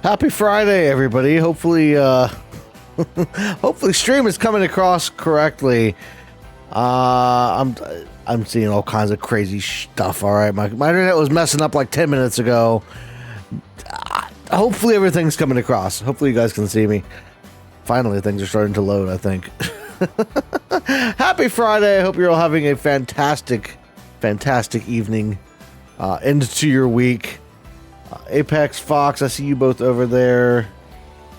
Happy Friday, everybody. Hopefully, hopefully stream is coming across correctly. I'm seeing all kinds of crazy stuff. All right, my internet was messing up like 10 minutes ago. Hopefully everything's coming across. Hopefully you guys can see me. Finally, things are starting to load, I think. Happy Friday. I hope you're all having a fantastic evening into your week. Apex, Fox, I see you both over there.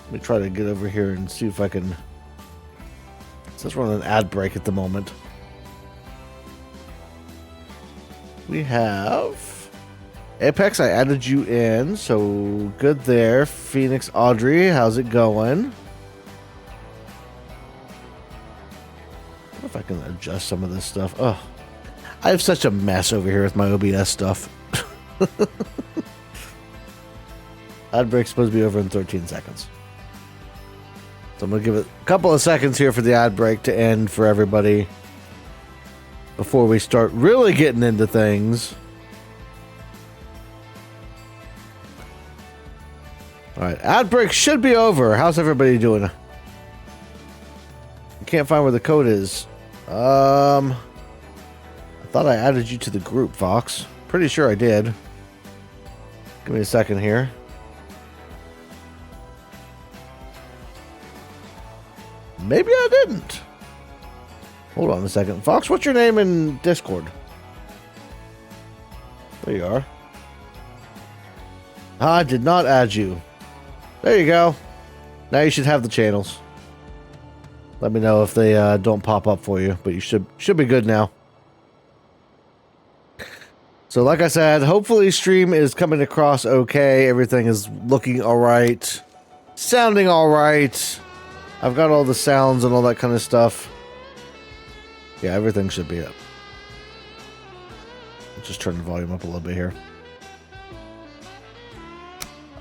Let me try to get over here and see if I can... It says we're on an ad break at the moment. We have... Apex, I added you in, so good there. Phoenix, Audrey, how's it going? I wonder if I can adjust some of this stuff. Oh, I have such a mess over here with my OBS stuff. Ad break's supposed to be over in 13 seconds. So I'm going to give it a couple of seconds here for the ad break to end for everybody before we start really getting into things. Alright, ad break should be over. How's everybody doing? I can't find where the code is. I thought I added you to the group, Fox. Pretty sure I did. Give me a second here. Maybe I didn't. Hold on a second. Fox, what's your name in Discord? There you are. I did not add you. There you go. Now you should have the channels. Let me know if they don't pop up for you, but you should be good now. So like I said, hopefully stream is coming across okay. Everything is looking all right. Sounding all right. I've got all the sounds and all that kind of stuff. Yeah, everything should be up. Let's just turn the volume up a little bit here.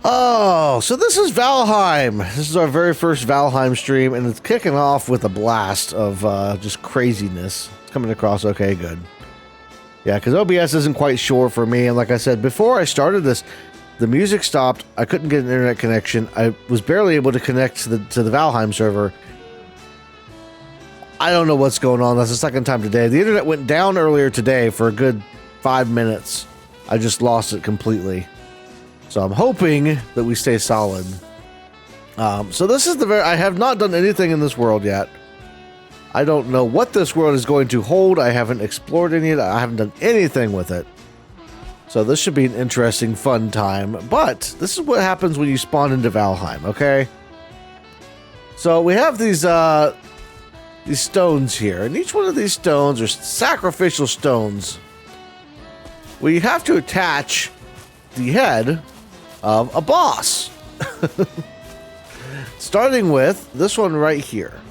Oh, so this is Valheim. This is our very first Valheim stream, and it's kicking off with a blast of just craziness. It's coming across okay, good. Yeah, because OBS isn't quite sure for me, and like I said, before I started this, the music stopped. I couldn't get an internet connection. I was barely able to connect to the Valheim server. I don't know what's going on. That's the second time today. The internet went down earlier today for a good 5 minutes. I just lost it completely. So I'm hoping that we stay solid. So this is I have not done anything in this world yet. I don't know what this world is going to hold. I haven't explored any of it. I haven't done anything with it. So this should be an interesting, fun time. But this is what happens when you spawn into Valheim, okay? So we have these stones here. And each one of these stones are sacrificial stones. Where you have to attach the head of a boss. Starting with this one right here.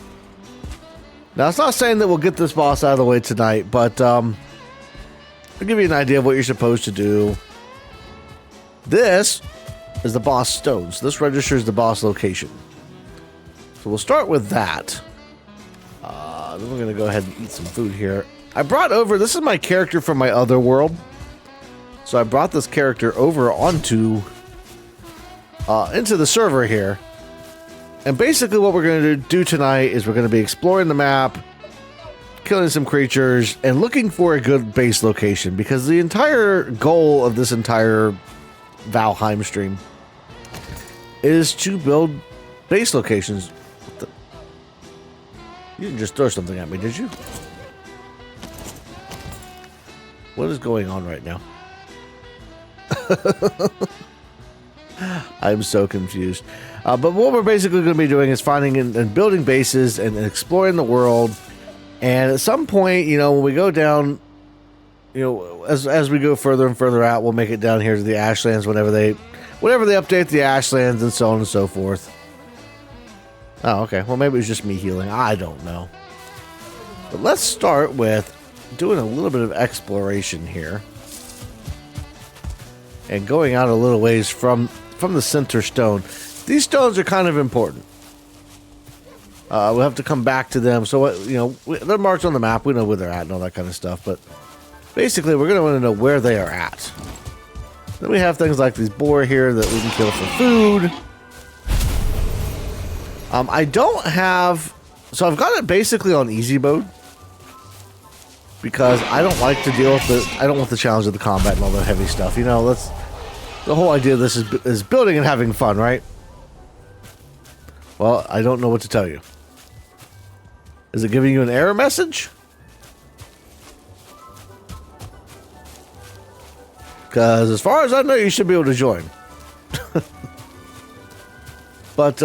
Now, it's not saying that we'll get this boss out of the way tonight, but... I'll give you an idea of what you're supposed to do. This is the boss stones. This registers the boss location. So we'll start with that. Then we're going to go ahead and eat some food here. I brought over... This is my character from my other world. So I brought this character over onto... into the server here. And basically what we're going to do tonight is we're going to be exploring the map, killing some creatures, and looking for a good base location, because the entire goal of this entire Valheim stream is to build base locations. You didn't just throw something at me, did you? What is going on right now? I'm so confused. But what we're basically going to be doing is finding and building bases and exploring the world. And at some point, you know, when we go down, you know, as we go further and further out, we'll make it down here to the Ashlands whenever they update the Ashlands and so on and so forth. Oh, okay. Well, maybe it was just me healing. I don't know. But let's start with doing a little bit of exploration here. And going out a little ways from the center stone. These stones are kind of important. We'll have to come back to them. So, you know, they're marked on the map. We know where they're at and all that kind of stuff. But basically, we're going to want to know where they are at. Then we have things like these boar here that we can kill for food. I don't have... So I've got it basically on easy mode. Because I don't like to deal with the... I don't want the challenge of the combat and all the heavy stuff. You know, that's... The whole idea of this is building and having fun, right? Well, I don't know what to tell you. Is it giving you an error message? Because as far as I know, you should be able to join. But,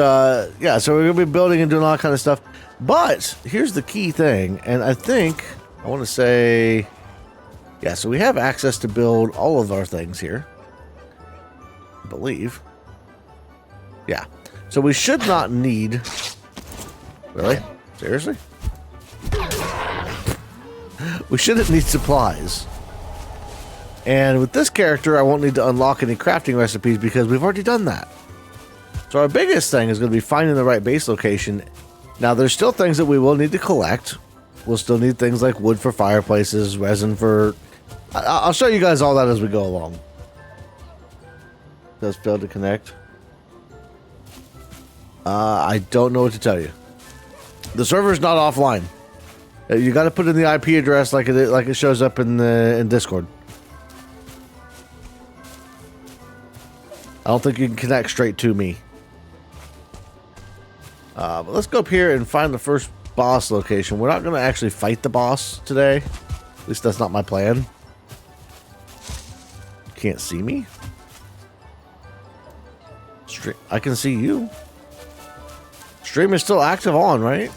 yeah, so we're going to be building and doing all that kind of stuff. But here's the key thing, and I think... I want to say... Yeah, so we have access to build all of our things here. I believe. Yeah. So we should not need... Really? Seriously? We shouldn't need supplies. And with this character, I won't need to unlock any crafting recipes because we've already done that. So our biggest thing is going to be finding the right base location. Now, there's still things that we will need to collect. We'll still need things like wood for fireplaces, resin for... I'll show you guys all that as we go along. Does fail to connect? I don't know what to tell you. The server's not offline. You got to put in the IP address like it shows up in Discord. I don't think you can connect straight to me. But let's go up here and find the first boss location. We're not going to actually fight the boss today. At least that's not my plan. Can't see me? I can see you. Stream is still active on, right?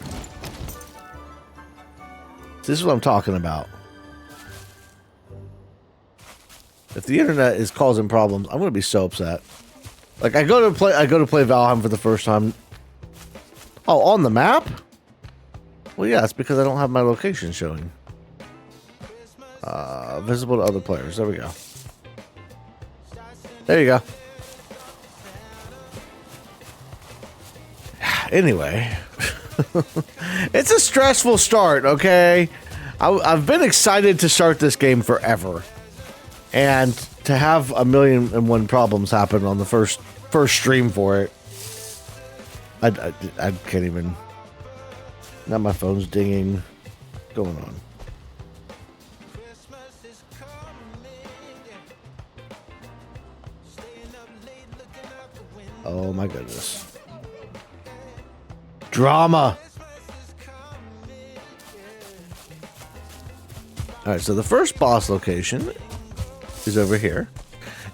This is what I'm talking about. If the internet is causing problems, I'm going to be so upset. Like I go to play Valheim for the first time. Oh, on the map? Well, yeah, it's because I don't have my location showing. Visible to other players. There we go. There you go. Anyway, it's a stressful start, okay? I've been excited to start this game forever. And to have 1,000,001 problems happen on the first stream for it, I can't even. Now my phone's dinging. What's going on? Oh my goodness. Drama. Alright, so the first boss location is over here.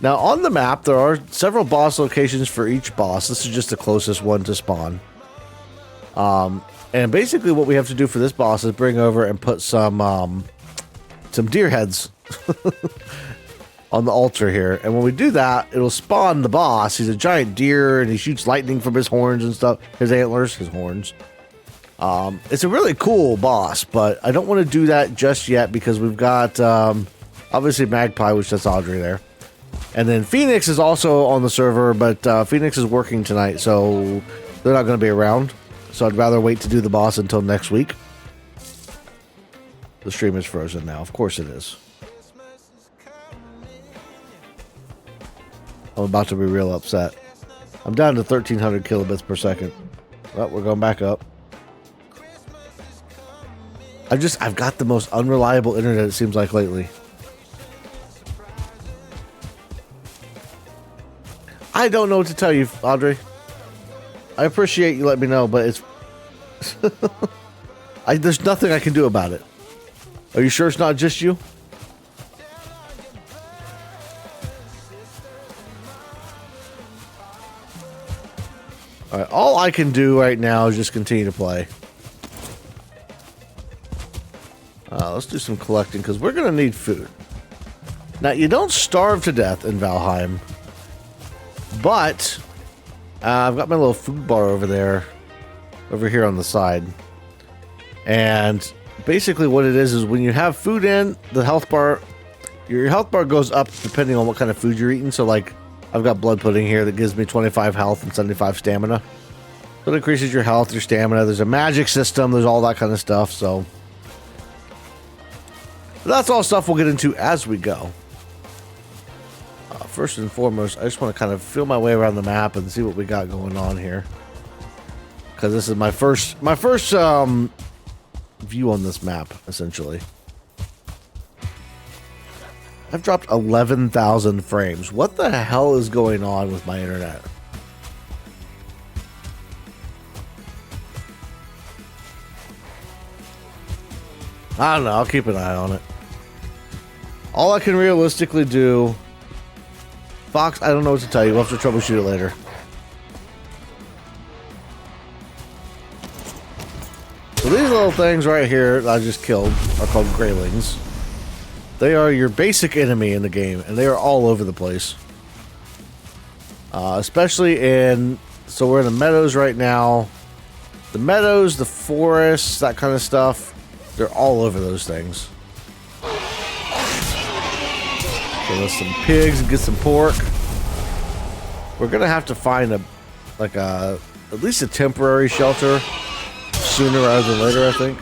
Now on the map there are several boss locations for each boss. This is just the closest one to spawn. And basically what we have to do for this boss is bring over and put some deer heads on the altar here. And when we do that, it'll spawn the boss. He's a giant deer and he shoots lightning from his horns and stuff. His antlers, his horns. It's a really cool boss, but I don't want to do that just yet because we've got obviously Magpie, which that's Audrey there. And then Phoenix is also on the server, but Phoenix is working tonight, so they're not going to be around. So I'd rather wait to do the boss until next week. The stream is frozen now. Of course it is. I'm about to be real upset. I'm down to 1,300 kilobits per second. Well, we're going back up. I've got the most unreliable internet it seems like lately. I don't know what to tell you, Audrey. I appreciate you letting me know, but it's... there's nothing I can do about it. Are you sure it's not just you? Alright, all I can do right now is just continue to play. Let's do some collecting, because we're going to need food. Now, you don't starve to death in Valheim. But... I've got my little food bar over there. Over here on the side. And basically what it is when you have food in, the health bar... Your health bar goes up depending on what kind of food you're eating. So, like... I've got blood pudding here that gives me 25 health and 75 stamina. So it increases your health, your stamina. There's a magic system. There's all that kind of stuff. So that's all stuff we'll get into as we go. First and foremost, I just want to kind of feel my way around the map and see what we got going on here. because this is my first view on this map, essentially. I've dropped 11,000 frames. What the hell is going on with my internet? I don't know. I'll keep an eye on it. All I can realistically do... Fox, I don't know what to tell you. We'll have to troubleshoot it later. So these little things right here that I just killed are called Greylings. They are your basic enemy in the game, and they are all over the place. Especially in... So we're in the meadows right now. The meadows, the forests, that kind of stuff. They're all over those things. Kill us some pigs and get some pork. We're gonna have to find at least a temporary shelter sooner rather than later, I think.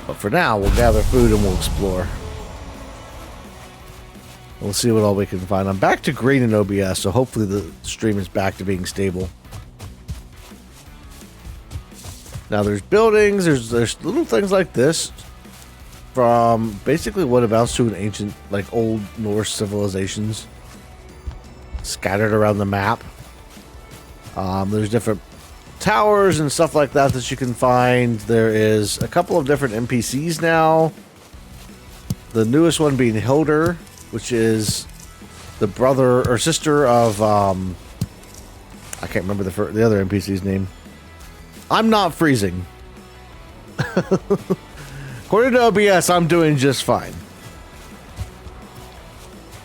But for now, we'll gather food and we'll explore. We'll see what all we can find. I'm back to green in OBS, so hopefully the stream is back to being stable. Now there's buildings, there's little things like this from basically what amounts to an ancient, like old Norse civilizations scattered around the map. There's different towers and stuff like that that you can find. There is a couple of different NPCs now. The newest one being Hildur, which is the brother or sister of I can't remember the other NPC's name. I'm not freezing. According to OBS, I'm doing just fine.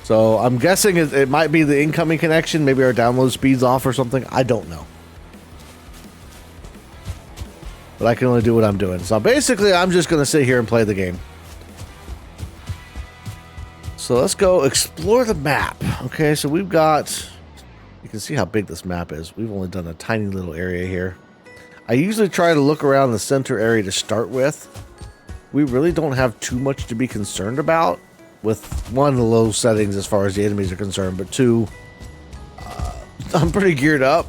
So I'm guessing it might be the incoming connection. Maybe our download speed's off or something. I don't know. But I can only do what I'm doing. So basically, I'm just going to sit here and play the game. So let's go explore the map. Okay, so we've got... You can see how big this map is. We've only done a tiny little area here. I usually try to look around the center area to start with. We really don't have too much to be concerned about. With one, the low settings as far as the enemies are concerned. But two, I'm pretty geared up.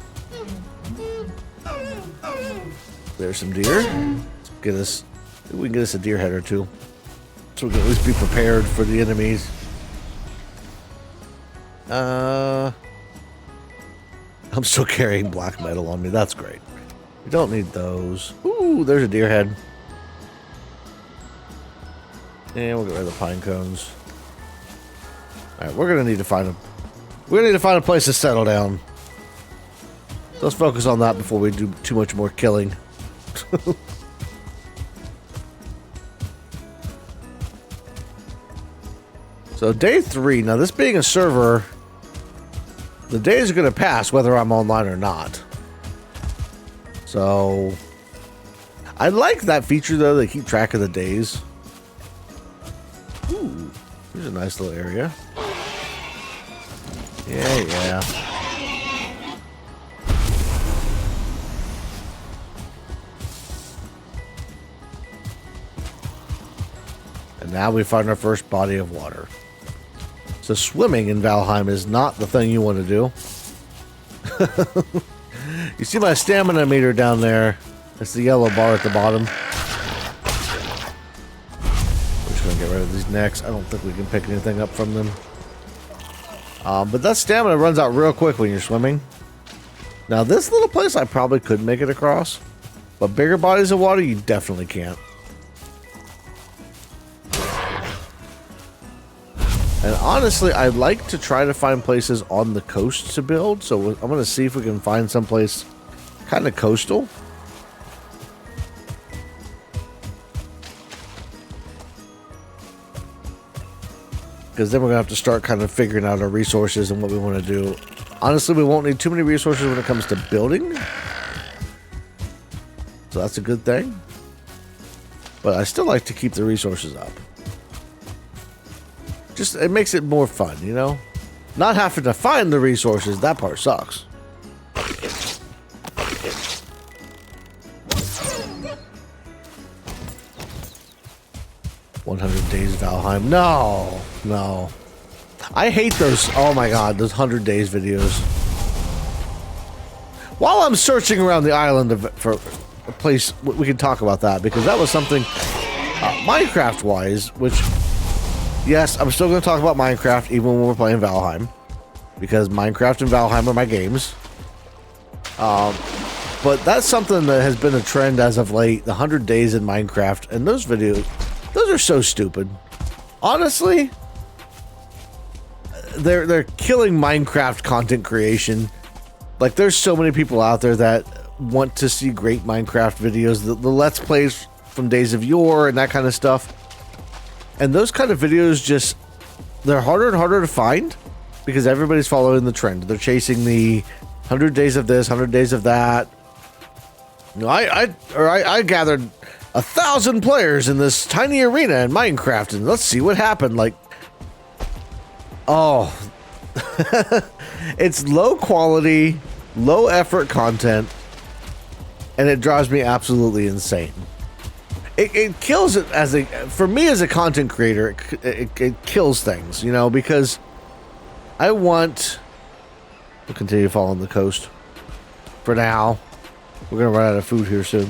There's some deer. Let's get us... We can get us a deer head or two. So we can at least be prepared for the enemies. I'm still carrying black metal on me. That's great. We don't need those. Ooh, there's a deer head. And we'll get rid of the pine cones. Alright, we're gonna need to find a place to settle down. Let's focus on that before we do too much more killing. So day 3. Now this being a server, the days are going to pass whether I'm online or not. So I like that feature though. They keep track of the days. Ooh, here's a nice little area. Yeah. And now we find our first body of water. So swimming in Valheim is not the thing you want to do. You see my stamina meter down there? It's the yellow bar at the bottom. We're just going to get rid of these necks. I don't think we can pick anything up from them. But that stamina runs out real quick when you're swimming. Now this little place I probably could make it across. But bigger bodies of water you definitely can't. And honestly, I'd like to try to find places on the coast to build. So I'm going to see if we can find someplace kind of coastal. Because then we're going to have to start kind of figuring out our resources and what we want to do. Honestly, we won't need too many resources when it comes to building. So that's a good thing. But I still like to keep the resources up. Just, it makes it more fun, you know? Not having to find the resources, that part sucks. Valheim. No, no. I hate those. Oh my god, those 100 days videos. While I'm searching around the island for a place, we can talk about that, because that was something Minecraft-wise, which, yes, I'm still going to talk about Minecraft even when we're playing Valheim, because Minecraft and Valheim are my games. But that's something that has been a trend as of late, the 100 days in Minecraft, and those videos, those are so stupid. Honestly, they're killing Minecraft content creation. Like, there's so many people out there that want to see great Minecraft videos, the Let's Plays from days of yore and that kind of stuff. And those kind of videos just, they're harder and harder to find because everybody's following the trend. They're chasing the 100 days of this, 100 days of that. You know, I gathered 1,000 players in this tiny arena in Minecraft, and let's see what happened. Like, oh, it's low quality, low effort content, and it drives me absolutely insane. It kills it as a, for me as a content creator, it kills things, you know, because I want to continue following the coast for now. We're gonna run out of food here soon,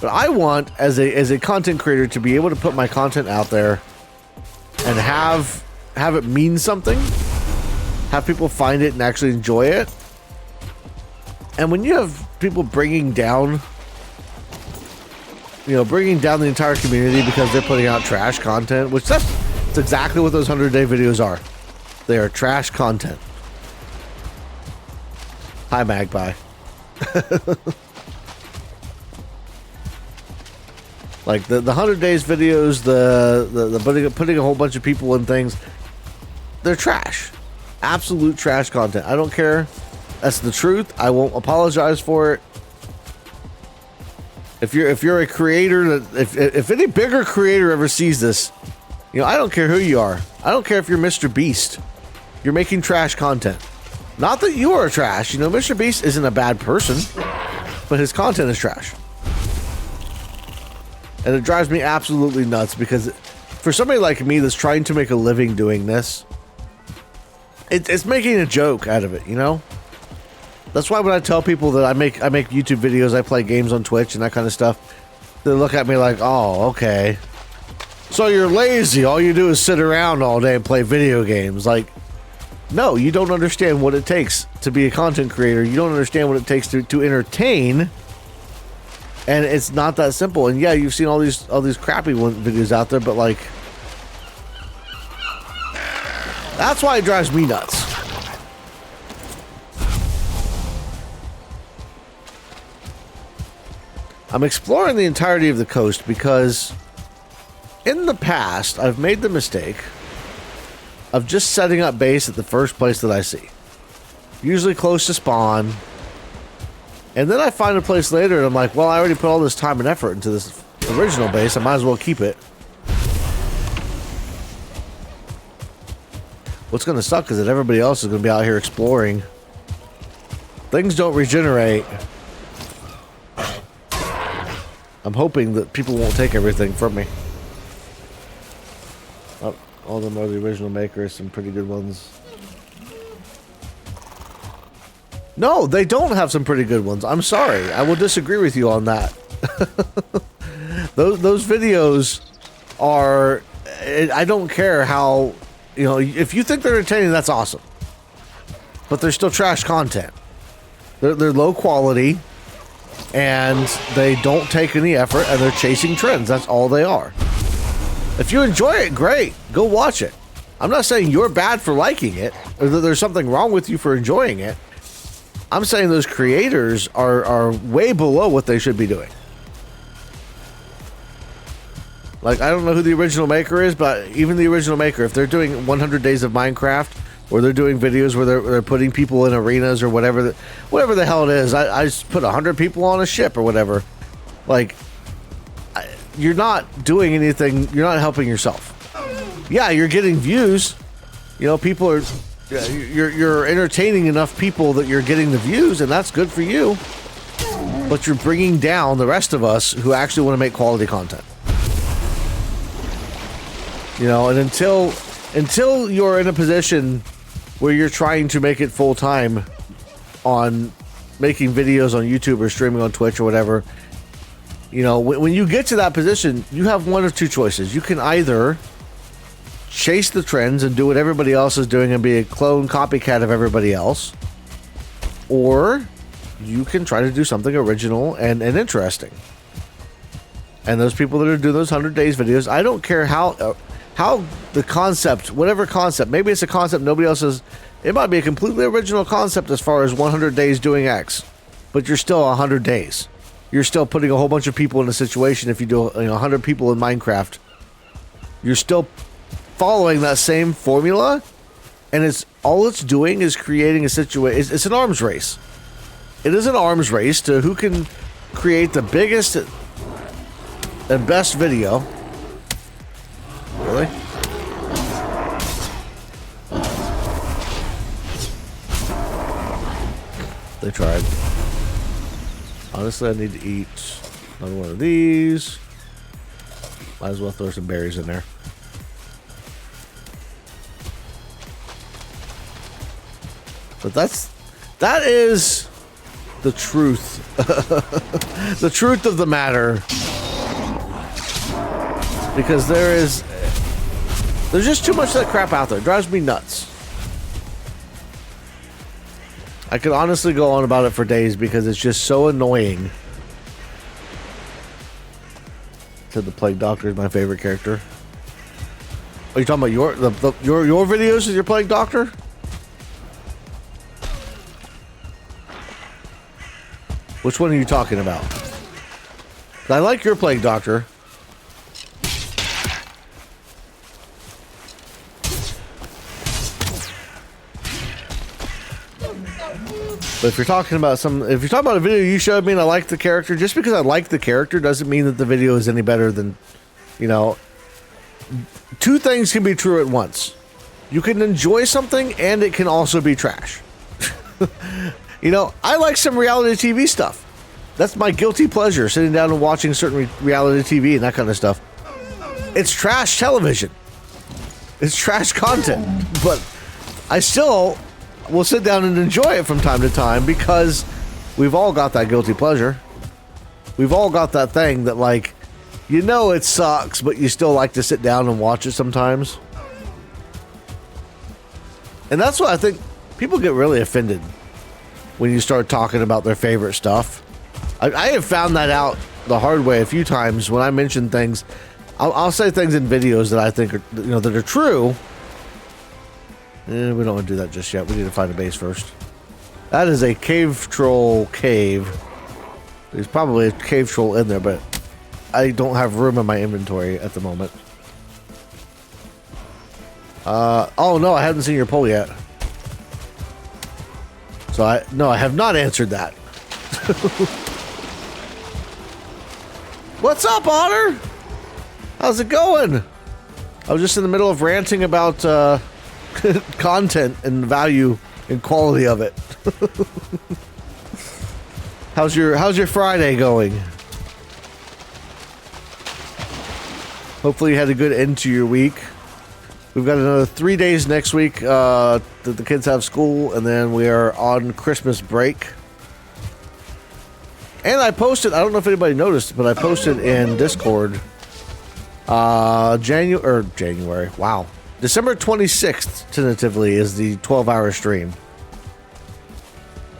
but I want as a content creator to be able to put my content out there and have it mean something, have people find it and actually enjoy it. And when you have people bringing down the entire community because they're putting out trash content, which that's exactly what those 100-day videos are. They are trash content. Hi, Magpie. Like the 100 days videos, the putting a whole bunch of people in things, they're trash. Absolute trash content. I don't care. That's the truth. I won't apologize for it. If you're a creator, that if any bigger creator ever sees this, you know, I don't care who you are. I don't care if you're Mr. Beast. You're making trash content. Not that you are trash. You know, Mr. Beast isn't a bad person, but his content is trash. And it drives me absolutely nuts because for somebody like me that's trying to make a living doing this, it's making a joke out of it, you know? That's why when I tell people that I make YouTube videos, I play games on Twitch and that kind of stuff, they look at me like, oh, okay. So you're lazy. All you do is sit around all day and play video games. Like, no, you don't understand what it takes to be a content creator. You don't understand what it takes to entertain. And it's not that simple. And yeah, you've seen all these crappy videos out there, but like, that's why it drives me nuts. I'm exploring the entirety of the coast because in the past, I've made the mistake of just setting up base at the first place that I see. Usually close to spawn. And then I find a place later and I'm like, well, I already put all this time and effort into this original base. I might as well keep it. What's going to suck is that everybody else is going to be out here exploring. Things don't regenerate. I'm hoping that people won't take everything from me. Oh, all of them are the original makers, some pretty good ones. No, they don't have some pretty good ones. I'm sorry. I will disagree with you on that. Those videos are... I don't care how... You know, if you think they're entertaining, that's awesome. But they're still trash content. They're low quality. And they don't take any effort, and they're chasing trends. That's all they are. If you enjoy it, great. Go watch it. I'm not saying you're bad for liking it, or that there's something wrong with you for enjoying it. I'm saying those creators are way below what they should be doing. Like, I don't know who the original maker is, but even the original maker, if they're doing 100 days of Minecraft, or they're doing videos where they're putting people in arenas or whatever the hell it is. I just put 100 people on a ship or whatever. Like, you're not doing anything. You're not helping yourself. Yeah, you're getting views. You know, people are. You're entertaining enough people that you're getting the views, and that's good for you. But you're bringing down the rest of us who actually want to make quality content. You know, and until you're in a position where you're trying to make it full time on making videos on YouTube or streaming on Twitch or whatever, you know, when you get to that position, you have one of two choices. You can either chase the trends and do what everybody else is doing and be a clone copycat of everybody else, or you can try to do something original and interesting. And those people that are doing those 100 days videos, I don't care how the concept, whatever concept, maybe it's a concept nobody else has, it might be a completely original concept as far as 100 days doing X, but you're still 100 days. You're still putting a whole bunch of people in a situation. If you do 100 people in Minecraft, you're still following that same formula, and it's doing is creating a situation. It's an arms race. It is an arms race to who can create the biggest and best video. Really? They tried. Honestly, I need to eat another one of these. Might as well throw some berries in there. But that is the truth. The truth of the matter. Because there's just too much of that crap out there. It drives me nuts. I could honestly go on about it for days because it's just so annoying. Said the Plague Doctor is my favorite character. Are you talking about your videos with your Plague Doctor? Which one are you talking about? I like your Plague Doctor. But if you're talking about a video you showed me and I like the character, just because I like the character doesn't mean that the video is any better than, you know, two things can be true at once. You can enjoy something and it can also be trash. You know, I like some reality TV stuff. That's my guilty pleasure, sitting down and watching certain reality TV and that kind of stuff. It's trash television. It's trash content. But I still will sit down and enjoy it from time to time because we've all got that guilty pleasure. We've all got that thing that, like, you know it sucks, but you still like to sit down and watch it sometimes. And that's why I think people get really offended when you start talking about their favorite stuff. I have found that out the hard way a few times when I mention things. I'll say things in videos that I think are, you know, that are true. We don't want to do that just yet. We need to find a base first. That is a cave troll cave. There's probably a cave troll in there, but I don't have room in my inventory at the moment. Oh no, I haven't seen your poll yet. So I have not answered that. What's up, Otter? How's it going? I was just in the middle of ranting about content and value and quality of it. How's your Friday going? Hopefully you had a good end to your week. We've got another 3 days next week that the kids have school, and then we are on Christmas break. And I posted, I don't know if anybody noticed, but I posted in Discord January. Wow. December 26th, tentatively, is the 12-hour stream.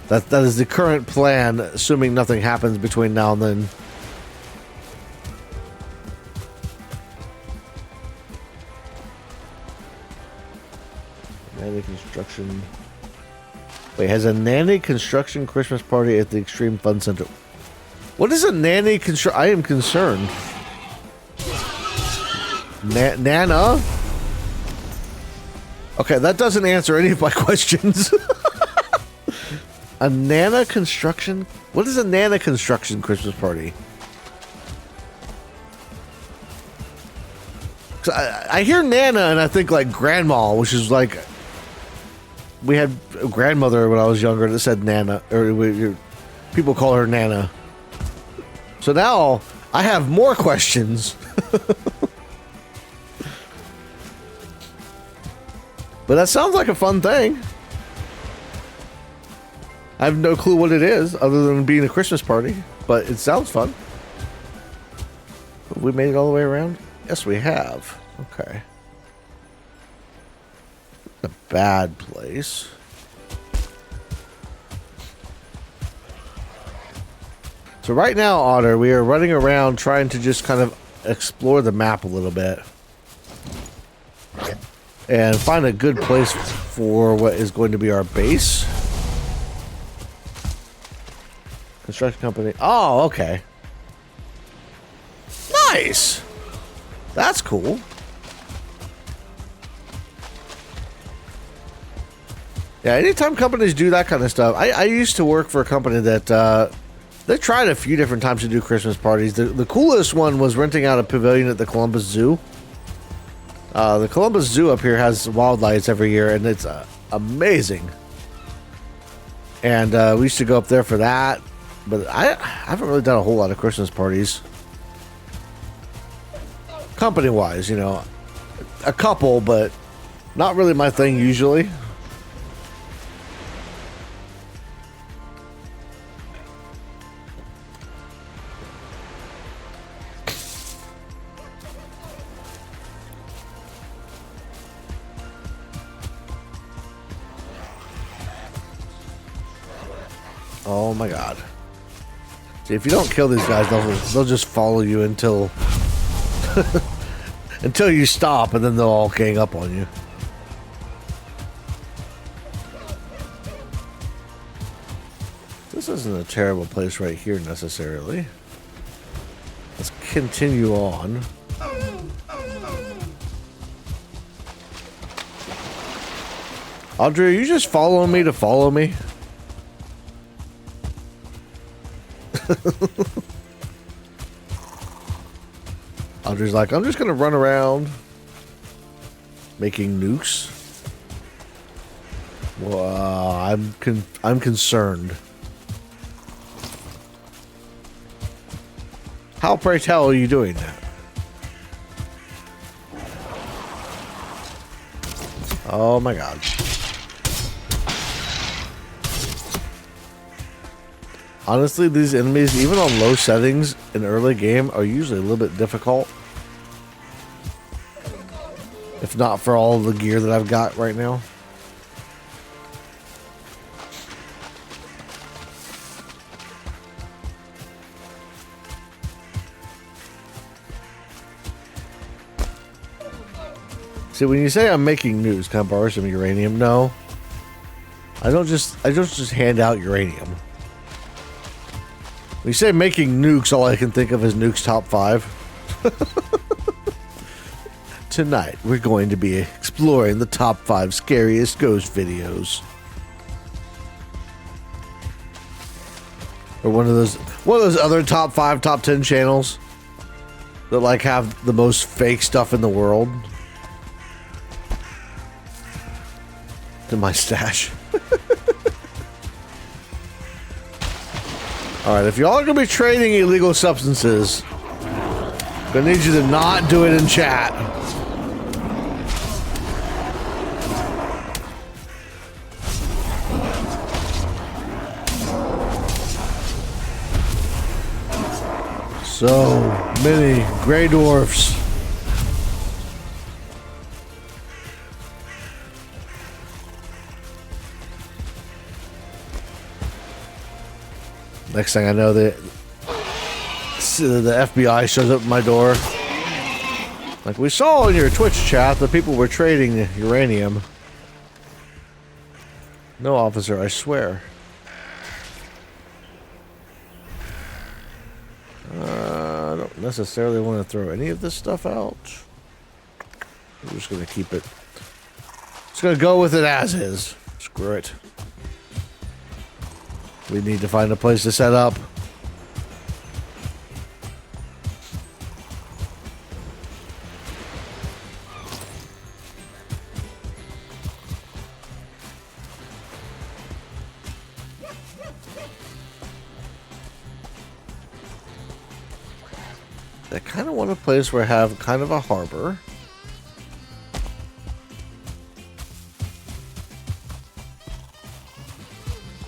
That is the current plan, assuming nothing happens between now and then. Nanny Construction. Wait, has a Nanny Construction Christmas party at the Extreme Fun Center? What is a Nanny Construction? I am concerned. Nana? Okay, that doesn't answer any of my questions. A Nana Construction? What is a Nana Construction Christmas party? I hear Nana and I think like grandma, which is like, we had a grandmother when I was younger that said Nana, or people call her Nana. So now I have more questions. But that sounds like a fun thing. I have no clue what it is other than being a Christmas party, but it sounds fun. Have we made it all the way around? Yes, we have. Okay. A bad place. So right now, Otter, we are running around trying to just kind of explore the map a little bit. And find a good place for what is going to be our base. Construction company. Oh, okay. Nice. That's cool. Yeah, anytime companies do that kind of stuff. I used to work for a company that they tried a few different times to do Christmas parties. The coolest one was renting out a pavilion at the Columbus Zoo. The Columbus Zoo up here has wildlife every year, and it's amazing. And we used to go up there for that. But I haven't really done a whole lot of Christmas parties. Company-wise, you know. A couple, but not really my thing usually. Oh my god. See, if you don't kill these guys, they'll just follow you until until you stop, and then they'll all gang up on you. This isn't a terrible place right here necessarily. Let's continue on. Audrey, are you just following me to follow me? Audrey's like, I'm just gonna run around making nukes. Well, I'm concerned. How, pray tell, are you doing that? Oh my god. Honestly, these enemies, even on low settings in early game, are usually a little bit difficult. If not for all the gear that I've got right now. See, when you say I'm making news, can I borrow some uranium? No. I don't just hand out uranium. When you say making nukes, all I can think of is Nukes Top 5. Tonight, we're going to be exploring the top 5 scariest ghost videos. Or one of those other top 5, top 10 channels that like have the most fake stuff in the world. In my stash. Alright, if y'all are gonna be trading illegal substances, I'm gonna need you to not do it in chat. So many gray dwarfs. Next thing I know, the FBI shows up at my door. Like, we saw in your Twitch chat that people were trading uranium. No, officer, I swear. I don't necessarily want to throw any of this stuff out. I'm just going to keep it. Just going to go with it as is. Screw it. We need to find a place to set up. I kind of want a place where I have kind of a harbor.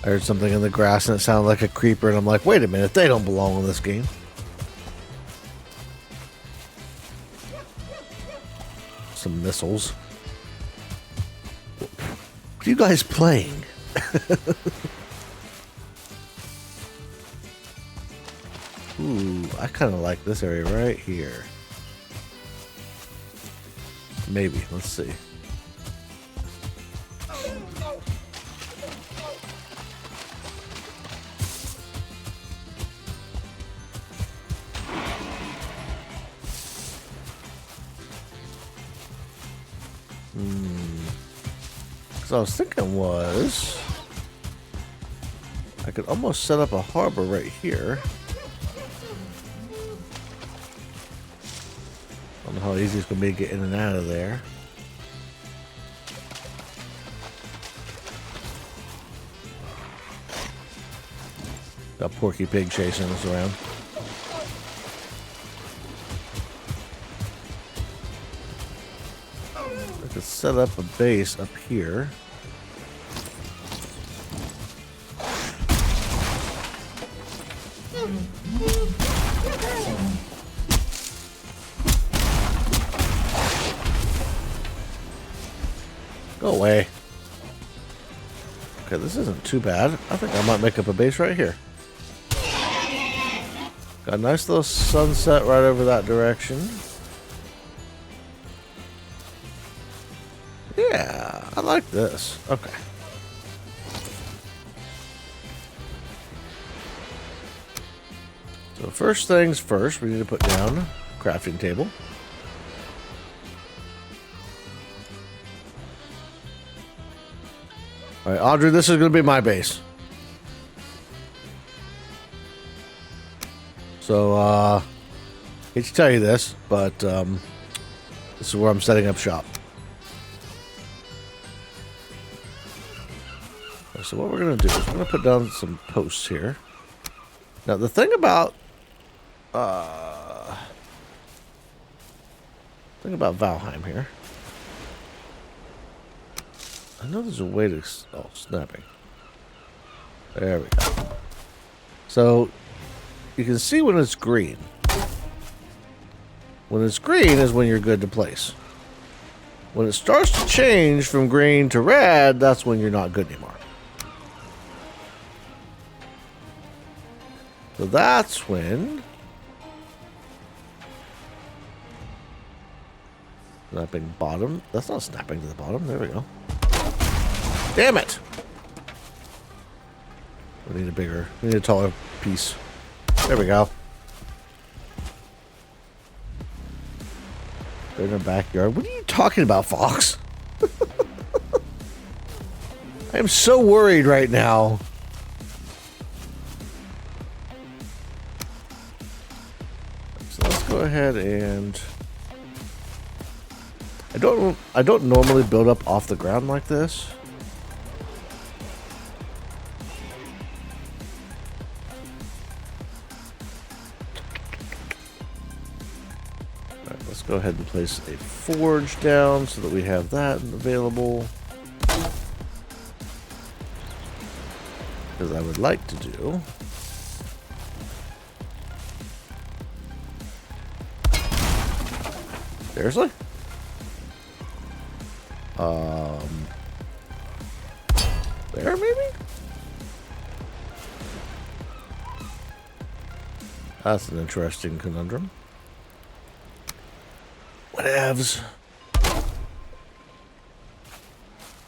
I heard something in the grass and it sounded like a creeper, and I'm like, wait a minute, they don't belong in this game. Some missiles. What are you guys playing? Ooh, I kind of like this area right here. Maybe. Let's see. So I was thinking I could almost set up a harbor right here. I don't know how easy it's going to be to get in and out of there. Got Porky Pig chasing us around. I could set up a base up here. Go away. Okay, this isn't too bad. I think I might make up a base right here. Got a nice little sunset right over that direction. Yeah, I like this. Okay. So first things first, we need to put down a crafting table. All right, Audrey, this is going to be my base. So, hate to tell you this, but this is where I'm setting up shop. So what we're going to do is we're going to put down some posts here. Now, the thing about Valheim here. I know there's a way to... Oh, snapping. There we go. So, you can see when it's green. When it's green is when you're good to place. When it starts to change from green to red, that's when you're not good anymore. So that's when... Snapping bottom. That's not snapping to the bottom. There we go. Damn it! We need a taller piece. There we go. They're in the backyard. What are you talking about, Fox? I am so worried right now. So let's go ahead and... I don't normally build up off the ground like this. Let's go ahead and place a forge down so that we have that available. Because I would like to do... Seriously? There maybe? That's an interesting conundrum. Whatevs.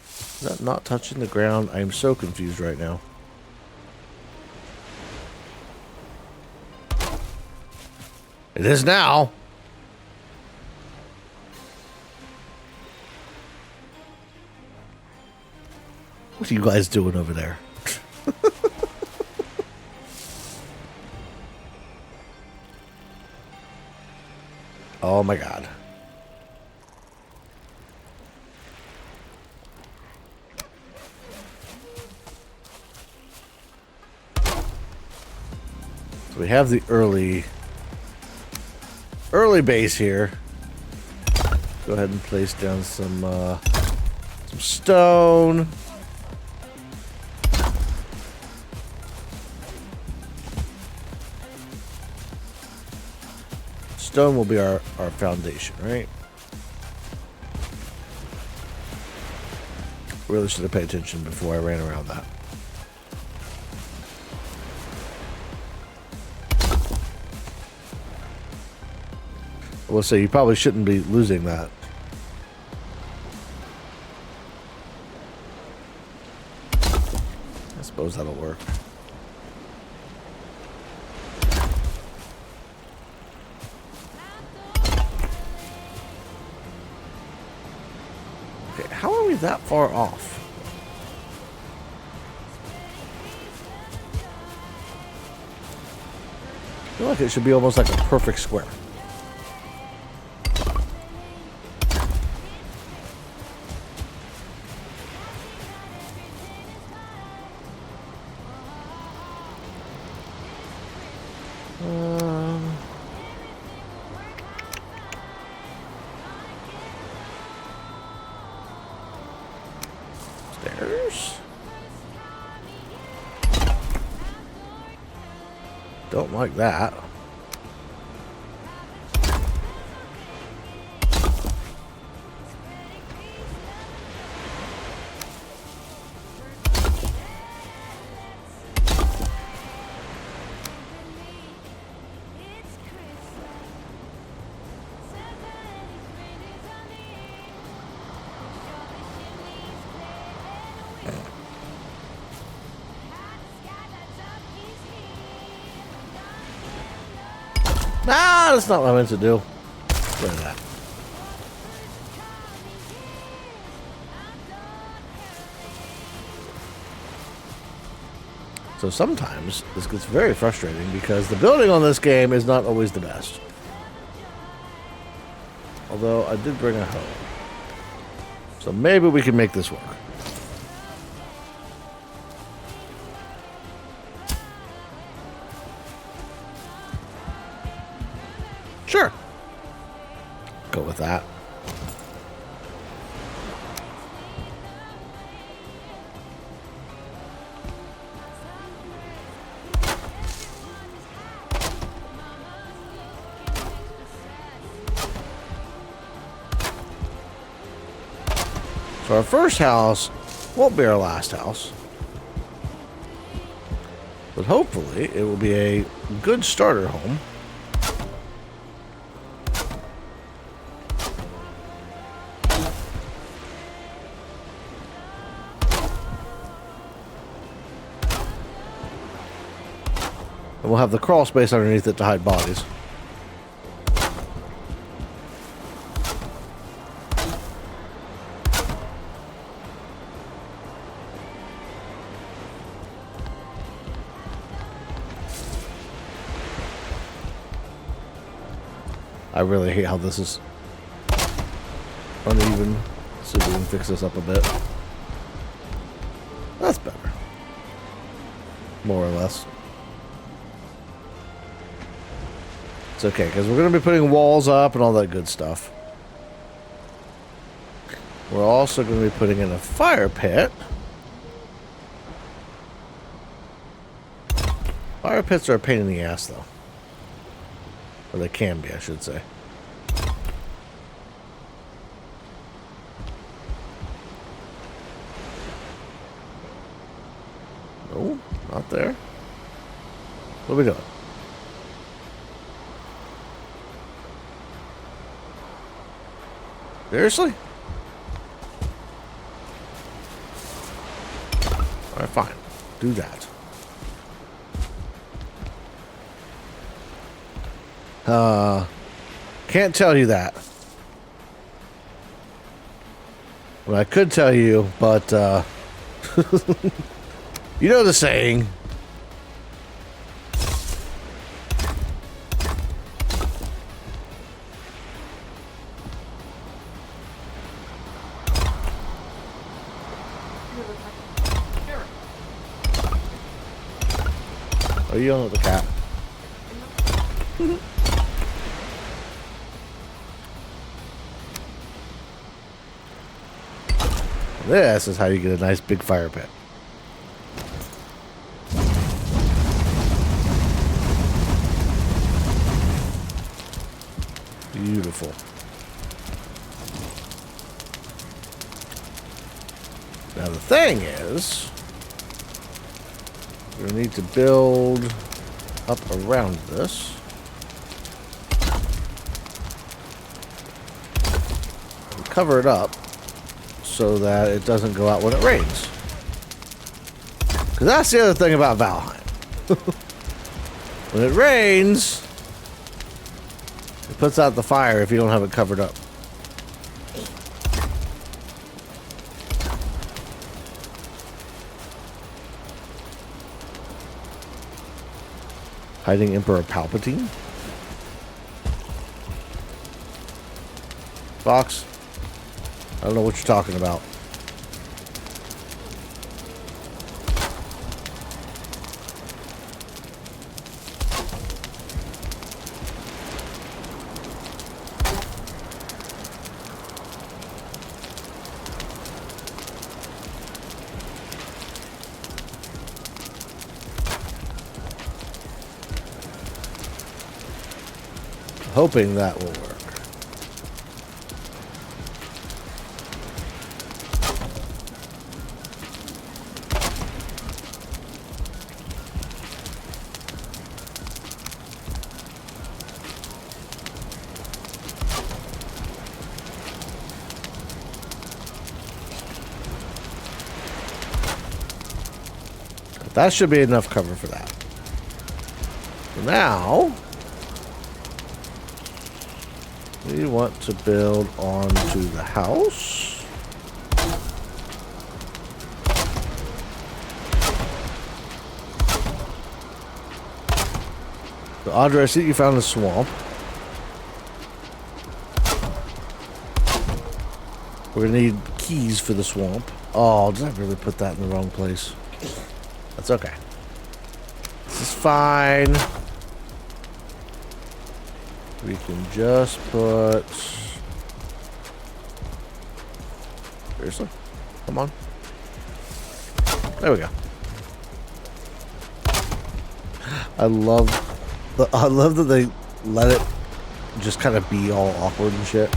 Is that not touching the ground? I am so confused right now. It is now. What are you guys doing over there? Oh my god. So we have the early base here. Go ahead and place down some stone. stone will be our foundation, right? Really should have paid attention before I ran around that. I will say you probably shouldn't be losing that. I suppose that'll work. Okay, how are we that far off? I feel like it should be almost like a perfect square. Stairs? Don't like that. Ah, that's not what I meant to do. Look at that. So sometimes this gets very frustrating because the building on this game is not always the best. Although I did bring a hoe. So maybe we can make this work. Sure. Go with that. So our first house won't be our last house. But hopefully it will be a good starter home. And we'll have the crawl space underneath it to hide bodies. I really hate how this is uneven. See if we can fix this up a bit. That's better. More or less. It's okay, because we're going to be putting walls up and all that good stuff. We're also going to be putting in a fire pit. Fire pits are a pain in the ass, though. Or they can be, I should say. No, not there. What are we doing? Seriously? Alright, fine. Do that. Can't tell you that. Well, I could tell you, but, you know the saying. Are you yelling at the cat? This is how you get a nice big fire pit. beautiful. Now the thing is, we're gonna need to build up around this. And cover it up so that it doesn't go out when it rains. Because that's the other thing about Valheim. When it rains, it puts out the fire if you don't have it covered up. Hiding Emperor Palpatine? Fox? I don't know what you're talking about. Hoping that will work. That should be enough cover for that. So now, we want to build onto the house. So Audrey, I see you found a swamp. We're gonna need keys for the swamp. Oh, did I really put that in the wrong place? That's okay. This is fine. We can just put... Seriously? Come on. There we go. I love that they let it just kind of be all awkward and shit.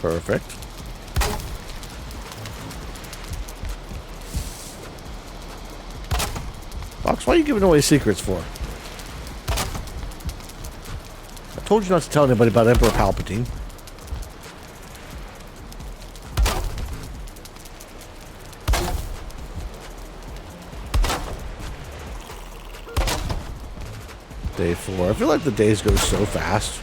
Perfect. Fox, why are you giving away secrets for? I told you not to tell anybody about Emperor Palpatine. Day 4. I feel like the days go so fast.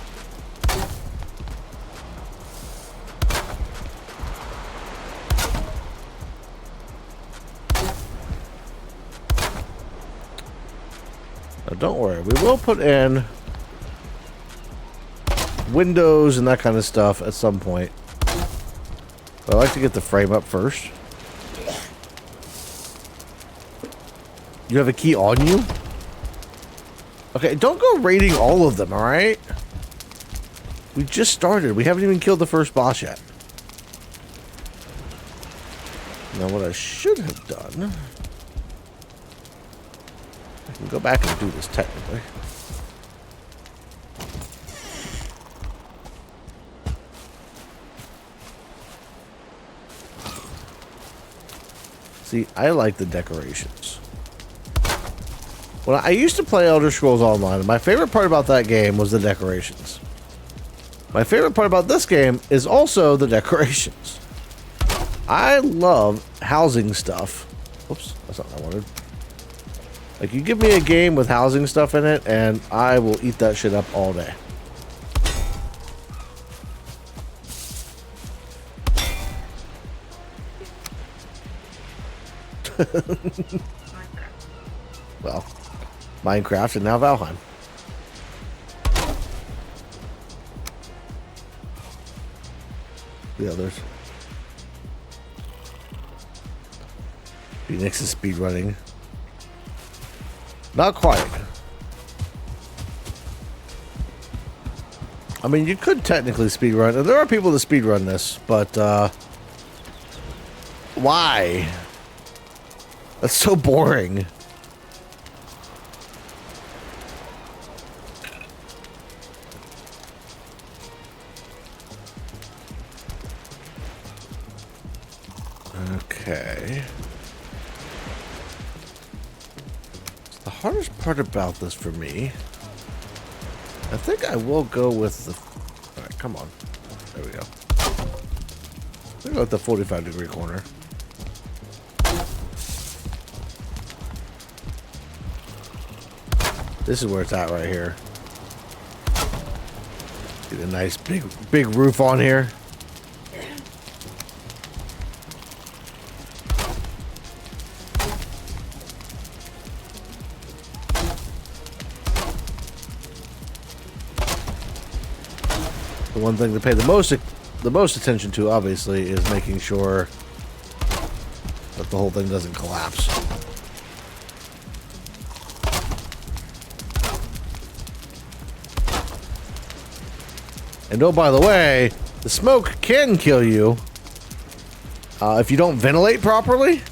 Now don't worry, we will put in windows and that kind of stuff at some point. But I like to get the frame up first. You have a key on you? Okay, don't go raiding all of them, alright? We just started. We haven't even killed the first boss yet. Now what I should have done... I can go back and do this technically. See, I like the decorations. When I used to play Elder Scrolls Online, and my favorite part about that game was the decorations. My favorite part about this game is also the decorations. I love housing stuff. Oops, that's not what I wanted. Like, you give me a game with housing stuff in it, and I will eat that shit up all day. Well, Minecraft and now Valheim. The others. Phoenix is speedrunning. Not quite. I mean, you could technically speedrun, and there are people that speedrun this, but Why? That's so boring. Okay. The hardest part about this for me, I think I will go with the... Alright, come on. There we go. We'll go with the 45-degree corner. This is where it's at right here. Get a nice big roof on here. The one thing to pay the most attention to, obviously, is making sure that the whole thing doesn't collapse. And oh, by the way, the smoke can kill you if you don't ventilate properly.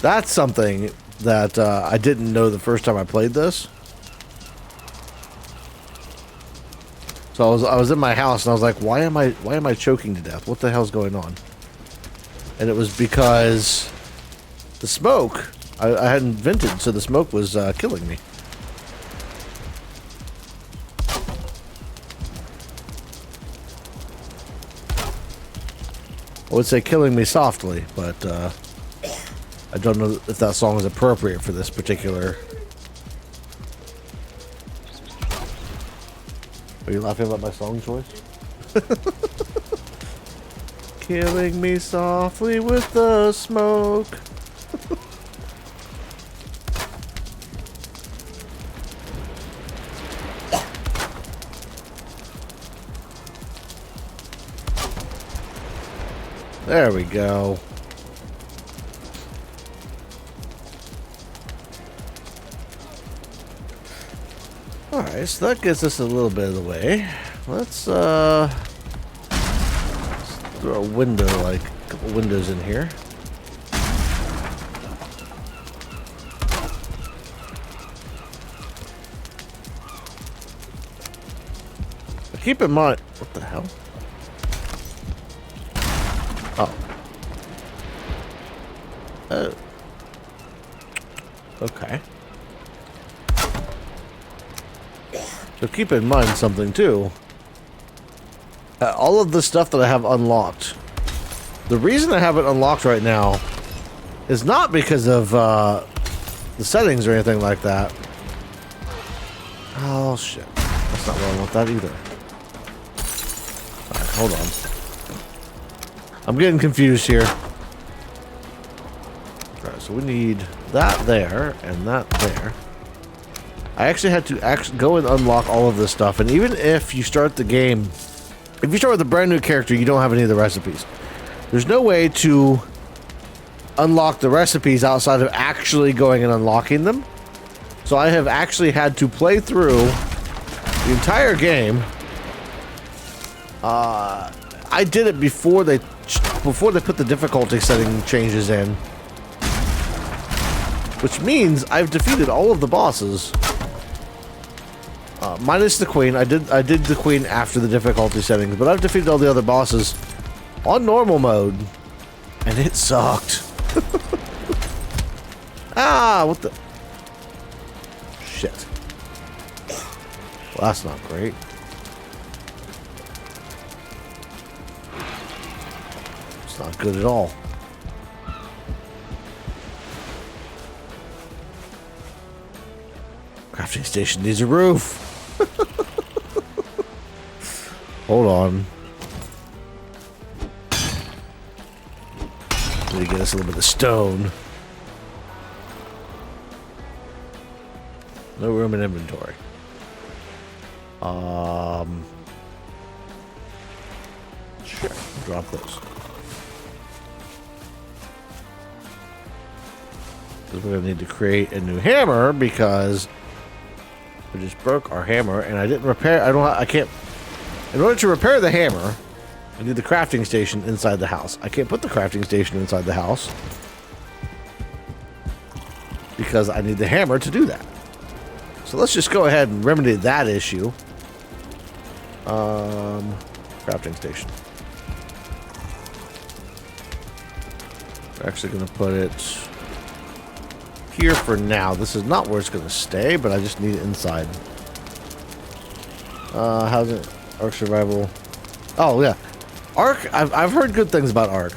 That's something that I didn't know the first time I played this. So I was in my house and I was like, why am I choking to death? What the hell's going on? And it was because the smoke, I hadn't vented, so the smoke was killing me. I would say killing me softly, but I don't know if that song is appropriate for this particular... Are you laughing about my song choice? Killing me softly with the smoke. There we go. Alright, so that gets us a little bit of the way. Let's throw a window, like a couple windows in here. But keep in mind, what the hell? Oh. Oh. Okay. So keep in mind something too. All of the stuff that I have unlocked. The reason I have it unlocked right now is not because of the settings or anything like that. Oh shit. That's not where I want that either. Alright, hold on. I'm getting confused here. Alright, so we need that there and that there. I actually had to go and unlock all of this stuff, and even if you start the game, if you start with a brand new character, you don't have any of the recipes. There's no way to unlock the recipes outside of actually going and unlocking them. So I have actually had to play through the entire game. I did it before they put the difficulty setting changes in, which means I've defeated all of the bosses. Minus the queen. I did the queen after the difficulty settings, but I've defeated all the other bosses on normal mode, and it sucked. Ah, what the shit? Well, that's not great. It's not good at all. Crafting station needs a roof. Hold on. Need to get us a little bit of stone. No room in inventory. Sure. Drop those. Because we're gonna need to create a new hammer because we just broke our hammer, and I didn't repair. I can't. In order to repair the hammer, I need the crafting station inside the house. I can't put the crafting station inside the house because I need the hammer to do that. So let's just go ahead and remedy that issue. Crafting station. We're actually going to put it here for now. This is not where it's going to stay, but I just need it inside. How's it? Ark Survival. Oh, yeah. Ark, I've heard good things about Ark,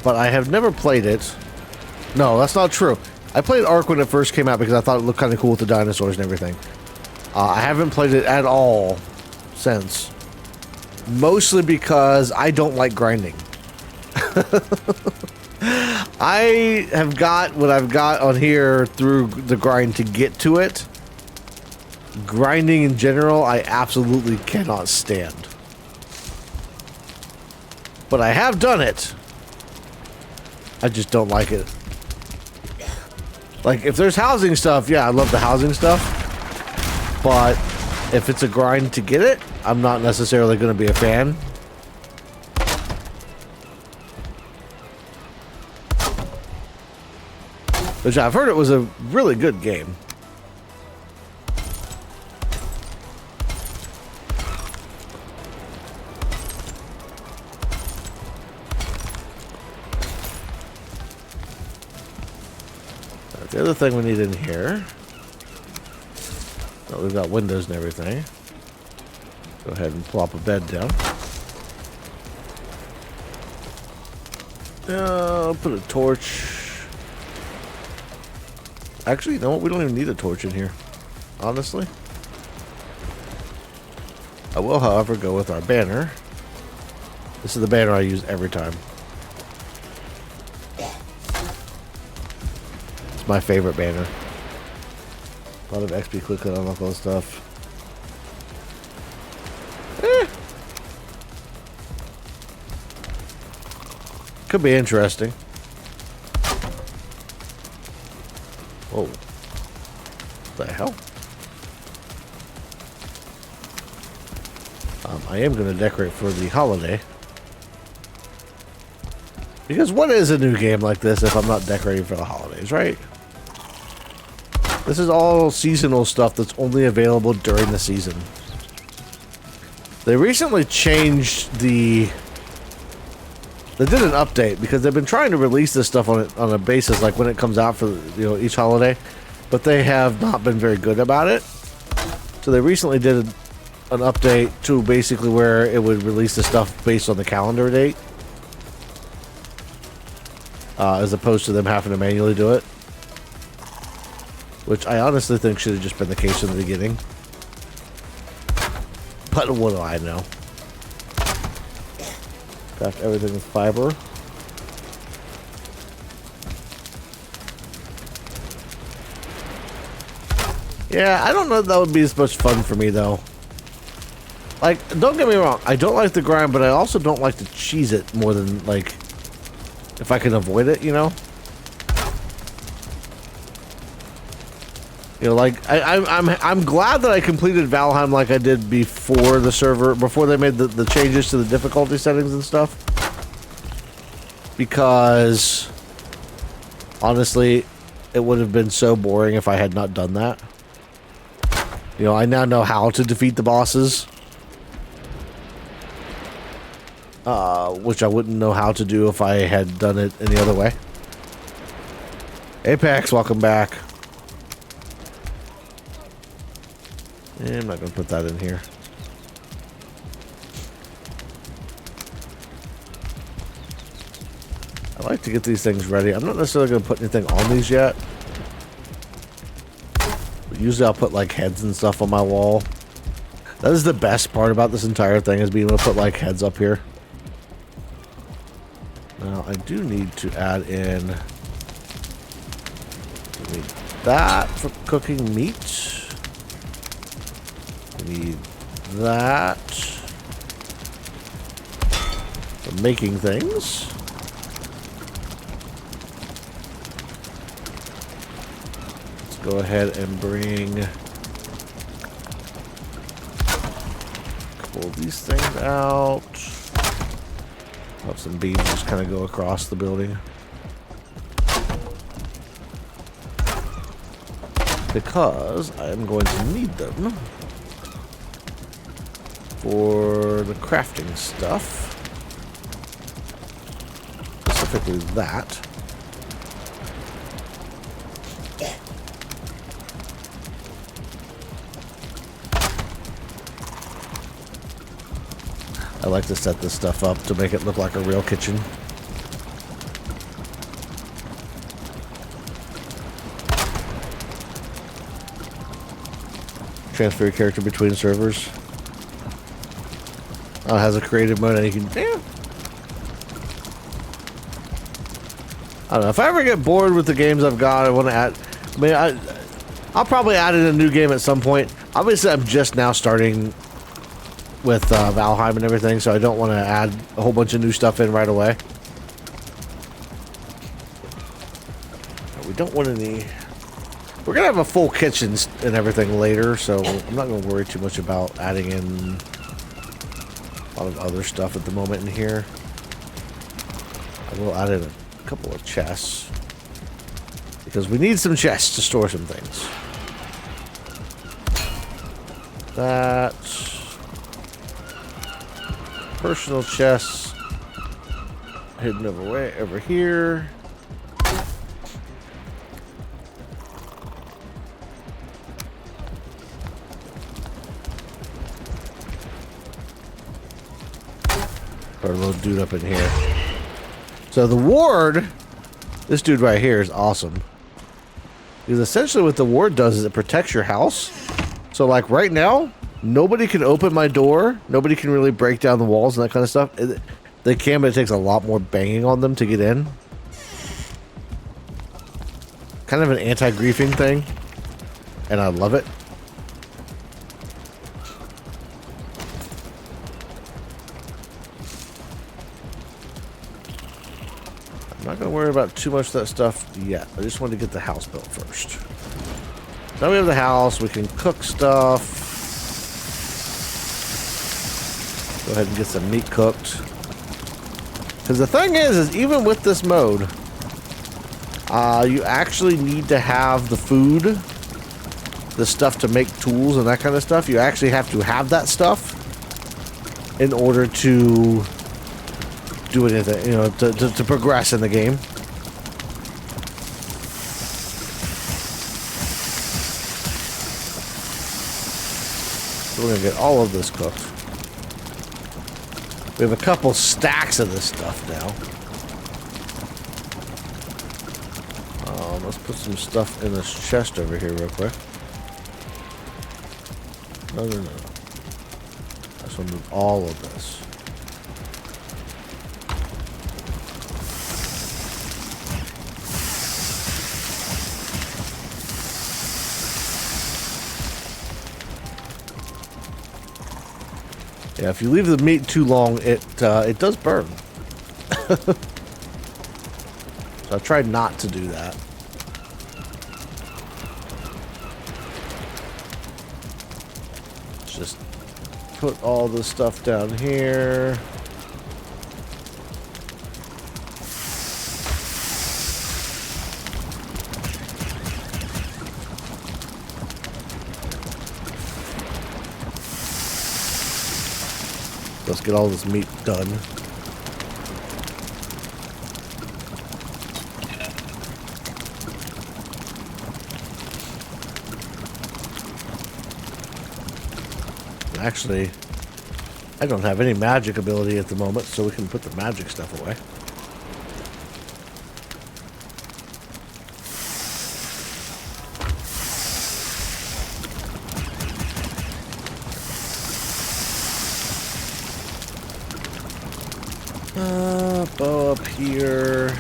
but I have never played it. No, that's not true. I played Ark when it first came out because I thought it looked kind of cool with the dinosaurs and everything. I haven't played it at all since. Mostly because I don't like grinding. I have got what I've got on here through the grind to get to it. Grinding in general, I absolutely cannot stand. But I have done it. I just don't like it. Like, if there's housing stuff, yeah, I love the housing stuff. But if it's a grind to get it, I'm not necessarily going to be a fan. Which I've heard it was a really good game. The other thing we need in here. Oh, we've got windows and everything. Go ahead and plop a bed down. I'll put a torch. Actually, you know what? We don't even need a torch in here. Honestly. I will, however, go with our banner. This is the banner I use every time. It's my favorite banner. A lot of XP quickly unlock all stuff. Could be interesting. Whoa. What the hell? I am going to decorate for the holiday. Because what is a new game like this if I'm not decorating for the holidays, right? This is all seasonal stuff that's only available during the season. They recently changed the... They did an update because they've been trying to release this stuff on a basis like when it comes out for each holiday, but they have not been very good about it. So they recently did an update to basically where it would release the stuff based on the calendar date, as opposed to them having to manually do it, which I honestly think should have just been the case in the beginning. But what do I know? Craft everything with fiber. Yeah, I don't know if that would be as much fun for me, though. Like, don't get me wrong. I don't like the grind, but I also don't like to cheese it more than, like, if I can avoid it, you know? You know, like, I'm glad that I completed Valheim like I did before the server, before they made the changes to the difficulty settings and stuff. Because, honestly, it would have been so boring if I had not done that. You know, I now know how to defeat the bosses. Which I wouldn't know how to do if I had done it any other way. Apex, welcome back. Yeah, I'm not going to put that in here. I like to get these things ready. I'm not necessarily going to put anything on these yet. But usually I'll put like heads and stuff on my wall. That is the best part about this entire thing, is being able to put like heads up here. Now I do need to add in that for cooking meat. Need that for making things. Let's go ahead and bring a couple of these things out. Let some beams just kind of go across the building. Because I am going to need them for the crafting stuff. Specifically that. I like to set this stuff up to make it look like a real kitchen. Transfer your character between servers. Oh, it has a creative mode and you can... Yeah. I don't know. If I ever get bored with the games I've got, I want to add... I mean, I'll probably add in a new game at some point. Obviously, I'm just now starting with Valheim and everything, so I don't want to add a whole bunch of new stuff in right away. We don't want any... We're going to have a full kitchen and everything later, so I'm not going to worry too much about adding in a lot of other stuff at the moment in here. I will add in a couple of chests, because we need some chests to store some things. That... Personal chests hidden over here. Our little dude up in here. So the ward, this dude right here is awesome. Because essentially what the ward does is it protects your house. So like right now, nobody can open my door. Nobody can really break down the walls and that kind of stuff. They can, but it takes a lot more banging on them to get in. Kind of an anti-griefing thing. And I love it. I'm not going to worry about too much of that stuff yet. I just want to get the house built first. Now we have the house. We can cook stuff. Go ahead and get some meat cooked. Because the thing is even with this mode, you actually need to have the food, the stuff to make tools and that kind of stuff. You actually have to have that stuff in order to do anything, you know, to progress in the game. So we're going to get all of this cooked. We have a couple stacks of this stuff now. Let's put some stuff in this chest over here real quick. No. I just want to move all of this. Yeah, if you leave the meat too long, it does burn. So I tried not to do that. Let's just put all this stuff down here. Let's get all this meat done. Actually, I don't have any magic ability at the moment, so we can put the magic stuff away. Bow up here.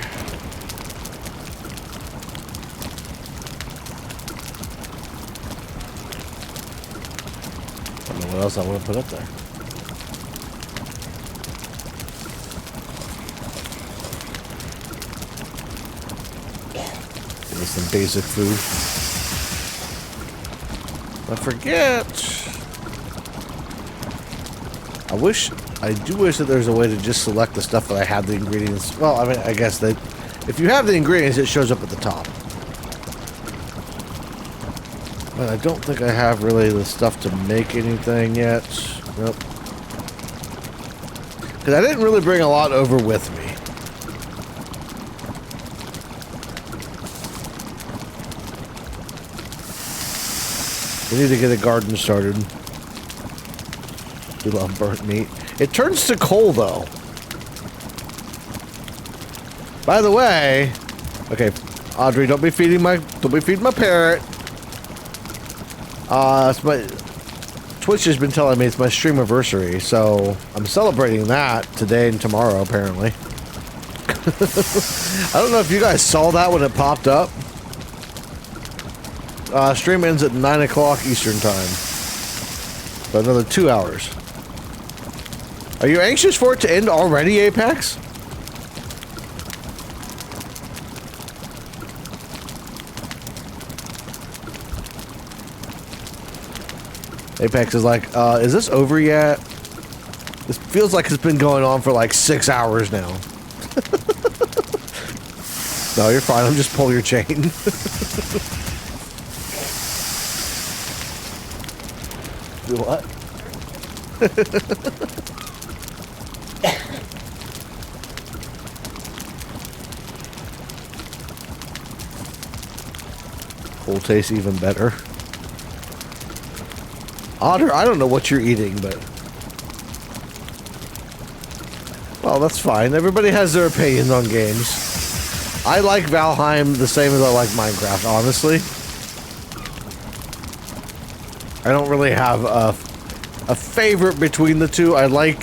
I don't know what else I want to put up there. Give me some basic food. I forget. I wish I do wish that there's a way to just select the stuff that I have the ingredients. Well, I mean, I guess that if you have the ingredients, it shows up at the top. But I don't think I have really the stuff to make anything yet. Nope. Because I didn't really bring a lot over with me. We need to get a garden started. We love burnt meat. It turns to coal, though. By the way, okay, Audrey, don't be feeding my parrot. It's my Twitch has been telling me it's my stream anniversary, so I'm celebrating that today and tomorrow, apparently. I don't know if you guys saw that when it popped up. Stream ends at 9 o'clock Eastern time. So another 2 hours. Are you anxious for it to end already, Apex? Apex is like, is this over yet? This feels like it's been going on for like 6 hours now. No, you're fine. I'm just pulling your chain. Do what? Cool tastes even better. Otter, I don't know what you're eating, but... Well, that's fine. Everybody has their opinions on games. I like Valheim the same as I like Minecraft, honestly. I don't really have a favorite between the two. I like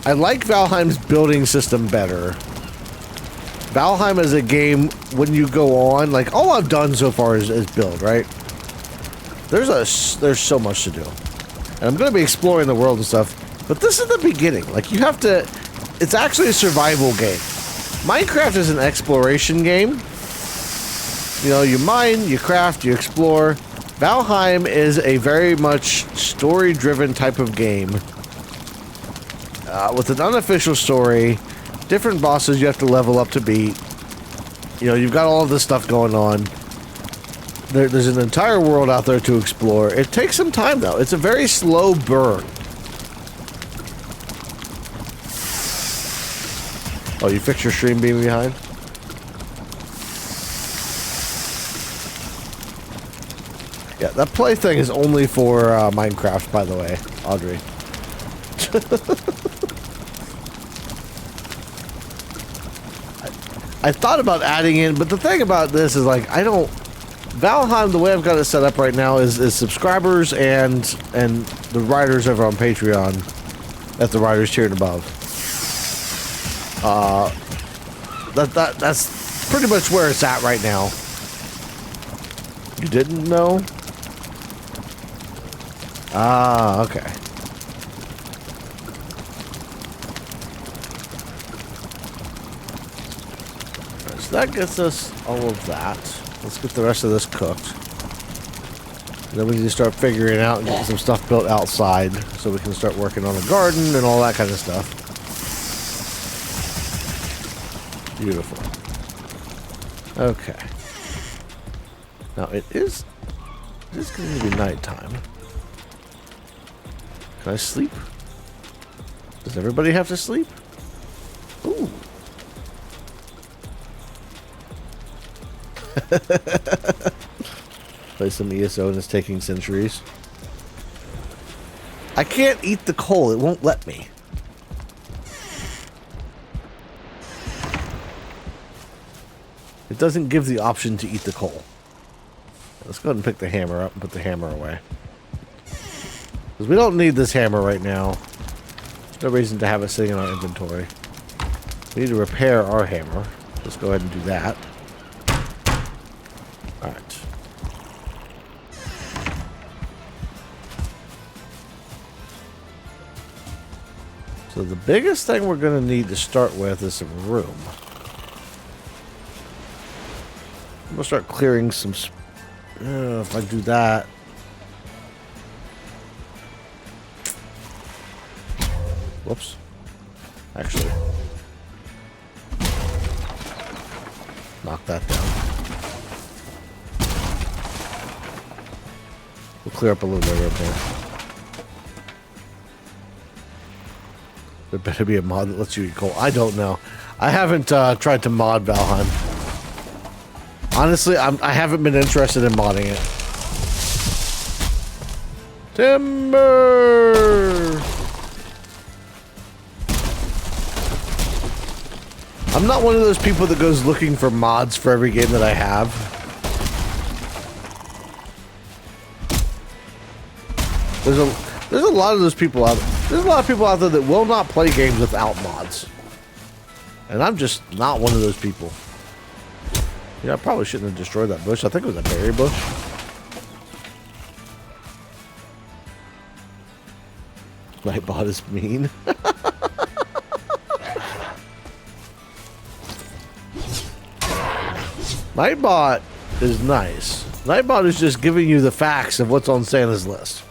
Valheim's building system better. Valheim is a game, when you go on, like, all I've done so far is build, right? There's so much to do. And I'm going to be exploring the world and stuff. But this is the beginning. Like, you have to... It's actually a survival game. Minecraft is an exploration game. You know, you mine, you craft, you explore. Valheim is a very much story-driven type of game. With an unofficial story. Different bosses you have to level up to beat. You know, you've got all of this stuff going on. There's an entire world out there to explore. It takes some time, though. It's a very slow burn. Oh, you fixed your stream being behind? Yeah, that play thing is only for Minecraft, by the way, Audrey. I thought about adding in, but the thing about this is, like, I don't... Valheim, the way I've got it set up right now is subscribers and the writers over on Patreon at the writers tier and above. That's pretty much where it's at right now. You didn't know? Ah, okay. So that gets us all of that. Let's get the rest of this cooked. And then we need to start figuring out and getting some stuff built outside so we can start working on the garden and all that kind of stuff. Beautiful. Okay. Now it is going to be nighttime. Can I sleep? Does everybody have to sleep? Ooh. Play some ESO and it's taking centuries. I can't eat the coal. It won't let me. It doesn't give the option to eat the coal. Let's go ahead and pick the hammer up and put the hammer away. Because we don't need this hammer right now. No reason to have it sitting in our inventory. We need to repair our hammer. Let's go ahead and do that. Alright. So the biggest thing we're going to need to start with is some room. I'm going to start clearing some... if I do that... Whoops. Actually. Knock that down. We'll clear up a little bit right there. There better be a mod that lets you eat coal. I don't know. I haven't tried to mod Valheim. Honestly, I haven't been interested in modding it. Timber! I'm not one of those people that goes looking for mods for every game that I have. There's a lot of those people out there. There's a lot of people out there that will not play games without mods. And I'm just not one of those people. Yeah, I probably shouldn't have destroyed that bush. I think it was a berry bush. Nightbot is mean. Nightbot is nice. Nightbot is just giving you the facts of what's on Santa's list.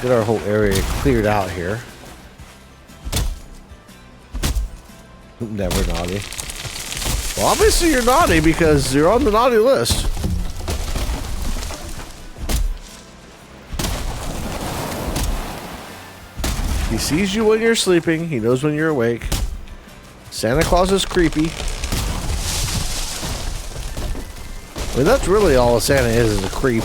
Get our whole area cleared out here. Never naughty. Well, obviously you're naughty because you're on the naughty list. He sees you when you're sleeping. He knows when you're awake. Santa Claus is creepy. I mean, that's really all a Santa is a creep.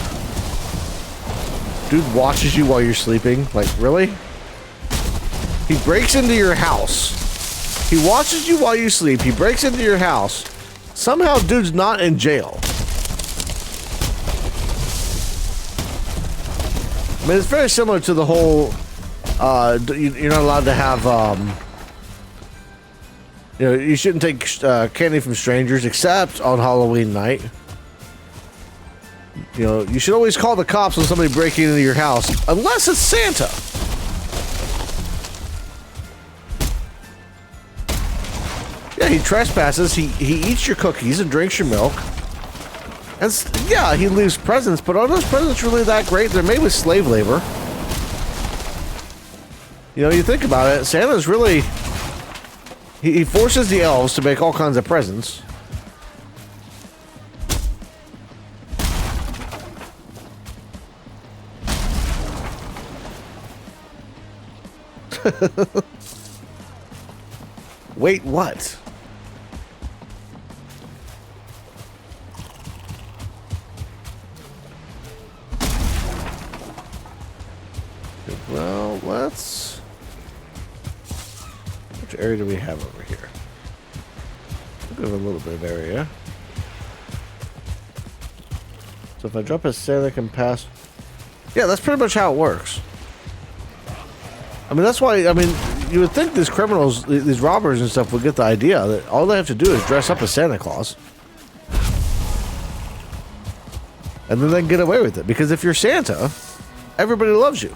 Dude watches you while you're sleeping. Like, really? He breaks into your house. He watches you while you sleep. He breaks into your house. Somehow, dude's not in jail. I mean, it's very similar to the whole, you're not allowed to have, you know, you shouldn't take candy from strangers except on Halloween night. You know, you should always call the cops when somebody breaking into your house, unless it's Santa. Yeah, he trespasses, he eats your cookies and drinks your milk. And yeah, he leaves presents, but are those presents really that great? They're made with slave labor. You know, you think about it, Santa's really... He forces the elves to make all kinds of presents. Wait, what? Well, let's... Which area do we have over here? We have a little bit of area. So if I drop a Santa can pass... Yeah, that's pretty much how it works. I mean, that's why, I mean, you would think these criminals, these robbers and stuff would get the idea that all they have to do is dress up as Santa Claus. And then they can get away with it. Because if you're Santa, everybody loves you.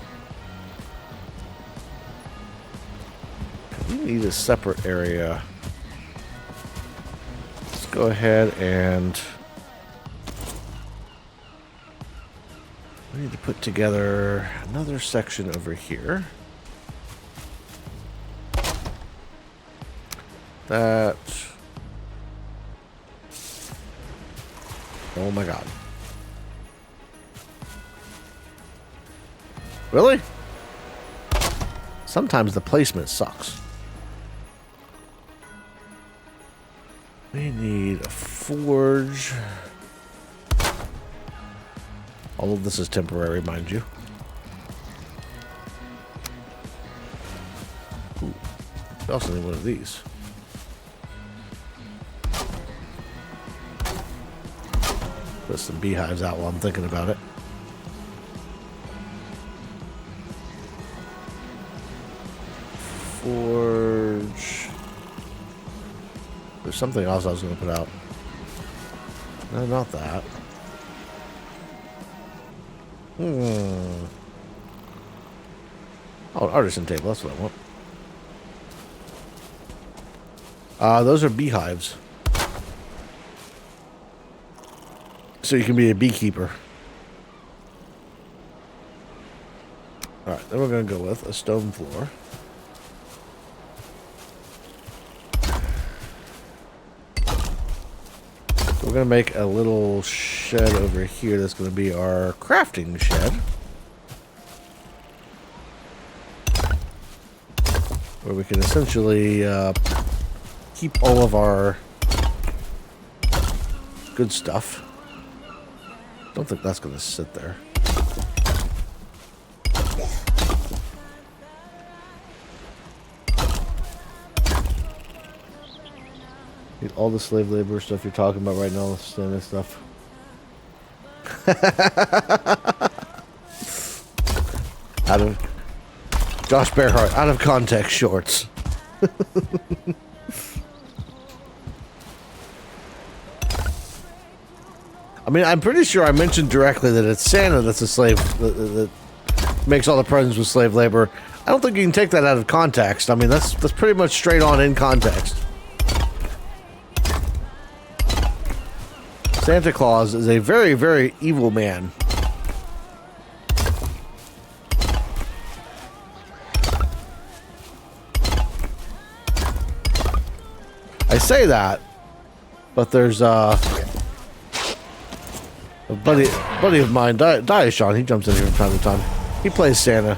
We need a separate area. Let's go ahead and... We need to put together another section over here. That... Oh my god. Really? Sometimes the placement sucks. We need a forge. All of this is temporary, mind you. Ooh. We also need one of these. Put some beehives out while I'm thinking about it. Forge. There's something else I was going to put out. No, not that. Oh, artisan table. That's what I want. Those are beehives. So you can be a beekeeper. Alright, then we're going to go with a stone floor. So we're going to make a little shed over here that's going to be our crafting shed. Where we can essentially keep all of our good stuff. Don't think that's going to sit there. All the slave labor stuff you're talking about right now, standard stuff. Out of Josh Bearhart, out of context shorts. I mean, I'm pretty sure I mentioned directly that it's Santa that's a slave that makes all the presents with slave labor. I don't think you can take that out of context. I mean, that's pretty much straight on in context. Santa Claus is a very, very evil man. I say that, but there's a buddy of mine, Diashon, he jumps in here from time to time. He plays Santa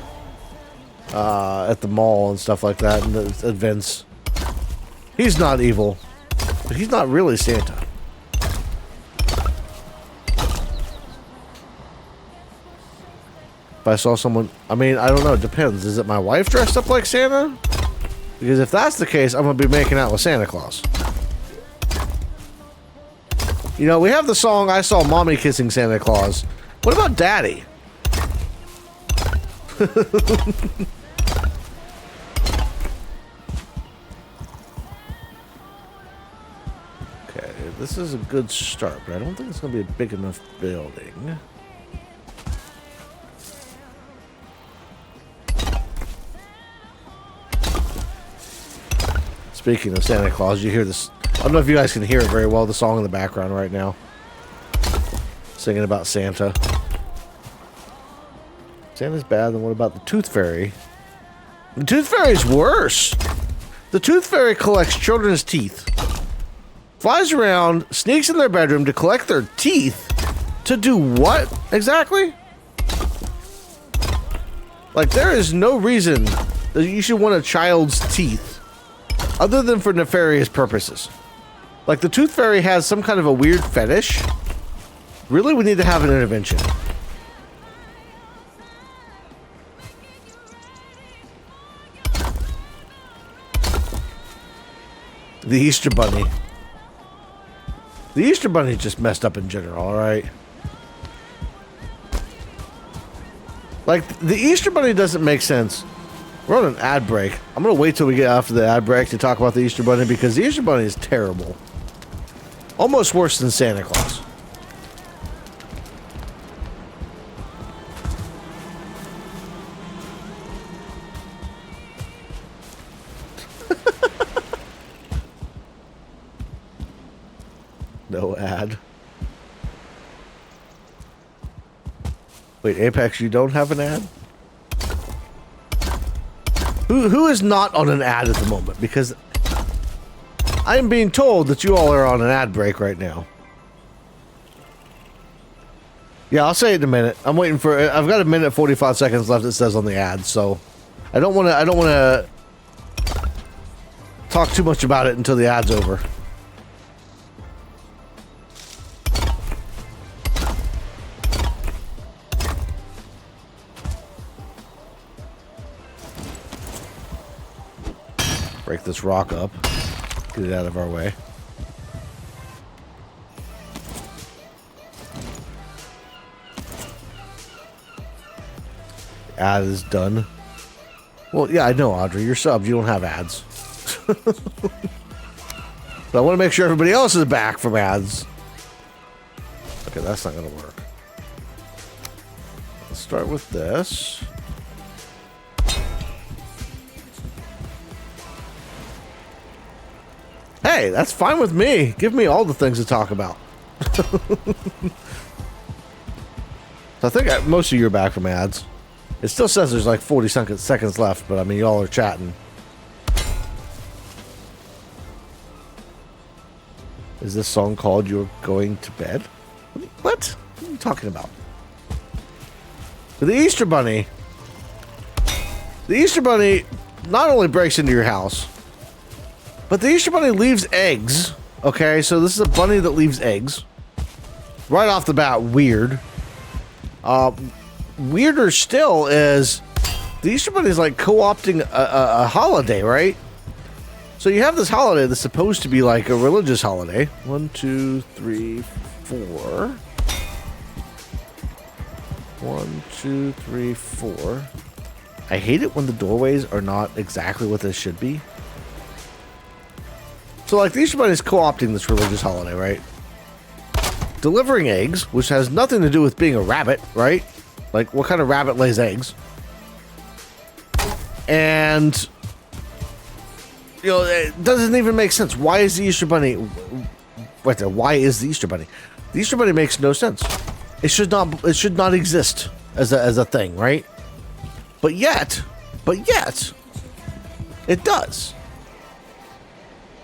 at the mall and stuff like that, and the events. He's not evil, but he's not really Santa. If I saw someone, I mean, I don't know, it depends. Is it my wife dressed up like Santa? Because if that's the case, I'm going to be making out with Santa Claus. You know, we have the song, I Saw Mommy Kissing Santa Claus. What about Daddy? Okay, this is a good start, but I don't think it's going to be a big enough building. Speaking of Santa Claus, you hear this. I don't know if you guys can hear it very well, the song in the background right now. Singing about Santa. Santa's bad, then what about the Tooth Fairy? The Tooth Fairy's worse. The Tooth Fairy collects children's teeth. Flies around, sneaks in their bedroom to collect their teeth. To do what, exactly? Like, there is no reason that you should want a child's teeth. Other than for nefarious purposes. Like, the Tooth Fairy has some kind of a weird fetish. Really, we need to have an intervention. The Easter Bunny. The Easter Bunny just messed up in general, alright? Like, the Easter Bunny doesn't make sense. We're on an ad break. I'm going to wait till we get after the ad break to talk about the Easter Bunny because the Easter Bunny is terrible. Almost worse than Santa Claus. No ad. Wait, Apex, you don't have an ad? Who is not on an ad at the moment? Because I am being told that you all are on an ad break right now. Yeah, I'll say it in a minute. I'm waiting for. I've got a minute 45 seconds left. It says on the ad, so I don't want to talk too much about it until the ad's over. Break this rock up. Get it out of our way. Ad is done. Well, yeah, I know, Audrey. You're subbed. You don't have ads. But I want to make sure everybody else is back from ads. Okay, that's not going to work. Let's start with this. Hey, that's fine with me. Give me all the things to talk about. So I think most of you are back from ads. It still says there's like 40 seconds left, but I mean, y'all are chatting. Is this song called You're Going to Bed? What? What are you talking about? The Easter Bunny. The Easter Bunny not only breaks into your house, but the Easter Bunny leaves eggs. Okay, so this is a bunny that leaves eggs. Right off the bat, weird. Weirder still is the Easter Bunny is like co-opting a holiday, right? So you have this holiday that's supposed to be like a religious holiday. 1, 2, 3, 4. 1, 2, 3, 4. I hate it when the doorways are not exactly what they should be. So like the Easter Bunny is co-opting this religious holiday, right? Delivering eggs, which has nothing to do with being a rabbit, right? Like, what kind of rabbit lays eggs? And, you know, it doesn't even make sense. Why is the Easter Bunny... Wait there, why is the Easter Bunny? The Easter Bunny makes no sense. It should not exist as a thing, right? But yet, it does.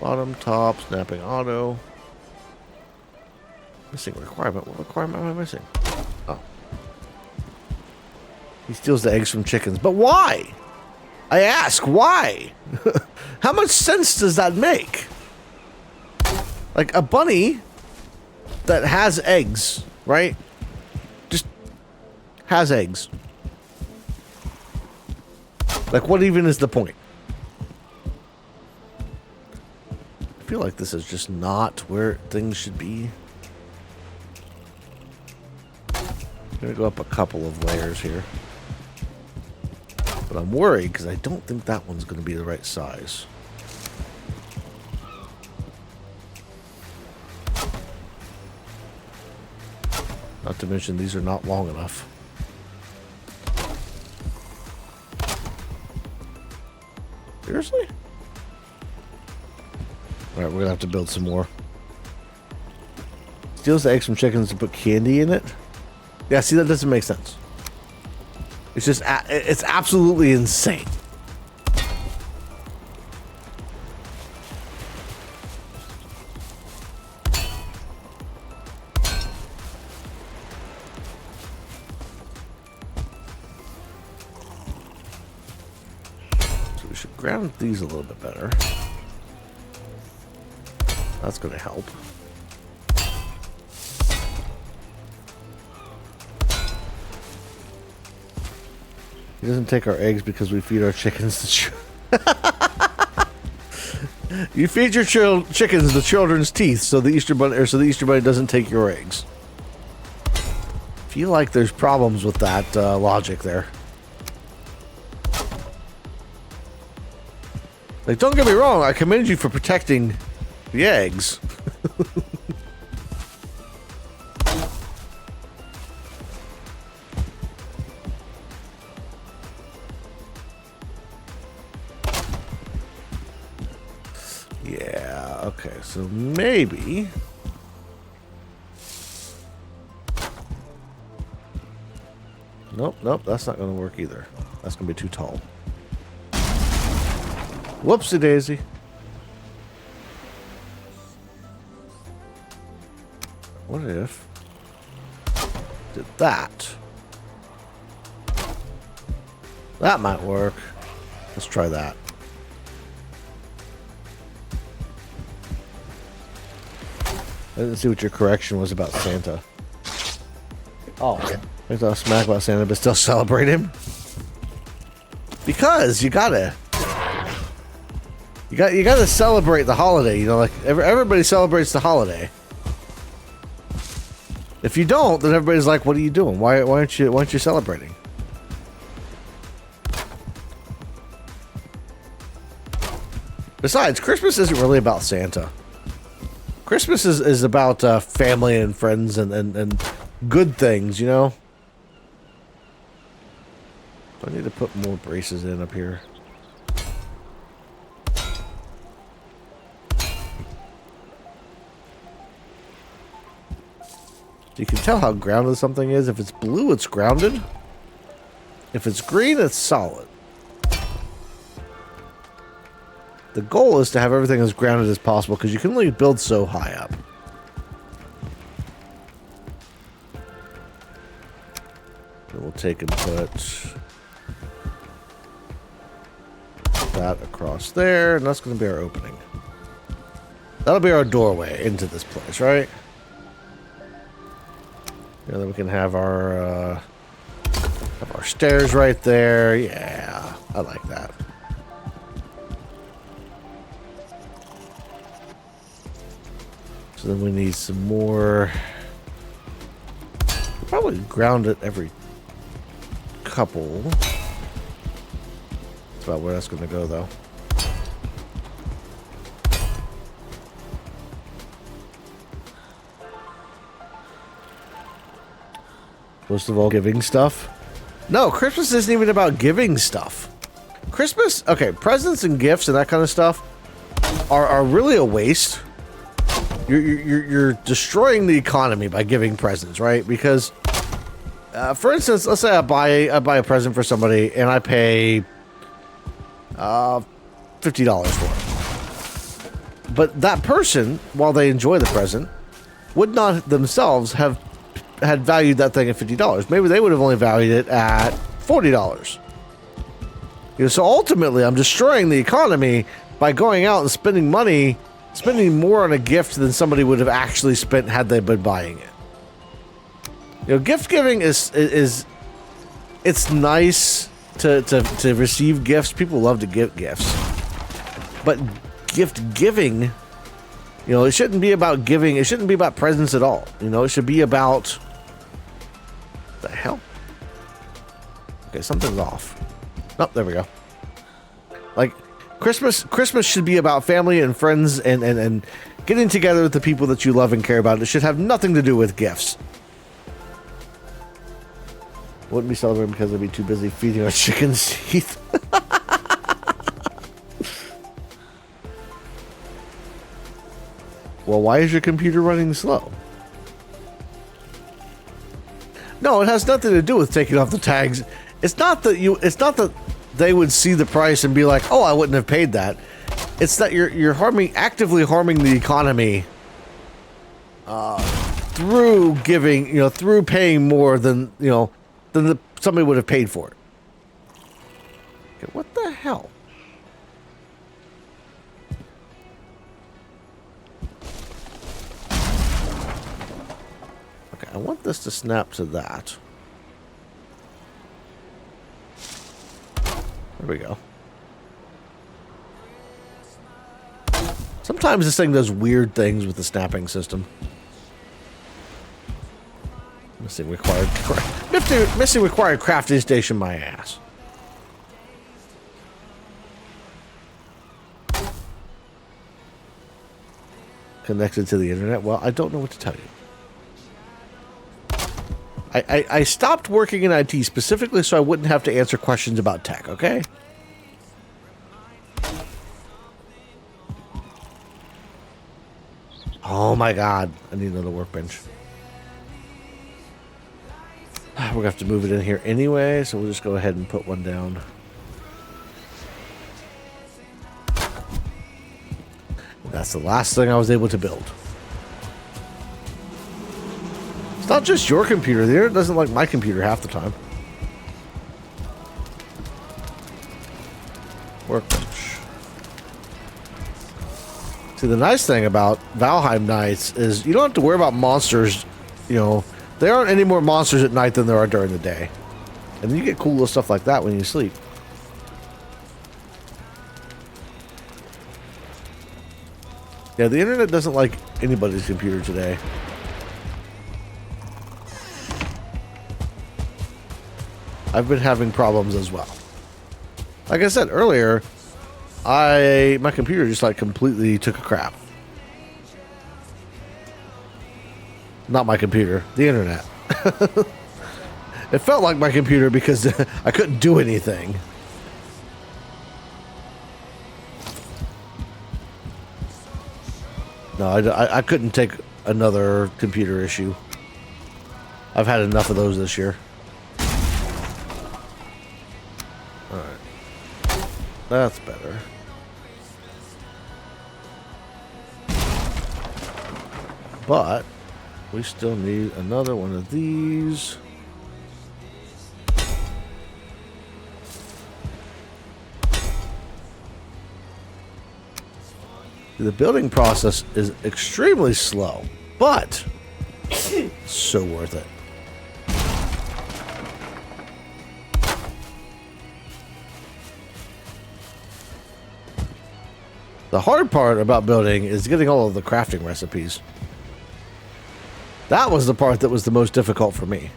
Bottom, top, snapping auto. Missing requirement. What requirement am I missing? Oh. He steals the eggs from chickens. But why? I ask, why? How much sense does that make? Like, a bunny that has eggs, right? Just has eggs. Like, what even is the point? I feel like this is just not where things should be. I'm gonna go up a couple of layers here. But I'm worried because I don't think that one's gonna be the right size. Not to mention these are not long enough. Seriously? Alright, we're gonna have to build some more. Steals the eggs from chickens to put candy in it? Yeah, see, that doesn't make sense. It's just, it's absolutely insane. So we should ground these a little bit better. That's going to help. He doesn't take our eggs because we feed our chickens the You feed your chickens the children's teeth so the Easter Bunny doesn't take your eggs. Feel like there's problems with that logic there. Like, don't get me wrong, I commend you for protecting the eggs. Yeah, okay, so maybe... Nope, that's not going to work either. That's going to be too tall. Whoopsie daisy. What if did that? That might work. Let's try that. I didn't see what your correction was about Santa. Oh, I thought smack about Santa, but still celebrate him. Because you gotta celebrate the holiday. You know, like everybody celebrates the holiday. If you don't, then everybody's like, "What are you doing? Why aren't you celebrating?" Besides, Christmas isn't really about Santa. Christmas is about family and friends and good things, you know? I need to put more braces in up here. You can tell how grounded something is. If it's blue, it's grounded. If it's green, it's solid. The goal is to have everything as grounded as possible because you can only build so high up. And we'll take and put that across there, and that's going to be our opening. That'll be our doorway into this place, right? And then we can have our stairs right there. Yeah, I like that. So then we need some more. We'll probably ground it every couple. That's about where that's going to go, though. Most of all, giving stuff. No, Christmas isn't even about giving stuff. Christmas, okay, presents and gifts and that kind of stuff are really a waste. You're destroying the economy by giving presents, right? Because, for instance, let's say I buy a present for somebody and I pay $50 for it. But that person, while they enjoy the present, would not themselves have had valued that thing at $50. Maybe they would have only valued it at $40. You know, so ultimately, I'm destroying the economy by going out and spending money, spending more on a gift than somebody would have actually spent had they been buying it. You know, gift giving is it's nice to receive gifts. People love to give gifts, but gift giving, you know, it shouldn't be about giving. It shouldn't be about presents at all. You know, it should be about the hell. Okay, something's off. Oh, there we go. Like Christmas should be about family and friends and getting together with the people that you love and care about. It should have nothing to do with gifts. Wouldn't be celebrating because I'd be too busy feeding our chickens teeth. Well, why is your computer running slow? No, it has nothing to do with taking off the tags. It's not that they would see the price and be like, "Oh, I wouldn't have paid that." It's that you're actively harming the economy through giving, you know, through paying more than, you know, than somebody would have paid for it. Okay, what the hell? I want this to snap to that. There we go. Sometimes this thing does weird things with the snapping system. Missing required crafting station, my ass. Connected to the internet? Well, I don't know what to tell you. I stopped working in IT specifically so I wouldn't have to answer questions about tech, okay? Oh my god, I need another workbench. We're gonna have to move it in here anyway, so we'll just go ahead and put one down. That's the last thing I was able to build. It's not just your computer. The internet doesn't like my computer half the time. Workbench. See, the nice thing about Valheim nights is you don't have to worry about monsters. You know, there aren't any more monsters at night than there are during the day. And you get cool little stuff like that when you sleep. Yeah, the internet doesn't like anybody's computer today. I've been having problems as well. Like I said earlier, my computer just like completely took a crap. Not my computer, the internet. It felt like my computer because I couldn't do anything. No, I couldn't take another computer issue. I've had enough of those this year. Alright. That's better. But we still need another one of these. The building process is extremely slow, but so worth it. The hard part about building is getting all of the crafting recipes. That was the part that was the most difficult for me.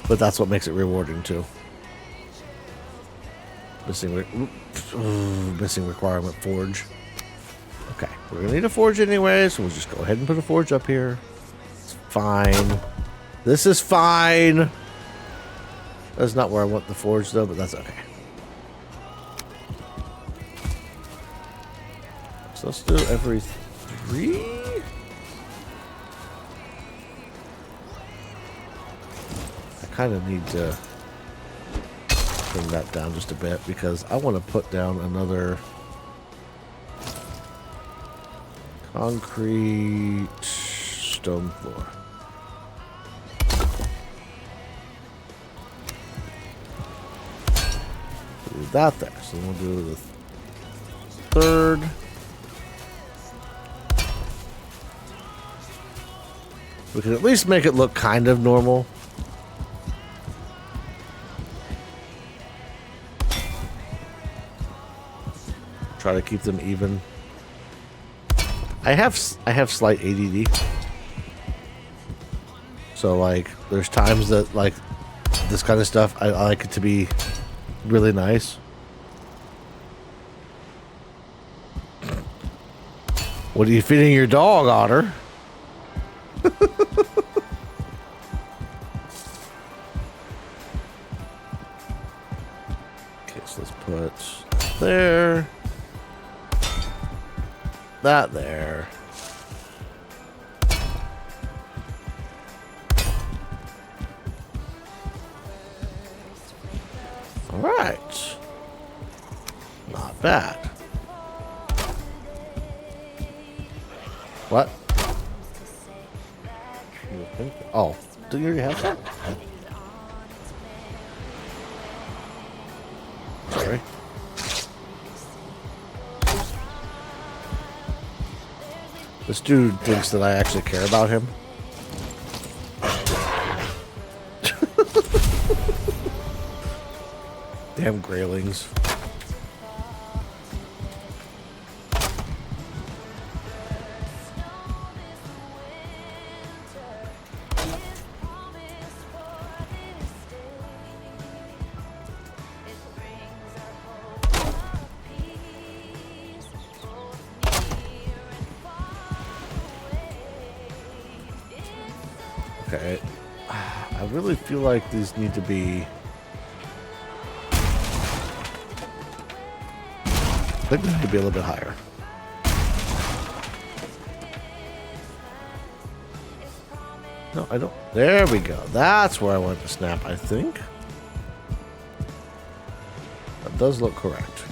But that's what makes it rewarding too. Missing requirement forge. Okay, we're gonna need a forge anyway, so we'll just go ahead and put a forge up here. It's fine. This is fine. That's not where I want the forge though, but that's okay. So let's do every 3. I kind of need to bring that down just a bit because I want to put down another concrete stone floor. Do that there. So we'll do the 3rd. We can at least make it look kind of normal. Try to keep them even. I have slight ADD. So like there's times that like this kind of stuff I like it to be really nice. What are you feeding your dog, Otter? Okay, so let's put there. That there. All right. Not bad. What? Oh, do you already have that? Sorry. This dude thinks that I actually care about him. Damn graylings. Okay, I really feel like these need to be. I think they need to be a little bit higher. No, I don't. There we go. That's where I want to snap, I think. That does look correct.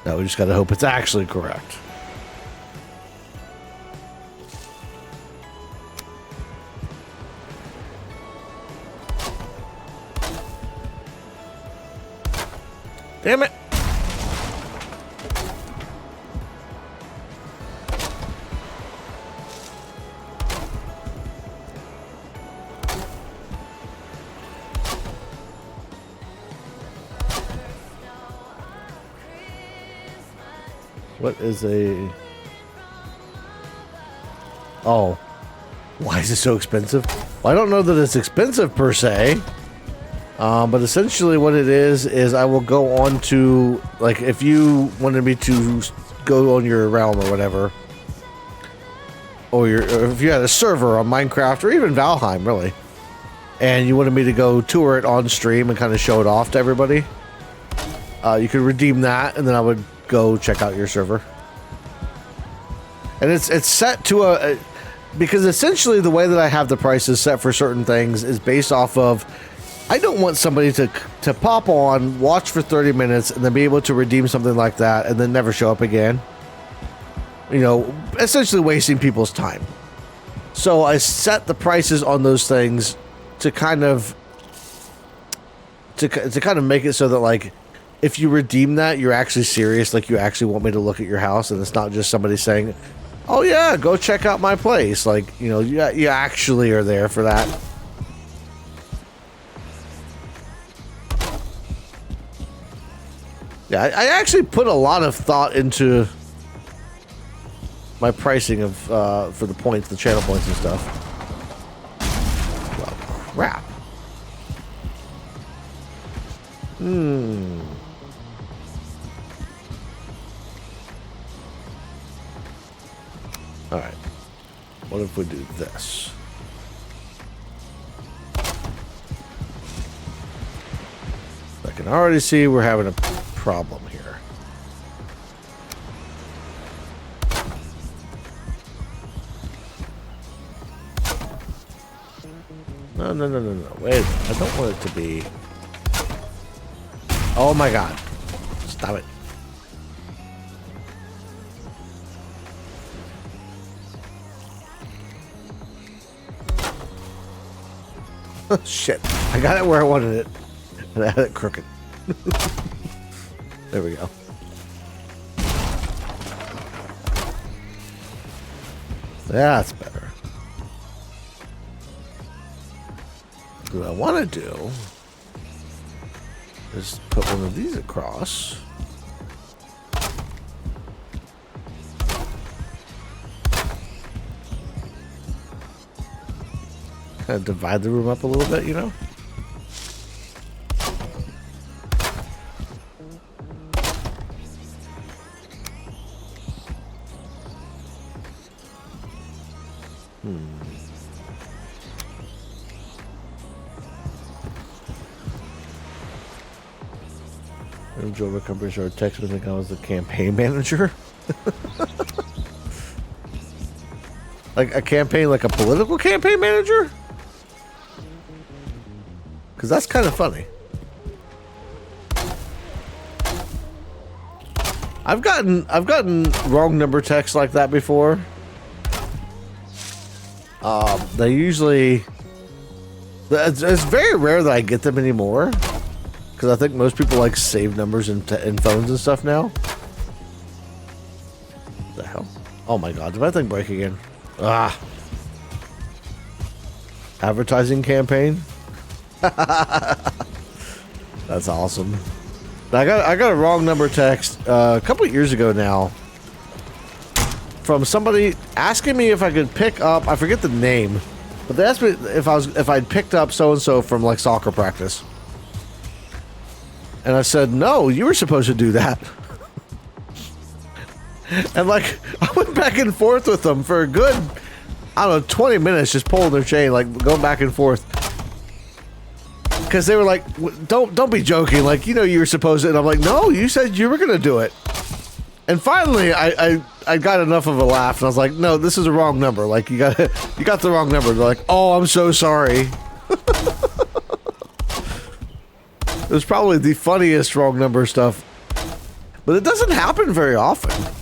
Now we just gotta hope it's actually correct. Damn it! What is a... Oh. Why is it so expensive? Well, I don't know that it's expensive per se. But essentially what it is I will go on to, like, if you wanted me to go on your realm or whatever, or if you had a server on Minecraft or even Valheim, really, and you wanted me to go tour it on stream and kind of show it off to everybody, you could redeem that, and then I would go check out your server. And it's set to a because essentially the way that I have the prices set for certain things is based off of, I don't want somebody to pop on, watch for 30 minutes, and then be able to redeem something like that and then never show up again. You know, essentially wasting people's time. So I set the prices on those things to kind of make it so that, like, if you redeem that, you're actually serious, like you actually want me to look at your house, and it's not just somebody saying, oh yeah, go check out my place. Like, you know, you actually are there for that. Yeah, I actually put a lot of thought into my pricing of for the points, the channel points and stuff. Well, crap. All right. What if we do this? I can already see we're having a problem here. No. Wait a minute. I don't want it to be... Oh my god. Stop it. Oh, shit. I got it where I wanted it. And I had it crooked. There we go. That's better. What I want to do is put one of these across. Kind of divide the room up a little bit, you know? Enjoy my company short text me think I was the campaign manager. Like a campaign, like a political campaign manager? Because that's kind of funny. I've gotten wrong number texts like that before. They usually... It's very rare that I get them anymore. Because I think most people like save numbers in phones and stuff now. What the hell? Oh my god, did my thing break again? Ah. Advertising campaign? That's awesome. I got a wrong number text a couple of years ago now from somebody asking me if I could pick up, I forget the name, but they asked me if I'd picked up so and so from like soccer practice. And I said, no, you were supposed to do that. And like, I went back and forth with them for a good, I don't know, 20 minutes just pulling their chain, like going back and forth. Because they were like, don't be joking, like, you know you were supposed to. And I'm like, no, you said you were going to do it. And finally, I got enough of a laugh, and I was like, no, this is a wrong number. Like, you got the wrong number. They're like, oh, I'm so sorry. It was probably the funniest wrong number stuff. But it doesn't happen very often.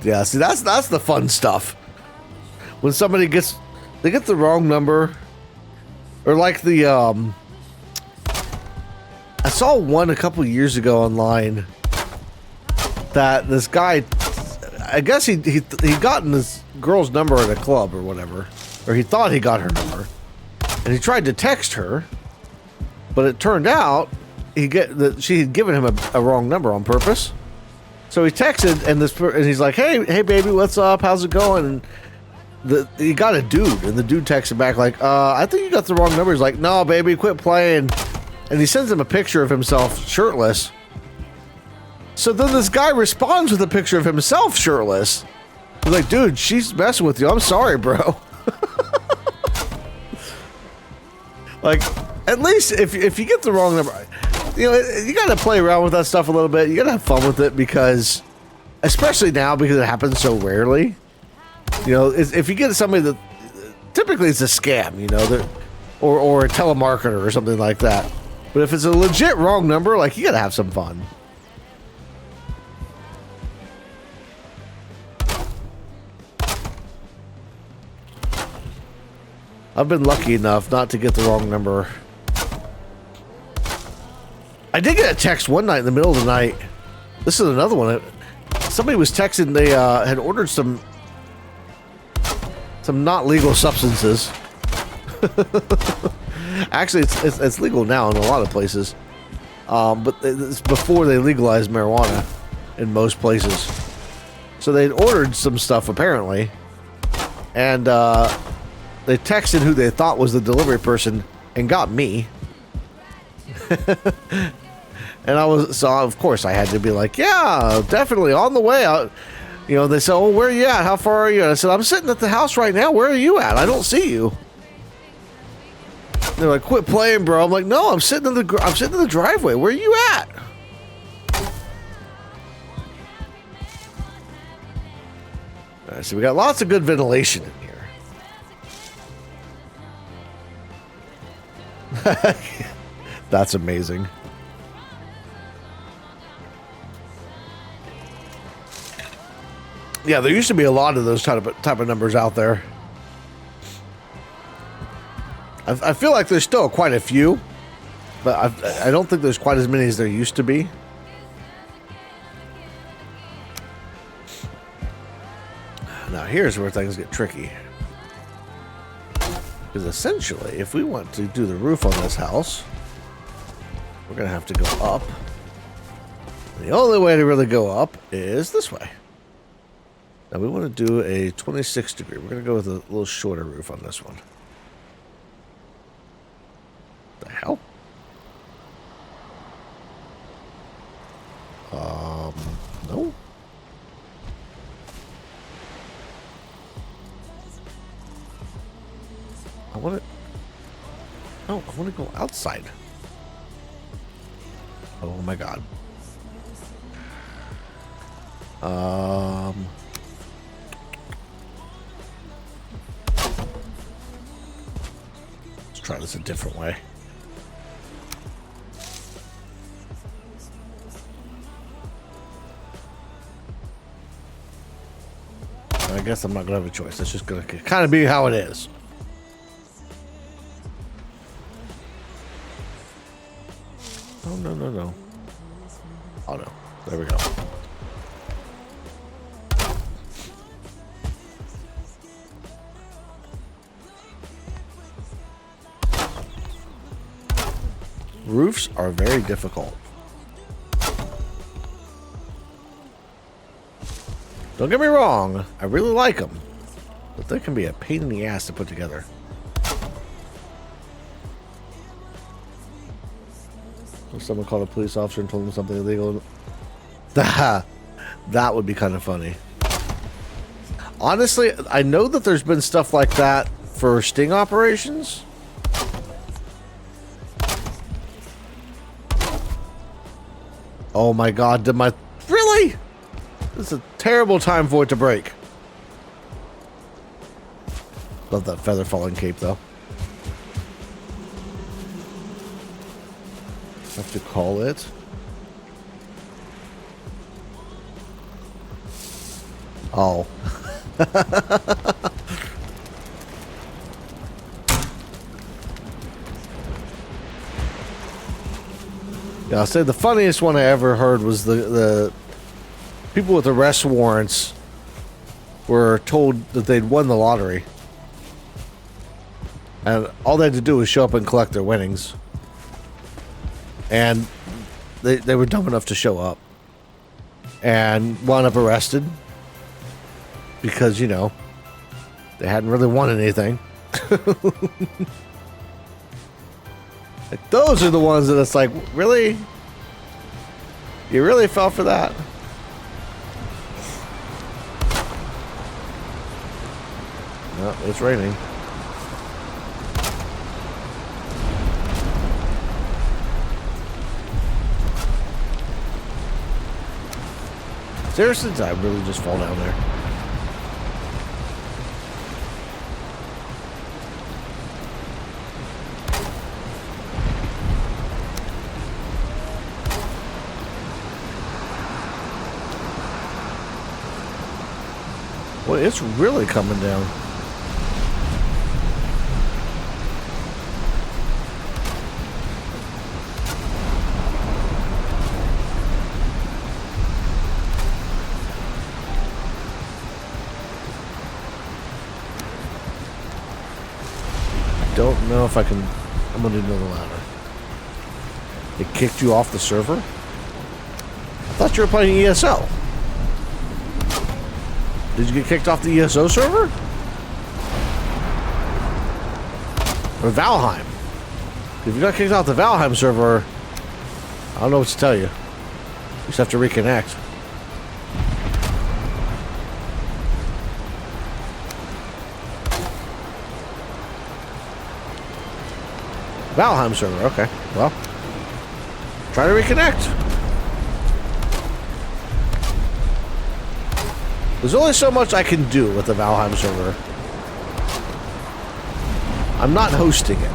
Yeah, see, that's the fun stuff. When somebody get the wrong number, or like the I saw one a couple years ago online that this guy, I guess he gotten this girl's number at a club or whatever, or he thought he got her number, and he tried to text her, but it turned out she had given him a wrong number on purpose. So he texted, and he's like, hey baby, what's up? How's it going? And he got a dude, and the dude texted back like, I think you got the wrong number. He's like, no, baby, quit playing. And he sends him a picture of himself shirtless. So then this guy responds with a picture of himself shirtless. He's like, dude, she's messing with you. I'm sorry, bro. Like, at least if you get the wrong number, you know, you gotta play around with that stuff a little bit. You gotta have fun with it because, especially now, because it happens so rarely. You know, if you get somebody that typically it's a scam, you know, or a telemarketer or something like that. But if it's a legit wrong number, like, you gotta have some fun. I've been lucky enough not to get the wrong number. I did get a text one night in the middle of the night. This is another one. Somebody was texting. They had ordered some not legal substances. Actually, it's legal now in a lot of places, but it's before they legalized marijuana in most places. So they'd ordered some stuff apparently, and they texted who they thought was the delivery person and got me. And of course I had to be like, yeah, definitely on the way out. You know, they said, oh, where are you at? How far are you? And I said, I'm sitting at the house right now. Where are you at? I don't see you. And they're like, quit playing, bro. I'm like, no, I'm sitting in the driveway. Where are you at? All right, so we got lots of good ventilation in here. That's amazing. Yeah, there used to be a lot of those type of numbers out there. I feel like there's still quite a few, but I don't think there's quite as many as there used to be. Now here's where things get tricky. Because essentially, if we want to do the roof on this house, we're going to have to go up. And the only way to really go up is this way. Now we want to do a 26 degree. We're going to go with a little shorter roof on this one. The hell? No. I want to go outside. Oh my god. Let's try this a different way. I guess I'm not gonna have a choice. It's just gonna kind of be how it is. Oh, no. Oh, no. There we go. Roofs are very difficult. Don't get me wrong. I really like them. But they can be a pain in the ass to put together. If someone called a police officer and told them something illegal, that would be kind of funny. Honestly, I know that there's been stuff like that for sting operations. Oh my god, really? This is a terrible time for it to break. Love that feather falling cape though. Have to call it. Oh. Yeah, I'll say the funniest one I ever heard was the people with arrest warrants were told that they'd won the lottery. And all they had to do was show up and collect their winnings. And they were dumb enough to show up. And wound up arrested. Because, you know, they hadn't really won anything. Like, those are the ones that it's like, really? You really fell for that? No, it's raining. Seriously, did I really just fall down there? Well, it's really coming down. Don't know if I can. I'm gonna do another ladder. It kicked you off the server? I thought you were playing ESO. Did you get kicked off the ESO server? Or Valheim? If you got kicked off the Valheim server, I don't know what to tell you. You just have to reconnect. Valheim server, okay. Well, try to reconnect. There's only so much I can do with the Valheim server. I'm not hosting it.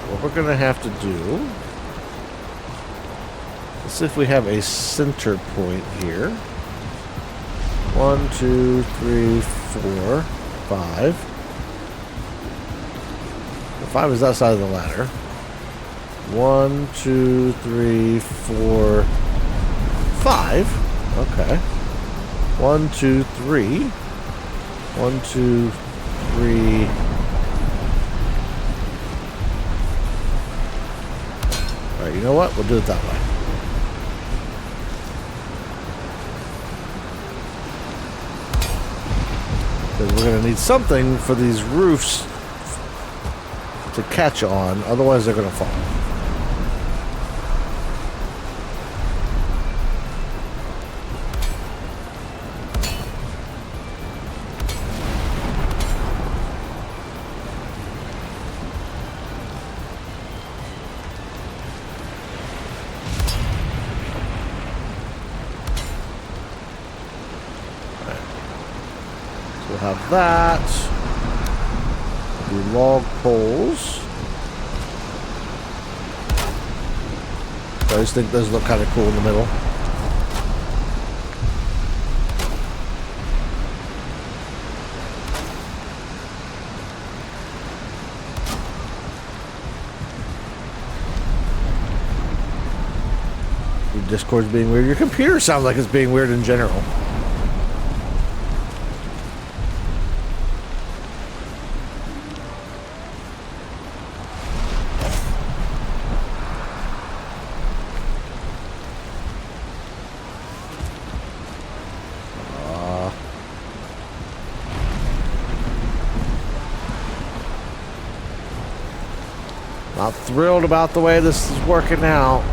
What we're gonna have to do, let's see if we have a center point here. 1, 2, 3, 4, 5. 5 is that side of the ladder. 1, 2, 3, 4, 5. Okay. 1, 2, 3. 1, 2, 3. Alright, you know what? We'll do it that way. Because we're going to need something for these roofs to catch on, otherwise they're going to fall. We'll have that. Do log poles. I just think those look kind of cool in the middle. Your Discord's being weird. Your computer sounds like it's being weird in general. Not thrilled about the way this is working out.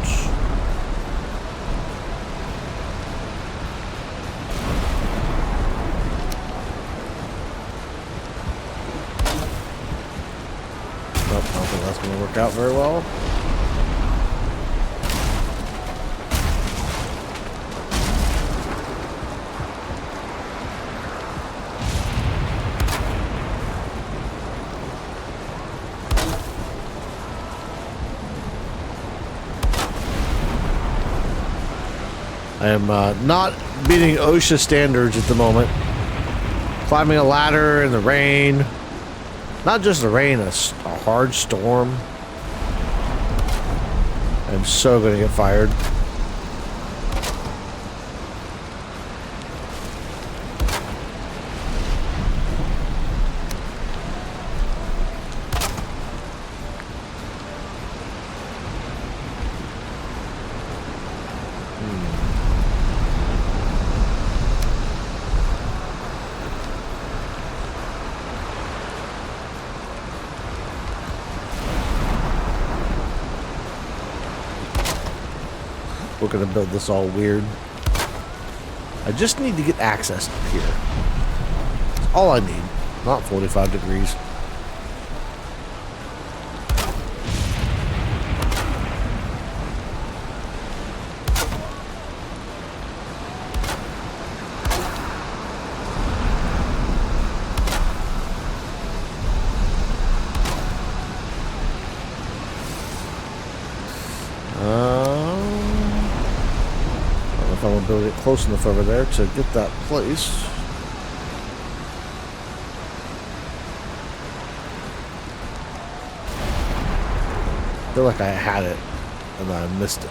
Nope, I don't think that's going to work out very well. I am not meeting OSHA standards at the moment. Climbing a ladder in the rain. Not just the rain, a hard storm. I'm so going to get fired. we're gonna build this all weird. I just need to get access here. That's all I need. Not 45 degrees. I don't know if I'm gonna build it close enough over there to get that place. I feel like I had it and I missed it.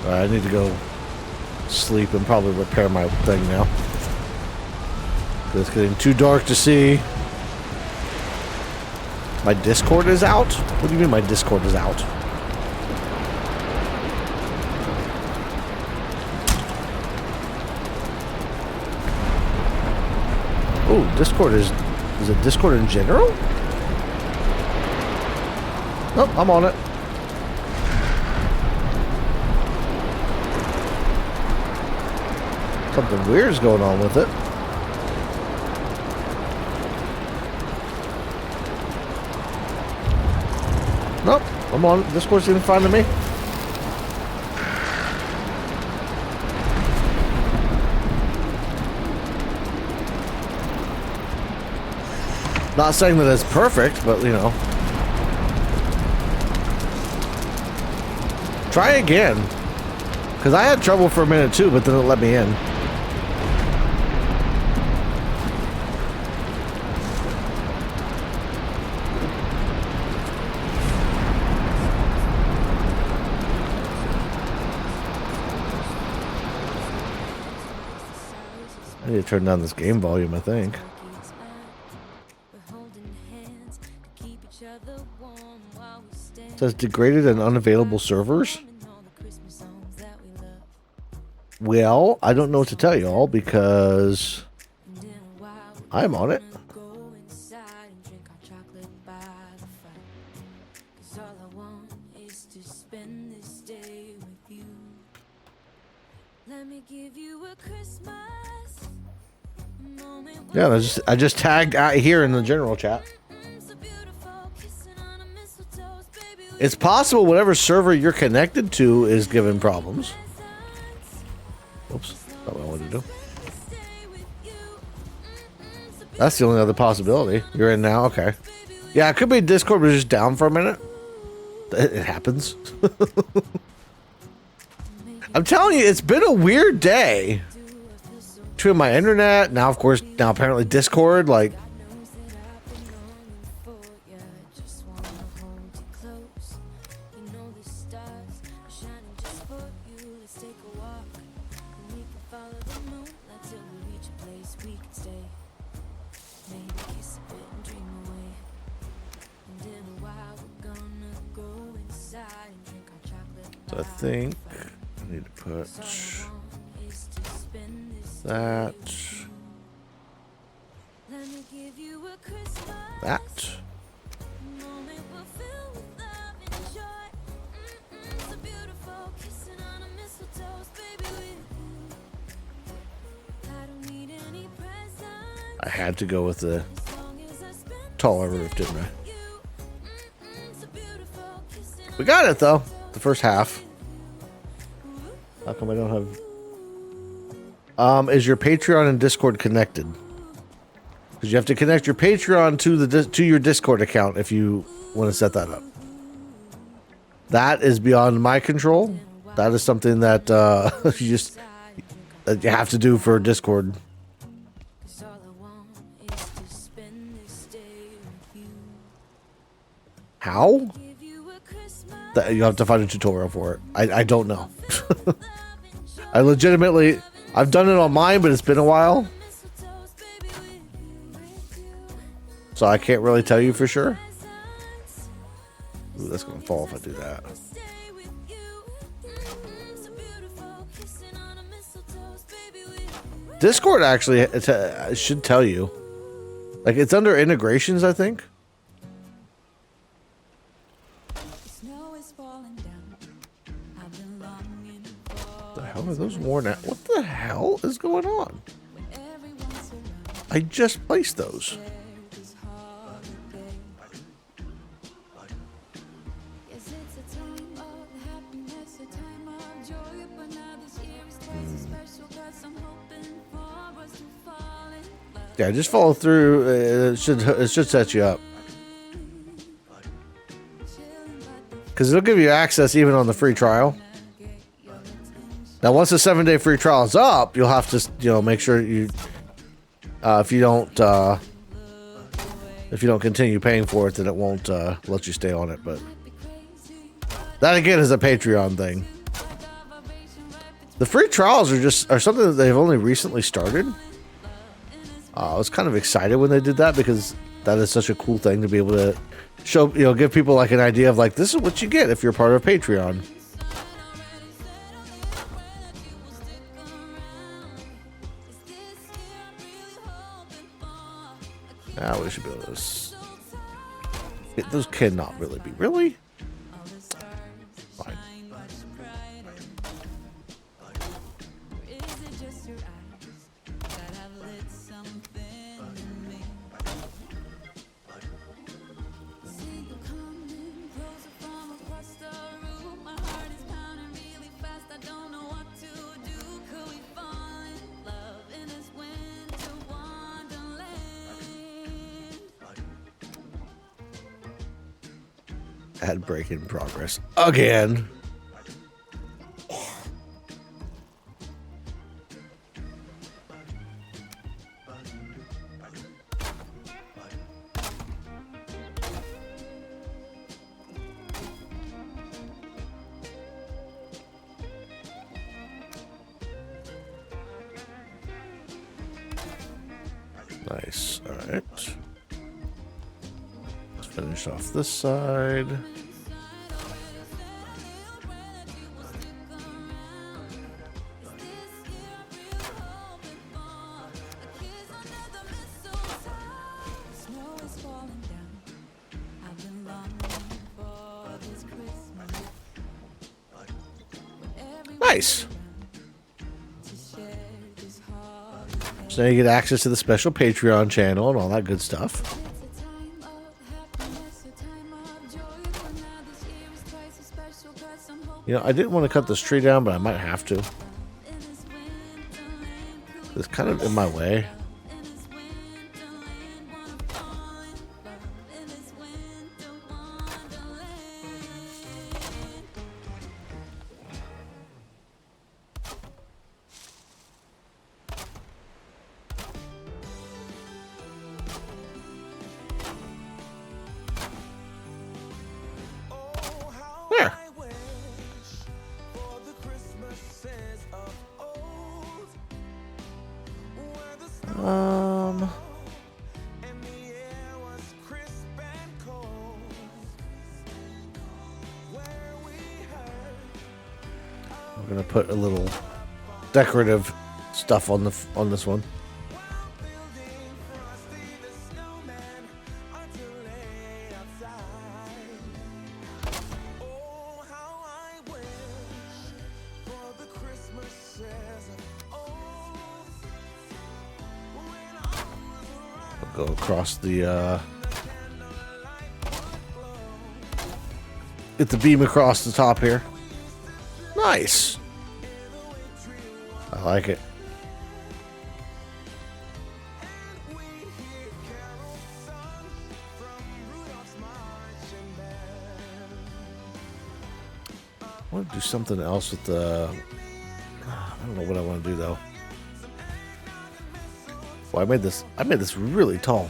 I need to go sleep and probably repair my thing now. It's getting too dark to see. My Discord is out? What do you mean my Discord is out? Oh, Discord is it Discord in general? Nope, I'm on it. Something weird's going on with it. Nope, I'm on it. Discord's even fine to me. Not saying that it's perfect, but you know. Try again. Because I had trouble for a minute too, but then it let me in. I need to turn down this game volume, I think. It says degraded and unavailable servers. Well, I don't know what to tell you all because I'm on it. Yeah, I just tagged out here in the general chat. It's possible whatever server you're connected to is giving problems. Oops, not what I wanted to do. That's the only other possibility. You're in now? Okay. Yeah, it could be Discord was just down for a minute. It happens. I'm telling you, it's been a weird day. Between my internet, now of course, now apparently Discord, like... So I think I need to put that, that. I had to go with the taller roof, didn't I? We got it though. The first half. How come I don't have... is your Patreon and Discord connected? Because you have to connect your Patreon to your Discord account if you want to set that up. That is beyond my control. That is something that that you have to do for Discord. How? That you have to find a tutorial for it. I don't know. I legitimately, I've done it on mine, but it's been a while. So I can't really tell you for sure. Ooh, that's gonna fall if I do that. Discord actually it should tell you. Like, it's under integrations, I think. The hell are those worn out? What the hell is going on? I just placed those. Yeah, just follow through. It should set you up. Because it'll give you access even on the free trial. Now, once the 7-day free trial is up, you'll have to, make sure you, if you don't continue paying for it, then it won't let you stay on it. But that again is a Patreon thing. The free trials are something that they've only recently started. I was kind of excited when they did that because that is such a cool thing to be able to show, give people like an idea of like, this is what you get if you're part of Patreon. Now we should be able to. Those cannot really be. Really? Fine. Ad break in progress again. Nice. All right. Let's finish off this side. Nice. So now you get access to the special Patreon channel and all that good stuff. I didn't want to cut this tree down, but I might have to. It's kind of in my way. We're gonna put a little decorative stuff on this one. We'll go across the get the beam across the top here. Nice. I like it. I want to do something else with the... I don't know what I want to do though. Well, I made this really tall.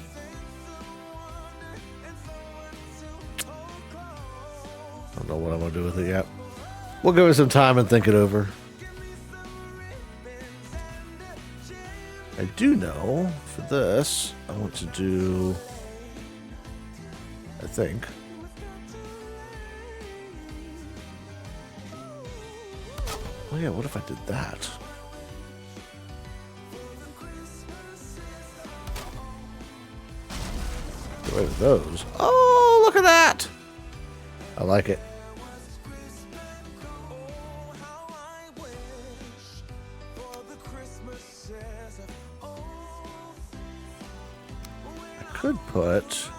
I don't know what I want to do with it yet. We'll give it some time and think it over. I do know for this, I want to do, I think. Oh yeah, what if I did that? Get rid of those. Oh, look at that! I like it. I could put...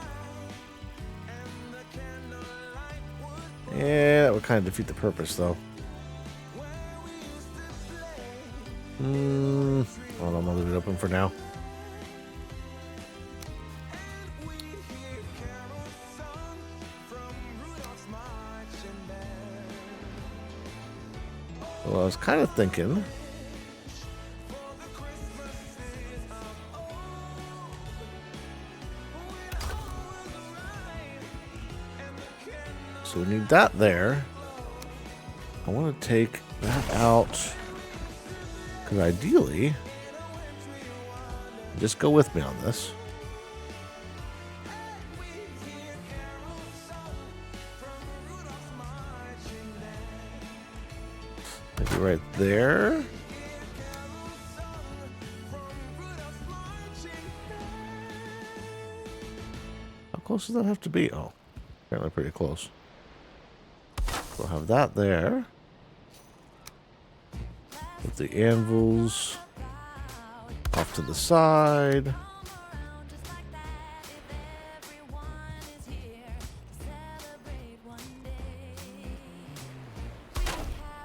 Yeah, that would kind of defeat the purpose, though. Well, I'm gonna leave it open for now. Well, I was kind of thinking... So we need that there. I want to take that out. Because ideally... Just go with me on this. Maybe right there. How close does that have to be? Oh, apparently pretty close. We'll have that there. With the anvils off to the side.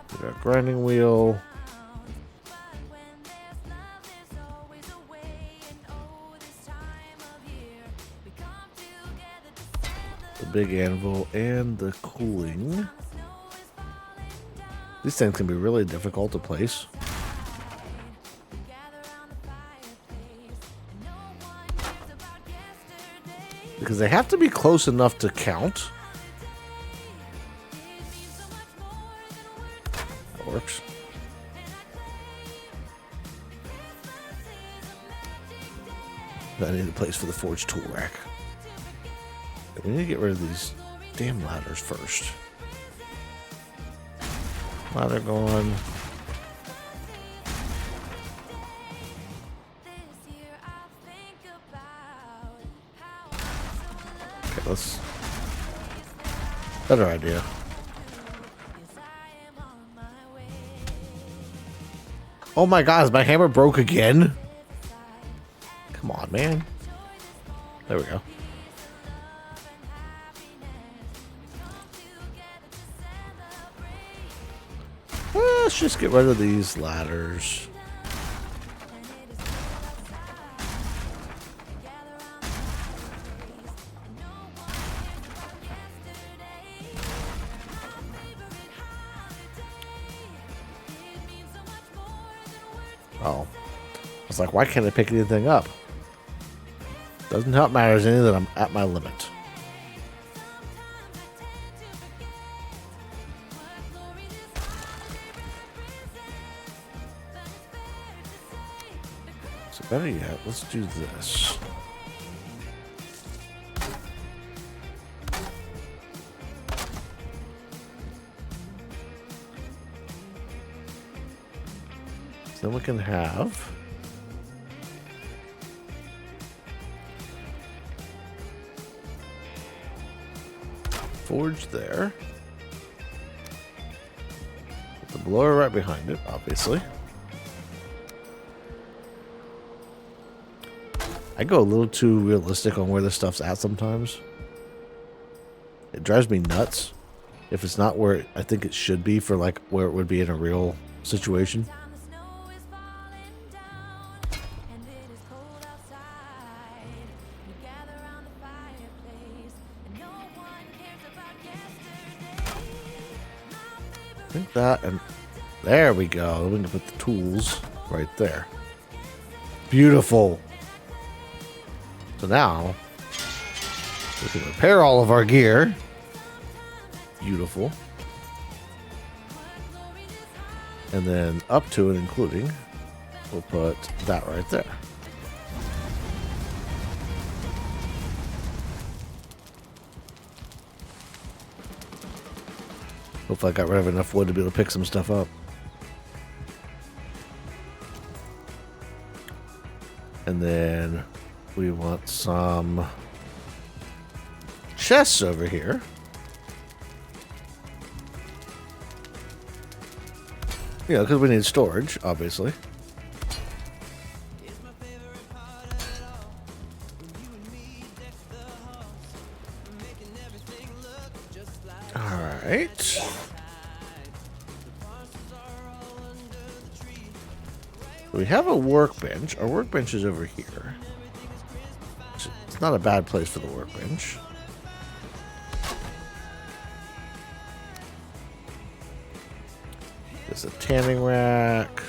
Get our grinding wheel. The big anvil and the cooling. These things can be really difficult to place. Because they have to be close enough to count. That works. I need a place for the forge tool rack. We need to get rid of these damn ladders first. Ladder going. Okay, let's... Better idea. Oh my god, is my hammer broke again? Come on, man. There we go. Let's just get rid of these ladders. Oh. I was like, why can't I pick anything up? Doesn't help matters any that I'm at my limit. So better yet, let's do this. So then we can have forge there. Put the blower right behind it, obviously. I go a little too realistic on where this stuff's at sometimes. It drives me nuts if it's not where I think it should be for like where it would be in a real situation. I think that, and there we go. We can put the tools right there. Beautiful. So now we can repair all of our gear. Beautiful. And then up to and including, we'll put that right there. Hopefully I got rid of enough wood to be able to pick some stuff up. And then we want some chests over here. You know, because we need storage, obviously. Alright. We have a workbench. Our workbench is over here. It's not a bad place for the workbench. There's a tanning rack.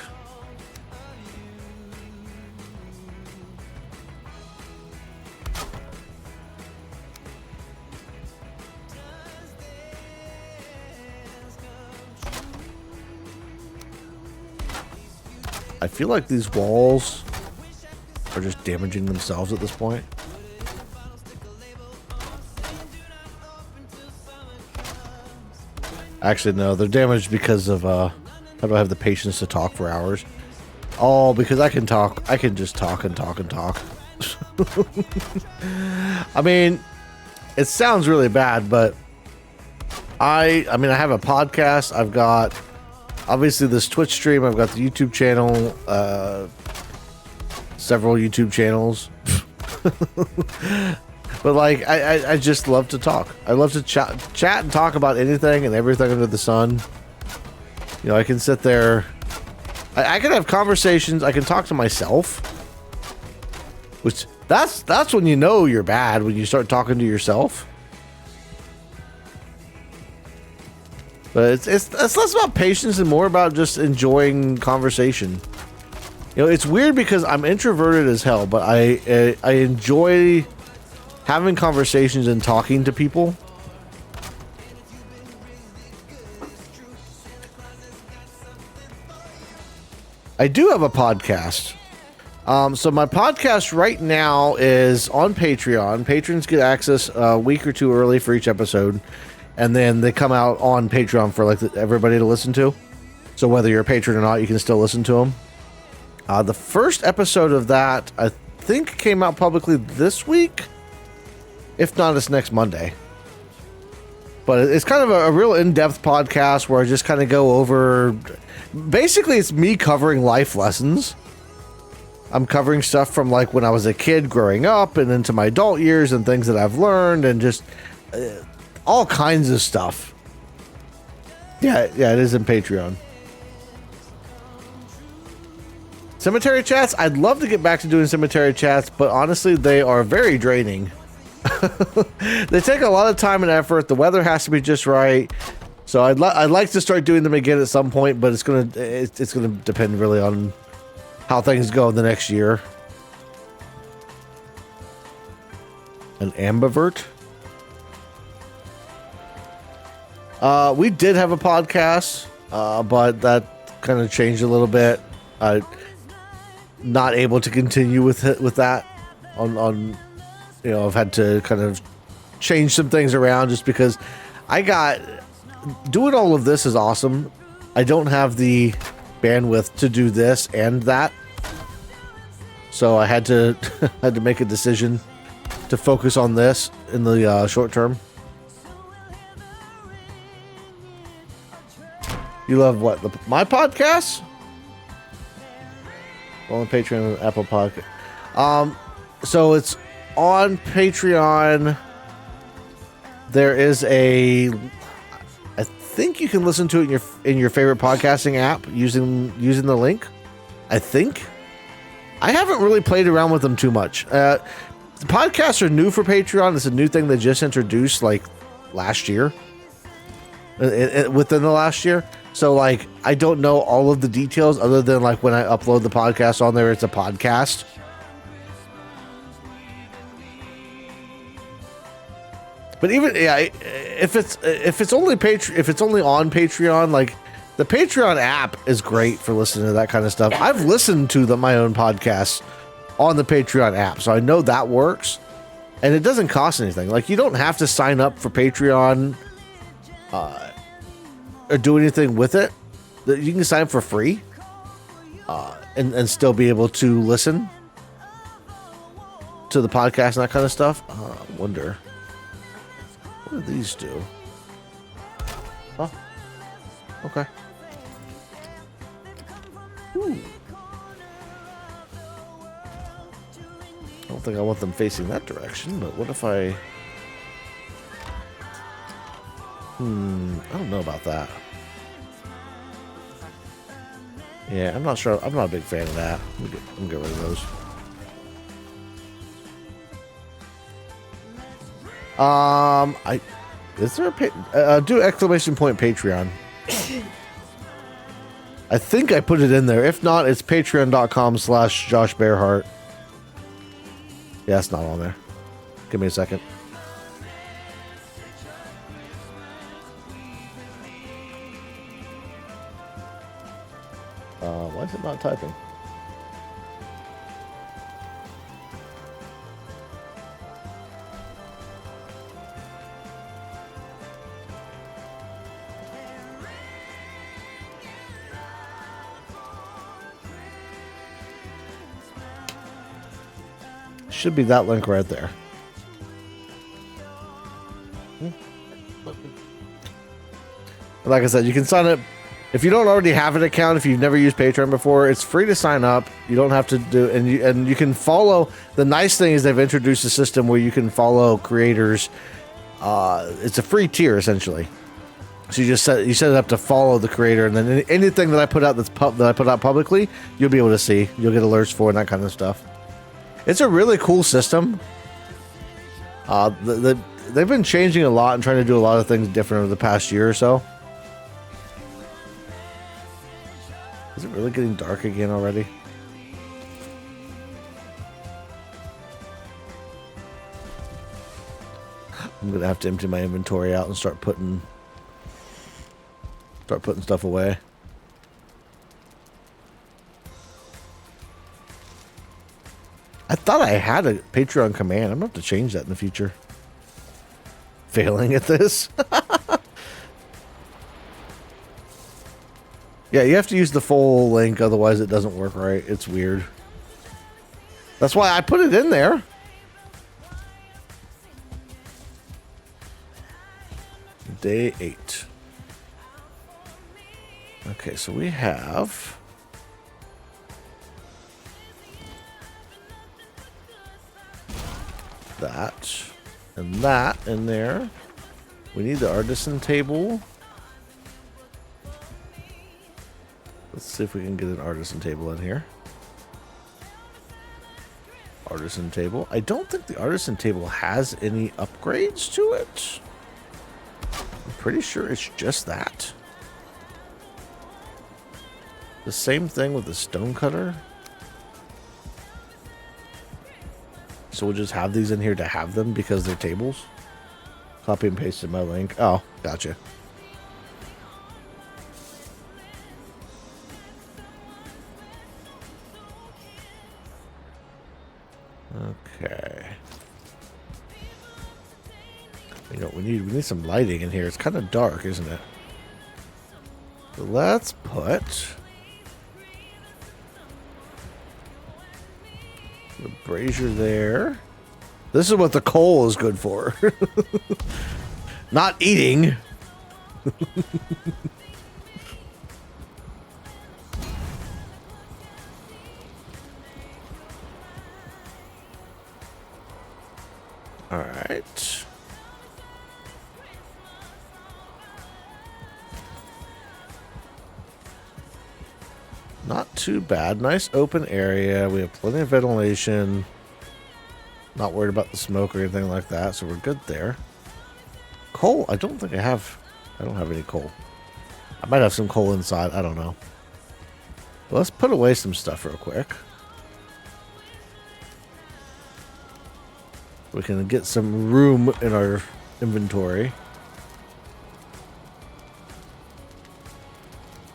I feel like these walls are just damaging themselves at this point. Actually, no, they're damaged because of, I don't have the patience to talk for hours. Oh, because I can talk. I can just talk and talk and talk. I mean, it sounds really bad, but I mean, I have a podcast. I've got, obviously, this Twitch stream. I've got the YouTube channel, several YouTube channels. But like, I just love to talk. I love to chat and talk about anything and everything under the sun. You know, I can sit there. I can have conversations. I can talk to myself. Which that's when you know you're bad, when you start talking to yourself. But it's less about patience and more about just enjoying conversation. You know, it's weird because I'm introverted as hell, but I enjoy having conversations and talking to people. I do have a podcast. So my podcast right now is on Patreon. Patrons get access a week or two early for each episode, and then they come out on Patreon for like everybody to listen to. So whether you're a patron or not, you can still listen to them. The first episode of that, I think, came out publicly this week. If not, it's next Monday. But it's kind of a real in-depth podcast where I just kind of go over... Basically, it's me covering life lessons. I'm covering stuff from like when I was a kid growing up and into my adult years and things that I've learned and just all kinds of stuff. Yeah, it is in Patreon. Cemetery chats, I'd love to get back to doing cemetery chats, but honestly, they are very draining. They take a lot of time and effort. The weather has to be just right. So I'd like to start doing them again at some point, but it's gonna depend really on how things go in the next year. An ambivert? We did have a podcast, but that kind of changed a little bit. Not able to continue with that. On you know, I've had to kind of change some things around just because doing all of this is awesome. I don't have the bandwidth to do this and that, so I had to make a decision to focus on this in the short term. You love what? My podcasts? On Patreon and Apple Podcast. So it's on Patreon. There is I think you can listen to it in your favorite podcasting app using the link. I think. I haven't really played around with them too much. The podcasts are new for Patreon. It's a new thing they just introduced like last year. Within the last year. So like I don't know all of the details other than like when I upload the podcast on there, it's a podcast. But even if it's only on Patreon, like the Patreon app is great for listening to that kind of stuff. I've listened to my own podcasts on the Patreon app, so I know that works, and it doesn't cost anything. Like you don't have to sign up for Patreon or do anything with it. You can sign up for free and still be able to listen to the podcast and that kind of stuff. I wonder. What do these do? Oh, okay. Ooh. I don't think I want them facing that direction, but what if I... I don't know about that. Yeah, I'm not sure. I'm not a big fan of that. I'm gonna get rid of those. Is there a do exclamation point Patreon? I think I put it in there. If not, it's patreon.com/Josh Bearheart. Yeah, it's not on there. Give me a second. Why is it not typing? Should be that link right there. Like I said, you can sign up. If you don't already have an account, if you've never used Patreon before, it's free to sign up. You don't have to do, and you can follow. The nice thing is they've introduced a system where you can follow creators. It's a free tier essentially. So you set it up to follow the creator, and then anything that I put out that I put out publicly, you'll be able to see. You'll get alerts for and that kind of stuff. It's a really cool system. They've been changing a lot and trying to do a lot of things different over the past year or so. Is it really getting dark again already? I'm gonna have to empty my inventory out and start putting stuff away. I thought I had a Patreon command. I'm gonna have to change that in the future. Failing at this. Yeah, you have to use the full link, otherwise it doesn't work right. It's weird. That's why I put it in there. Day 8. Okay, so we have... that and that in there. We need the artisan table. Let's see if we can get an artisan table in here. Artisan table. I don't think the artisan table has any upgrades to it. I'm pretty sure it's just that. The same thing with the stone cutter. So we'll just have these in here to have them because they're tables. Copy and paste in my link. Oh, gotcha. Okay. You know what we need? We need some lighting in here. It's kind of dark, isn't it? So let's put the brazier there. This is what the coal is good for. Not eating. All right. Not too bad. Nice open area. We have plenty of ventilation. Not worried about the smoke or anything like that, so we're good there. Coal, I don't think I have. I don't have any coal. I might have some coal inside. I don't know. But let's put away some stuff real quick. We can get some room in our inventory.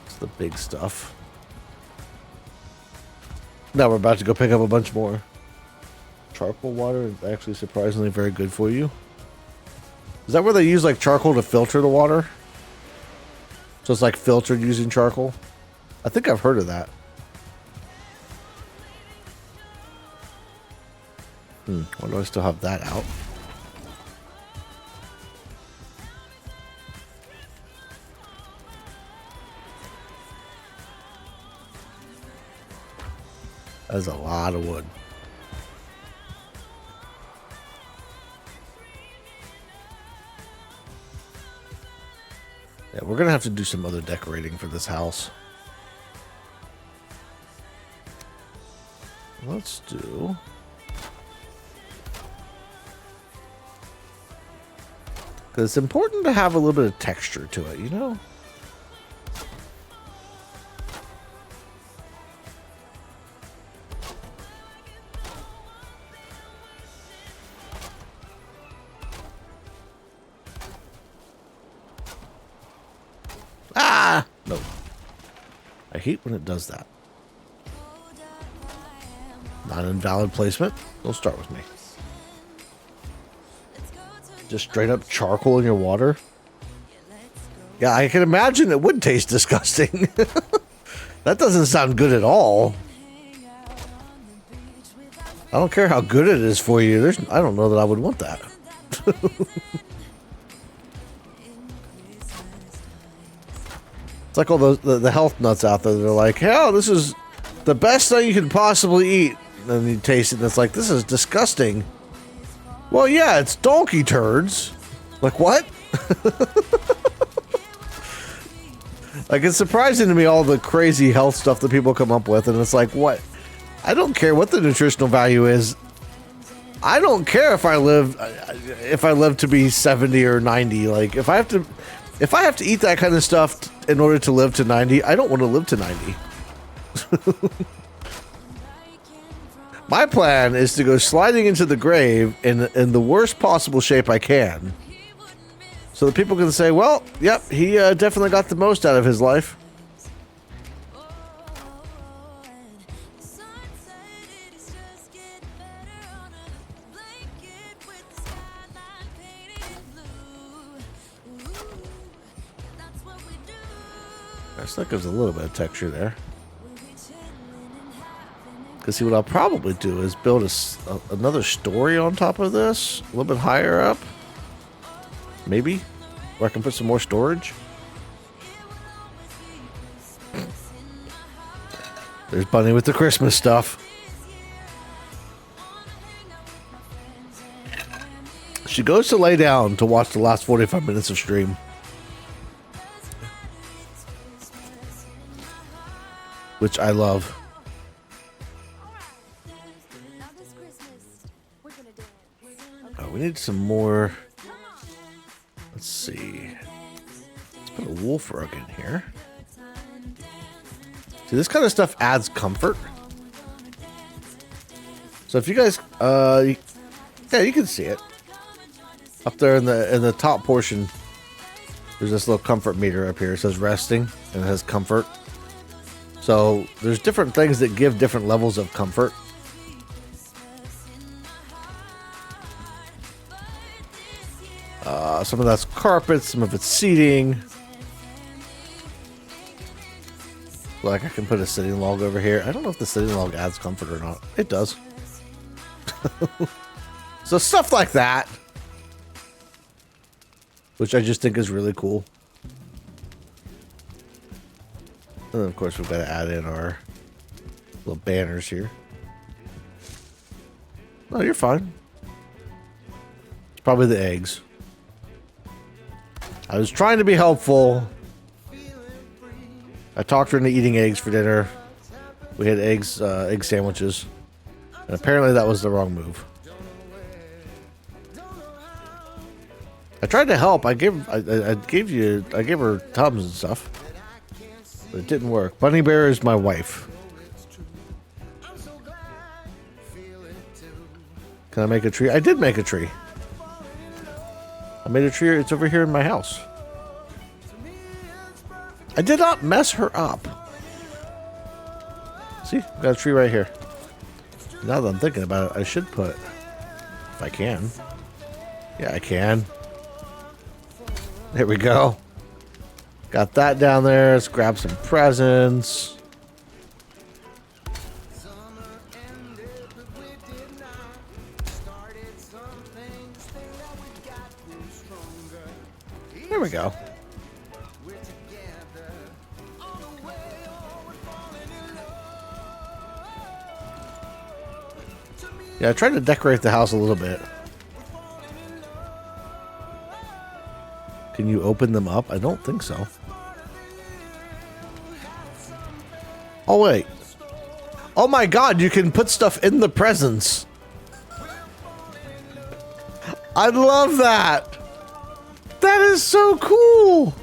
It's the big stuff. Now we're about to go pick up a bunch more. Charcoal water is actually surprisingly very good for you. Is that where they use like charcoal to filter the water? So it's like filtered using charcoal? I think I've heard of that. Why do I still have that out? That's a lot of wood. Yeah, we're gonna have to do some other decorating for this house. Let's do... because it's important to have a little bit of texture to it, you know? Ah! No. I hate when it does that. Not invalid placement. Don't start with me. Just straight up charcoal in your water? Yeah, I can imagine it would taste disgusting. That doesn't sound good at all. I don't care how good it is for you. I don't know that I would want that. It's like all the health nuts out there. They're like, hell, this is the best thing you can possibly eat. And then you taste it and it's like, this is disgusting. Well, yeah, it's donkey turds. Like, what? Like, it's surprising to me all the crazy health stuff that people come up with. And it's like, what? I don't care what the nutritional value is. I don't care if I live to be 70 or 90. Like, if I have to eat that kind of stuff in order to live to 90, I don't want to live to 90. My plan is to go sliding into the grave in the worst possible shape I can. So that people can say, well, yep, he definitely got the most out of his life. So that gives a little bit of texture there. Because see, what I'll probably do is build another story on top of this, a little bit higher up. Maybe, where I can put some more storage. There's Bunny with the Christmas stuff. She goes to lay down to watch the last 45 minutes of stream. Which I love. Oh, we need some more. Let's see. Let's put a wolf rug in here. See, this kind of stuff adds comfort. So if you guys, yeah, you can see it up there in the top portion. There's this little comfort meter up here. It says resting and it has comfort. So there's different things that give different levels of comfort. Some of that's carpet, some of it's seating. Like I can put a sitting log over here. I don't know if the sitting log adds comfort or not. It does. So stuff like that. Which I just think is really cool. And then of course we've got to add in our little banners here. No, you're fine. It's probably the eggs. I was trying to be helpful. I talked her into eating eggs for dinner. We had eggs, egg sandwiches. And apparently that was the wrong move. I tried to help. I gave her Tums and stuff. But it didn't work. Bunny Bear is my wife. Can I make a tree? I did make a tree. I made a tree. It's over here in my house. I did not mess her up. See? Got a tree right here. Now that I'm thinking about it, I should put... if I can. Yeah, I can. There we go. Got that down there. Let's grab some presents. There we go. Yeah, I tried to decorate the house a little bit. Can you open them up? I don't think so. Oh, wait. Oh my god, you can put stuff in the presents. I love that. That is so cool.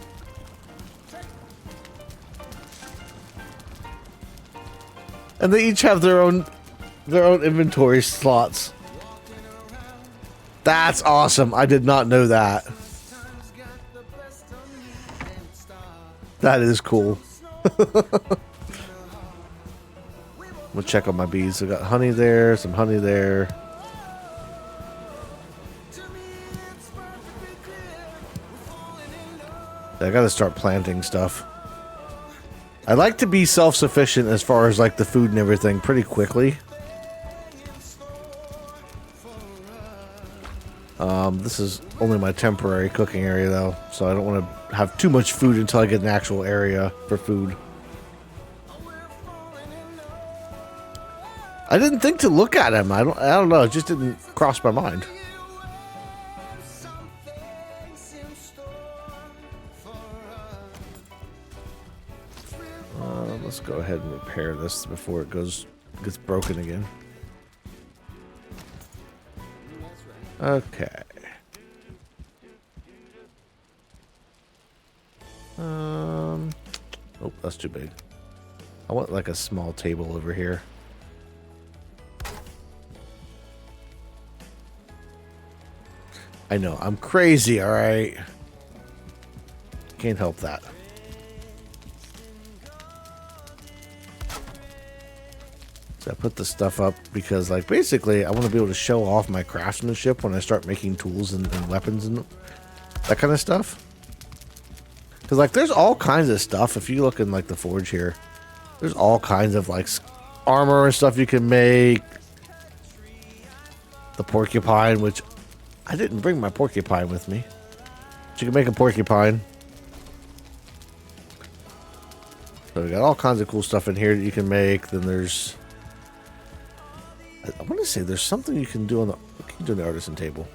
And they each have their own inventory slots. That's awesome. I did not know that. That is cool. We'll check on my bees. I got honey there, some honey there. I gotta start planting stuff. I like to be self-sufficient as far as like the food and everything pretty quickly. This is only my temporary cooking area though, so I don't want to have too much food until I get an actual area for food. I didn't think to look at him. I don't know. It just didn't cross my mind. Let's go ahead and repair this before it gets broken again. Okay. Oh, that's too big. I want like a small table over here. I know, I'm crazy, alright? Can't help that. So I put the stuff up because, like, basically I want to be able to show off my craftsmanship when I start making tools and weapons and that kind of stuff. Because, like, there's all kinds of stuff. If you look in, like, the forge here, there's all kinds of, like, armor and stuff you can make. The porcupine, which I didn't bring my porcupine with me. But you can make a porcupine. So we got all kinds of cool stuff in here that you can make. Then there's... I want to say there's something you can do on the... What can you do on the artisan table?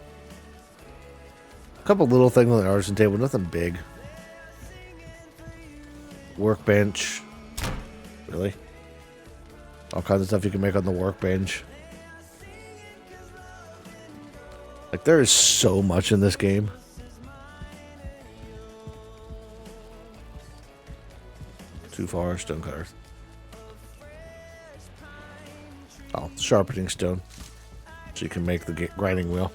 A couple little things on the artisan table. Nothing big. Workbench. Really? All kinds of stuff you can make on the workbench. Like, there is so much in this game. Too far, stone cutters. Oh, sharpening stone. So you can make the grinding wheel.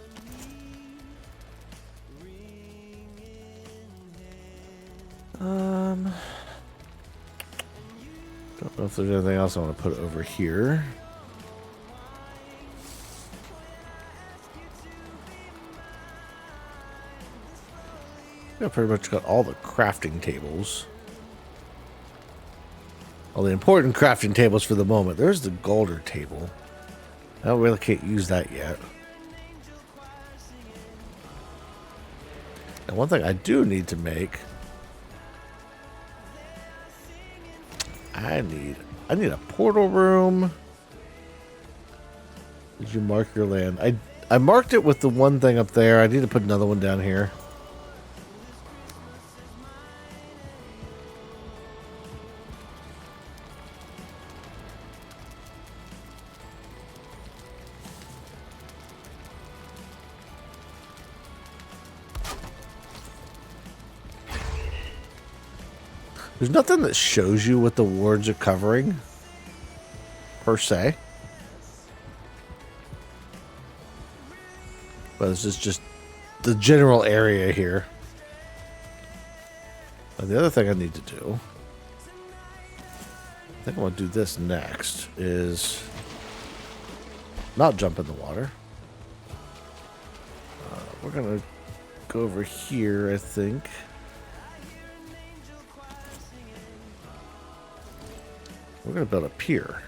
Don't know if there's anything else I want to put over here. I pretty much got all the crafting tables. All the important crafting tables for the moment. There's the Golder table. I really can't use that yet. And one thing I do need to make... I need a portal room. Did you mark your land? I marked it with the one thing up there. I need to put another one down here. There's nothing that shows you what the wards are covering, per se. But this is just the general area here. And the other thing I need to do, I think I want to do this next, is not jump in the water. We're going to go over here, I think. We're going to build a pier.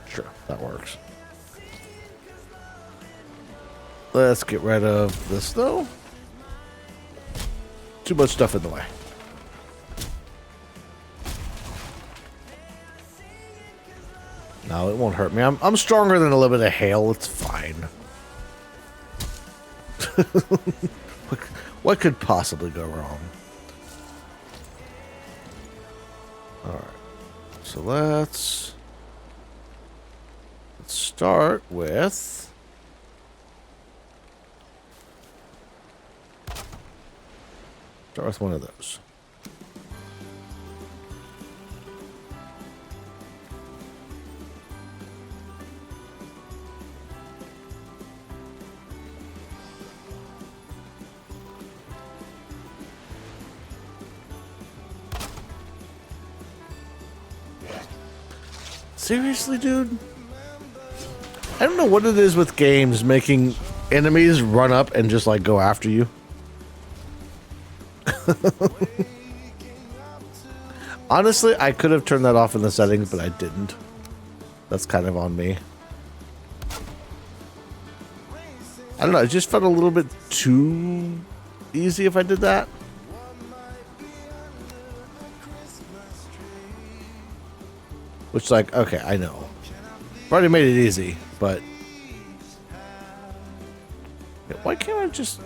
Sure, that works. Let's get rid of this, though. Too much stuff in the way. No, it won't hurt me. I'm stronger than a little bit of hail. It's fine. What could possibly go wrong? Alright. So let's start with... Start with one of those. Seriously, dude? I don't know what it is with games making enemies run up and just like go after you. Honestly, I could have turned that off in the settings, but I didn't. That's kind of on me. I don't know, it just felt a little bit too easy if I did that. Which, like, okay, I know. I've already made it easy, but... Why can't I just...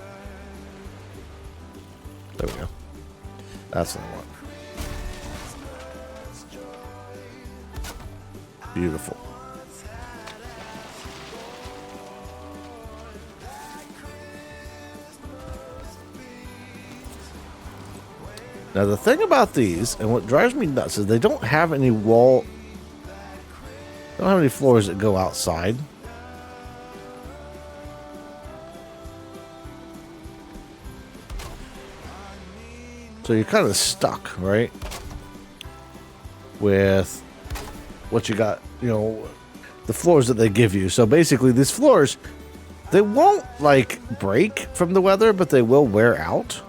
There we go. That's what I want. Beautiful. Now the thing about these, and what drives me nuts, is they don't have any wall... They don't have any floors that go outside. So you're kind of stuck, right? With what you got, you know, the floors that they give you. So basically these floors, they won't like break from the weather, but they will wear out.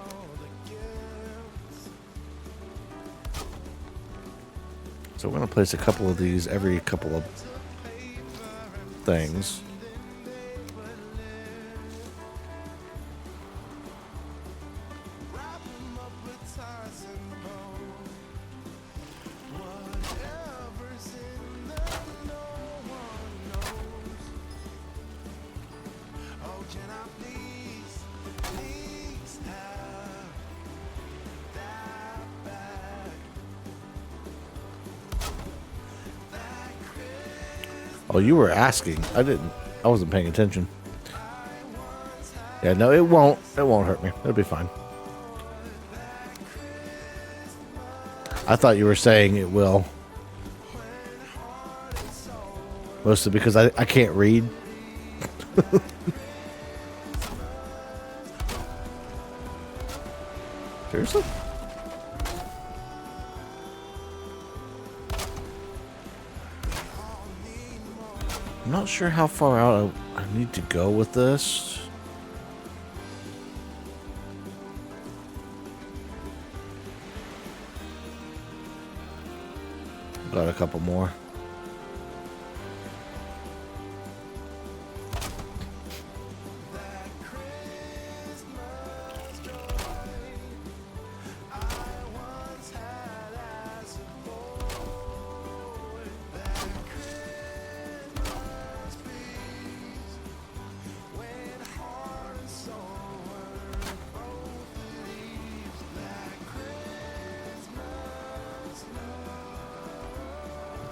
So we're going to place a couple of these every couple of things. Oh, you were asking. I wasn't paying attention. Yeah, no, it won't hurt me. It'll be fine. I thought you were saying it will. Mostly because I can't read. Seriously? I'm not sure how far out I need to go with this. Got a couple more.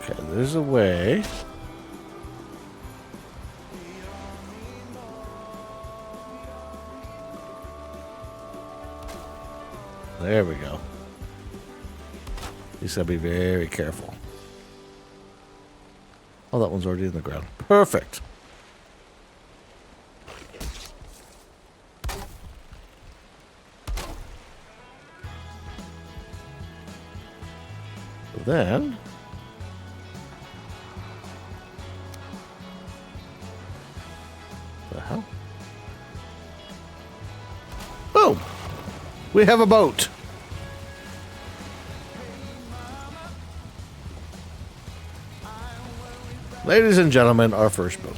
Okay, there's a way. There we go. You just gotta be very careful. Oh, that one's already in the ground. Perfect. So then... the hell? Boom! We have a boat. Ladies and gentlemen, our first boat.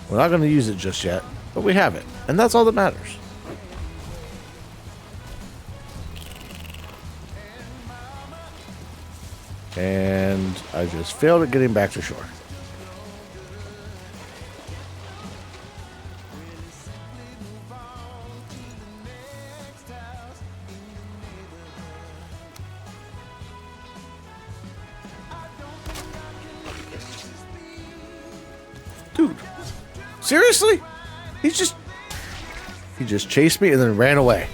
We're not going to use it just yet, but we have it. And that's all that matters. And I just failed at getting back to shore. Dude, seriously? He just chased me and then ran away.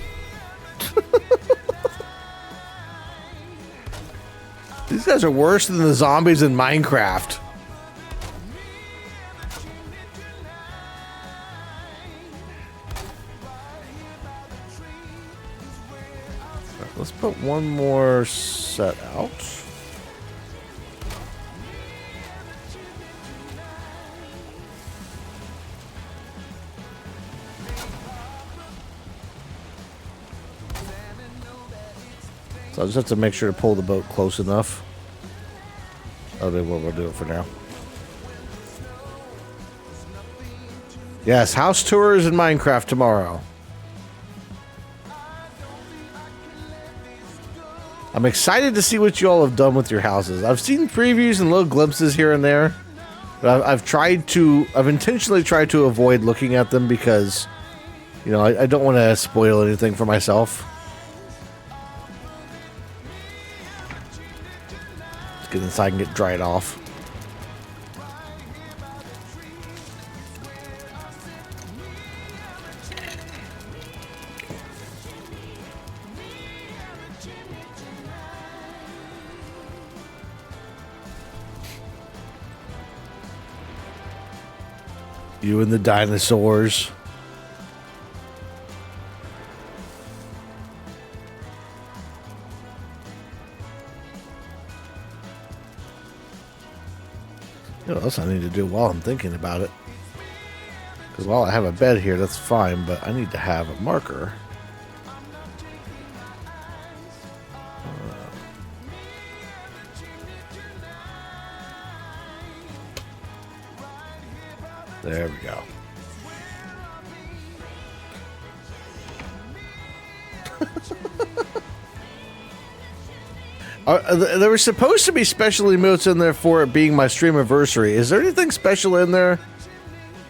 These guys are worse than the zombies in Minecraft. Right, let's put one more set out. So I just have to make sure to pull the boat close enough. Oh, they will do it for now. Yes, house tours in Minecraft tomorrow. I'm excited to see what you all have done with your houses. I've seen previews and little glimpses here and there. But I've intentionally tried to avoid looking at them because, you know, I don't want to spoil anything for myself. Get inside and get dried off. You and the dinosaurs. You know what else I need to do while I'm thinking about it? Because while I have a bed here, that's fine, but I need to have a marker. There we go. There were supposed to be special emotes in there for it being my stream anniversary. Is there anything special in there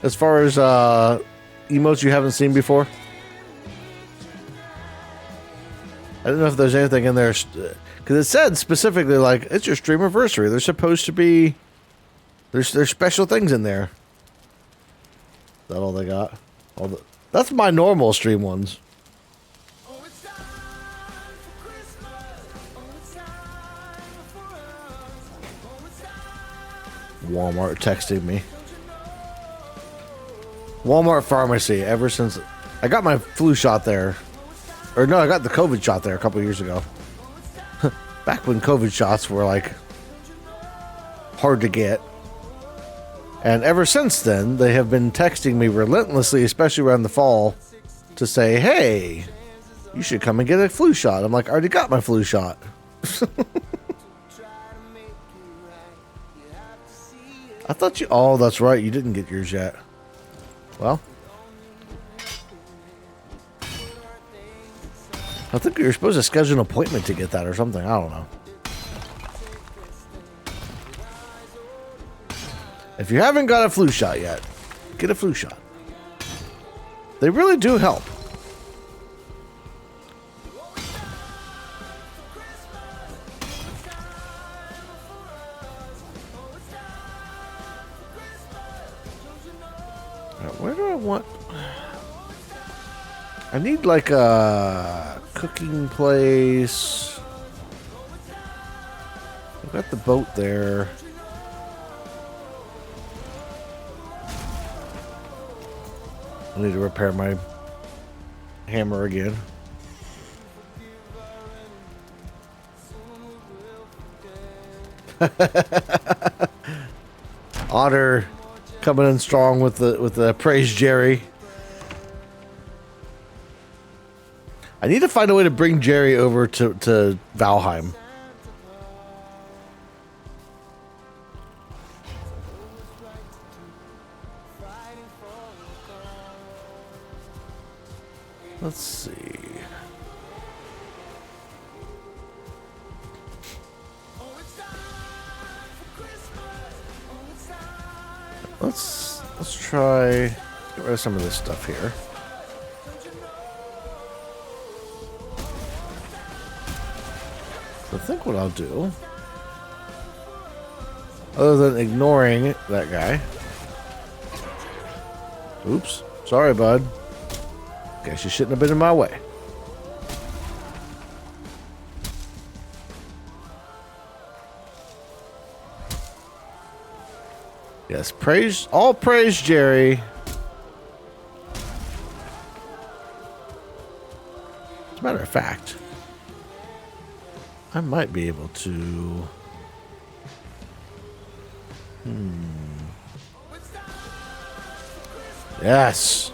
as far as emotes you haven't seen before? I don't know if there's anything in there because it said specifically like it's your stream anniversary. There's supposed to be there's special things in there. Is that all they got? That's my normal stream ones. Walmart texting me. Walmart pharmacy. Ever since I got my flu shot there, or no, I got the COVID shot there a couple years ago. Back when COVID shots were like hard to get. And ever since then, they have been texting me relentlessly, especially around the fall, to say, "Hey, you should come and get a flu shot." I'm like, I already got my flu shot. I thought you... Oh, that's right. You didn't get yours yet. Well. I think you were supposed to schedule an appointment to get that or something. I don't know. If you haven't got a flu shot yet, get a flu shot. They really do help. Where do I want... I need like a cooking place. I've got the boat there. I need to repair my hammer again. Otter coming in strong with the praise Jerry. I need to find a way to bring Jerry over to Valheim. Let's see. let's try get rid of some of this stuff here. I think what I'll do, other than ignoring that guy. Oops. Sorry, bud. Guess you shouldn't have been in my way. Yes, praise, all praise Jerry. As a matter of fact, I might be able to... Yes.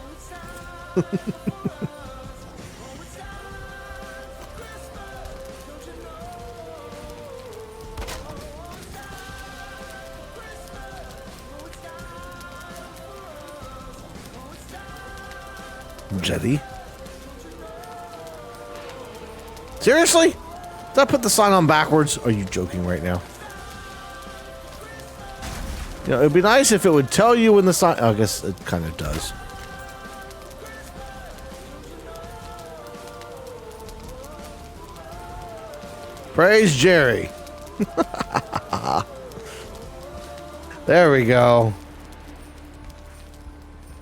Jetty. Seriously? Did I put the sign on backwards? Are you joking right now? You know, it'd be nice if it would tell you when the sign... Oh, I guess it kind of does. Praise Jerry. There we go.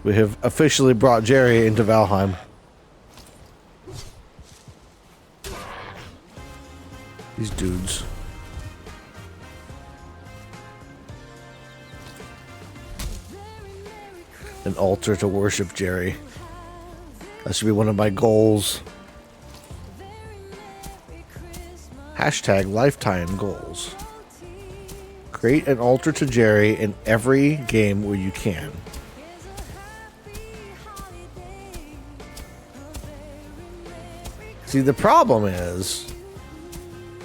We have officially brought Jerry into Valheim. These dudes. An altar to worship Jerry. That should be one of my goals. Hashtag lifetime goals. Create an altar to Jerry in every game where you can. See, the problem is,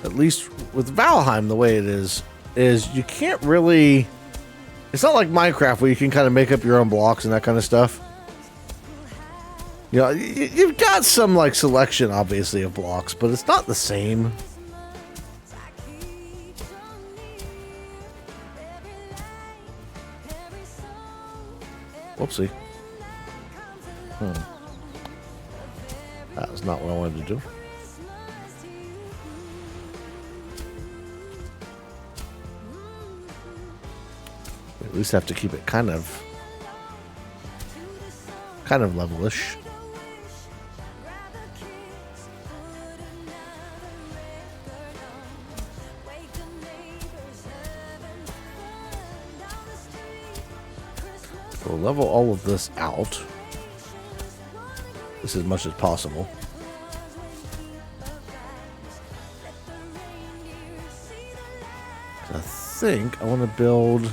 at least with Valheim, the way it is you can't really... It's not like Minecraft where you can kind of make up your own blocks and that kind of stuff. You know, you've got some, like, selection, obviously, of blocks, but it's not the same. Whoopsie. That was not what I wanted to do. We at least have to keep it kind of levelish. We'll level all of this out. This as much as possible. I think I want to build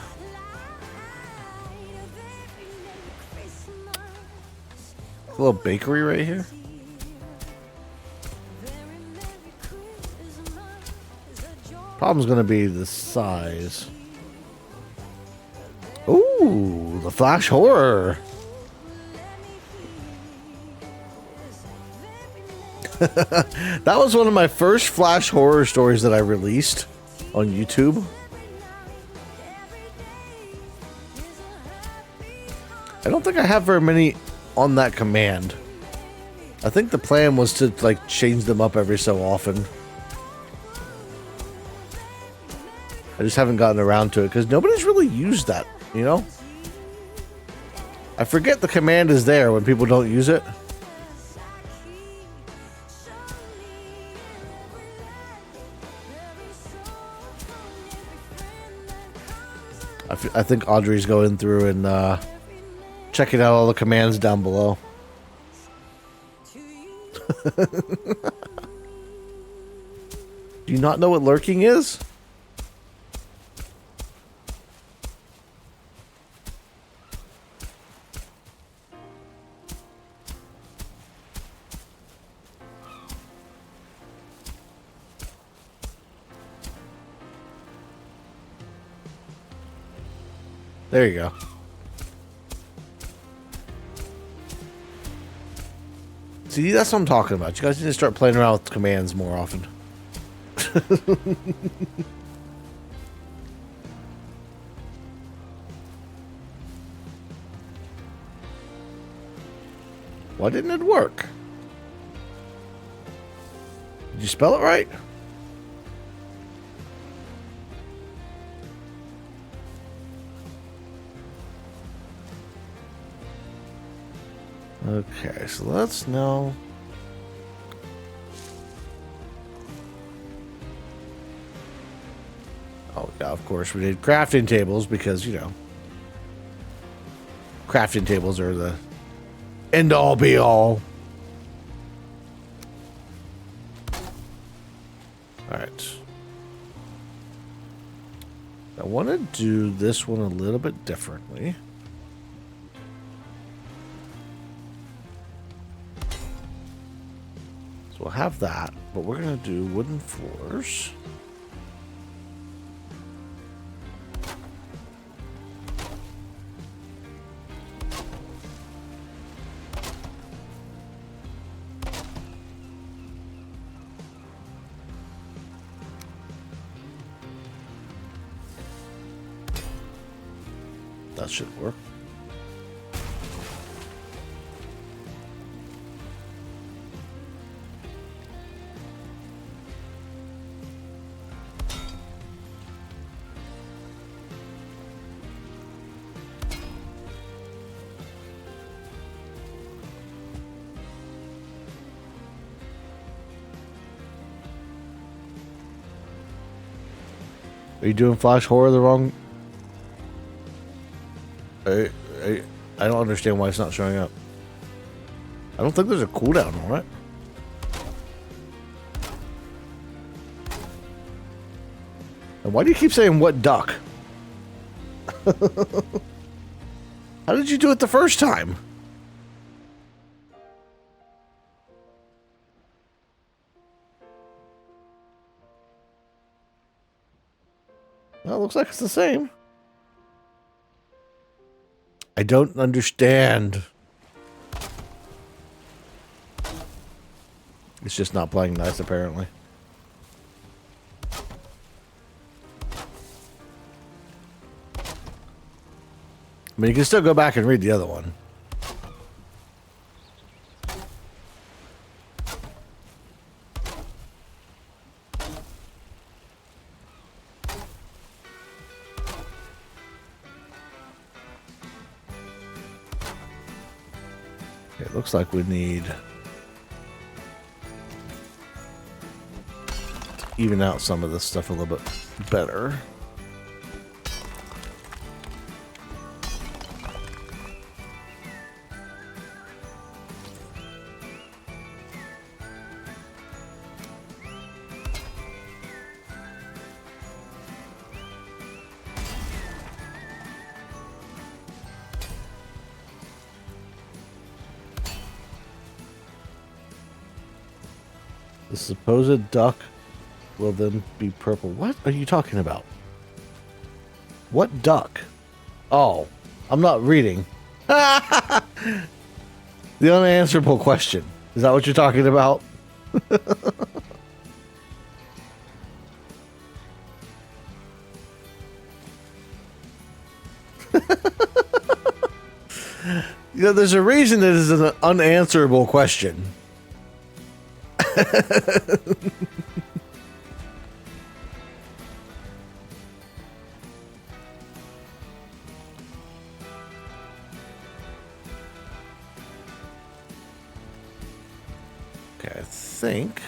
a little bakery right here. Problem's going to be the size. Ooh, the flash horror. That was one of my first flash horror stories that I released on YouTube. I don't think I have very many on that command. I think the plan was to, like, change them up every so often. I just haven't gotten around to it because nobody's really used that, you know? I forget the command is there when people don't use it. I think Audrey's going through and checking out all the commands down below. Do you not know what lurking is? There you go. See, that's what I'm talking about. You guys need to start playing around with commands more often. Why didn't it work? Did you spell it right? Okay, so let's now... Oh, yeah, of course, we did crafting tables because, you know, crafting tables are the end-all, be-all. Alright. I want to do this one a little bit differently. So we'll have that, but we're going to do wooden floors. That should work. Are you doing Flash Horror the wrong... I don't understand why it's not showing up. I don't think there's a cooldown on it. And why do you keep saying what duck? How did you do it the first time? Well, it looks like it's the same. I don't understand. It's just not playing nice, apparently. I mean, you can still go back and read the other one. It looks like we need to even out some of this stuff a little bit better. The supposed duck will then be purple. What are you talking about? What duck? Oh, I'm not reading. The unanswerable question. Is that what you're talking about? You know, there's a reason that it is an unanswerable question. Okay, I think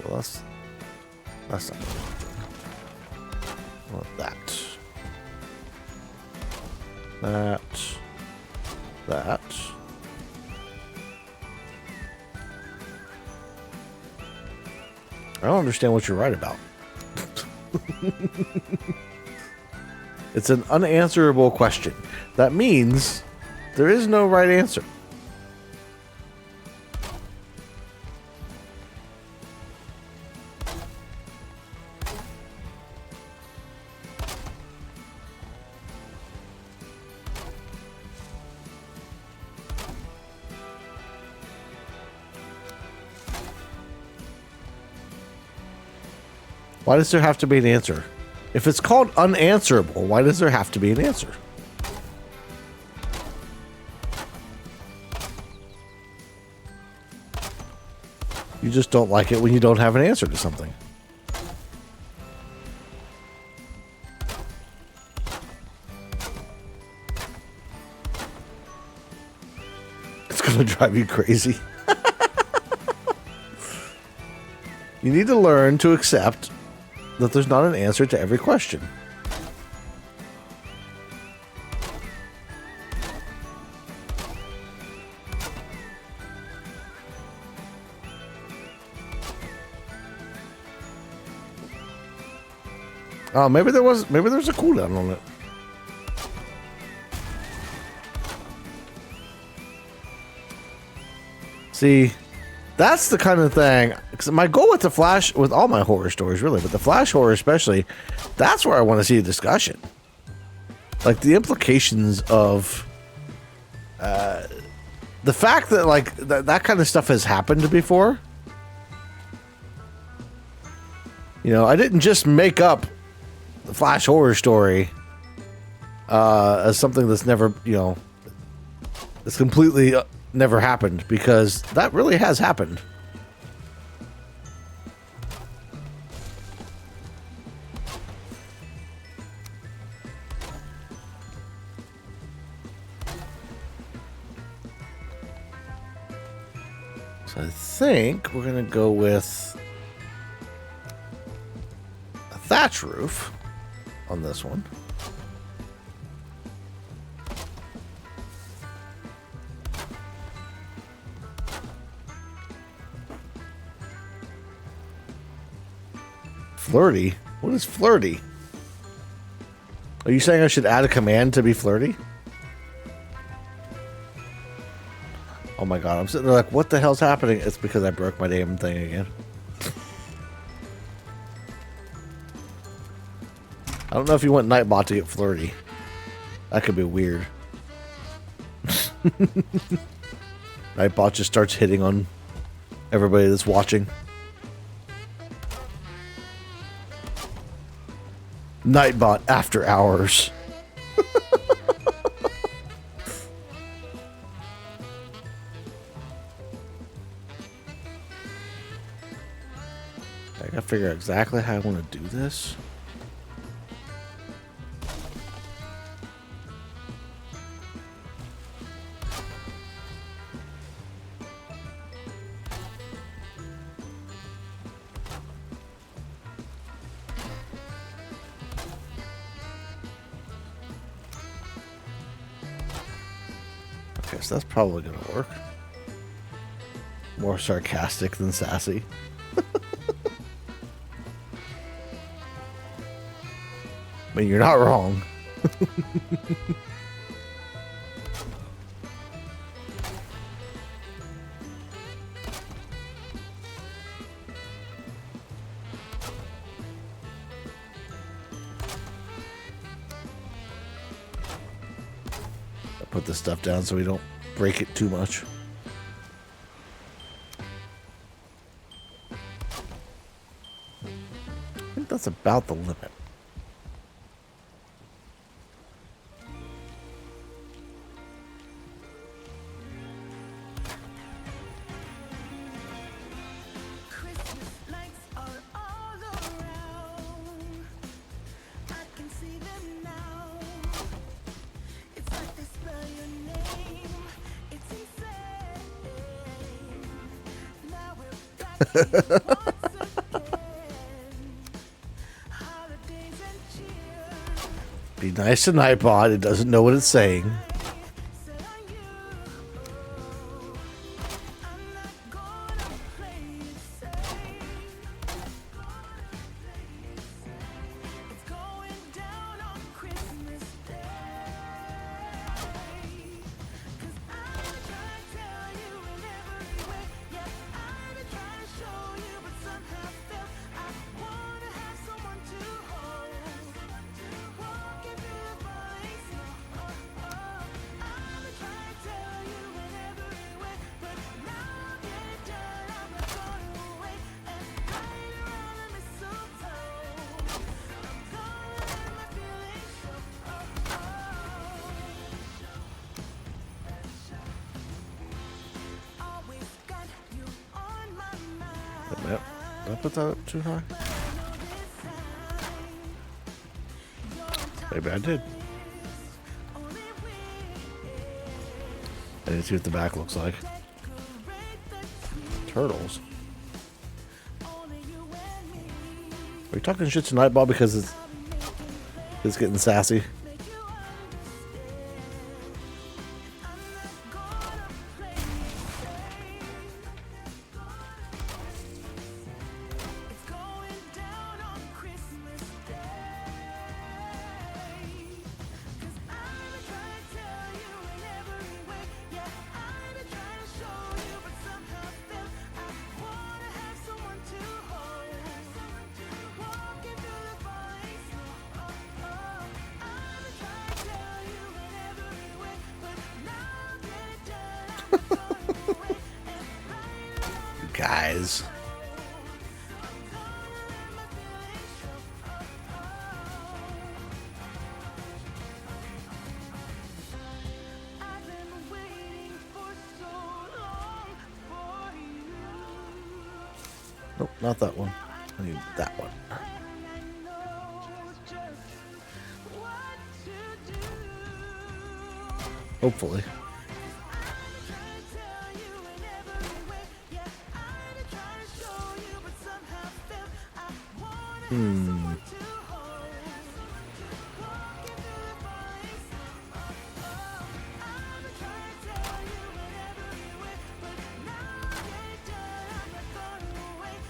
well, that's not gonna work. Well, that. I don't understand what you're right about. It's an unanswerable question. That means there is no right answer. Why does there have to be an answer? If it's called unanswerable, why does there have to be an answer? You just don't like it when you don't have an answer to something. It's gonna drive you crazy. You need to learn to accept that there's not an answer to every question. Oh, maybe there was a cooldown on it. See, that's the kind of thing. Because my goal with the Flash, with all my horror stories, really, but the Flash horror especially, that's where I want to see a discussion. Like the implications of the fact that like that kind of stuff has happened before. You know, I didn't just make up the Flash horror story as something that's never, you know, that's completely never happened, because that really has happened. So I think we're going to go with a thatch roof on this one. Flirty? What is flirty? Are you saying I should add a command to be flirty? Oh my god, I'm sitting there like, what the hell's happening? It's because I broke my damn thing again. I don't know if you want Nightbot to get flirty. That could be weird. Nightbot just starts hitting on everybody that's watching. Nightbot after hours. I gotta figure out exactly how I want to do this. So that's probably going to work. More sarcastic than sassy. I mean, you're not wrong. I put this stuff down so we don't break it too much. I think that's about the limit. Be nice to Nightbot. It doesn't know what it's saying. Wait a minute. Did I put that up too high? Maybe I did. I didn't see what the back looks like. Turtles. Are you talking shit to Nightball because it's getting sassy? Guys. Nope, not that one. I need that one. Hopefully.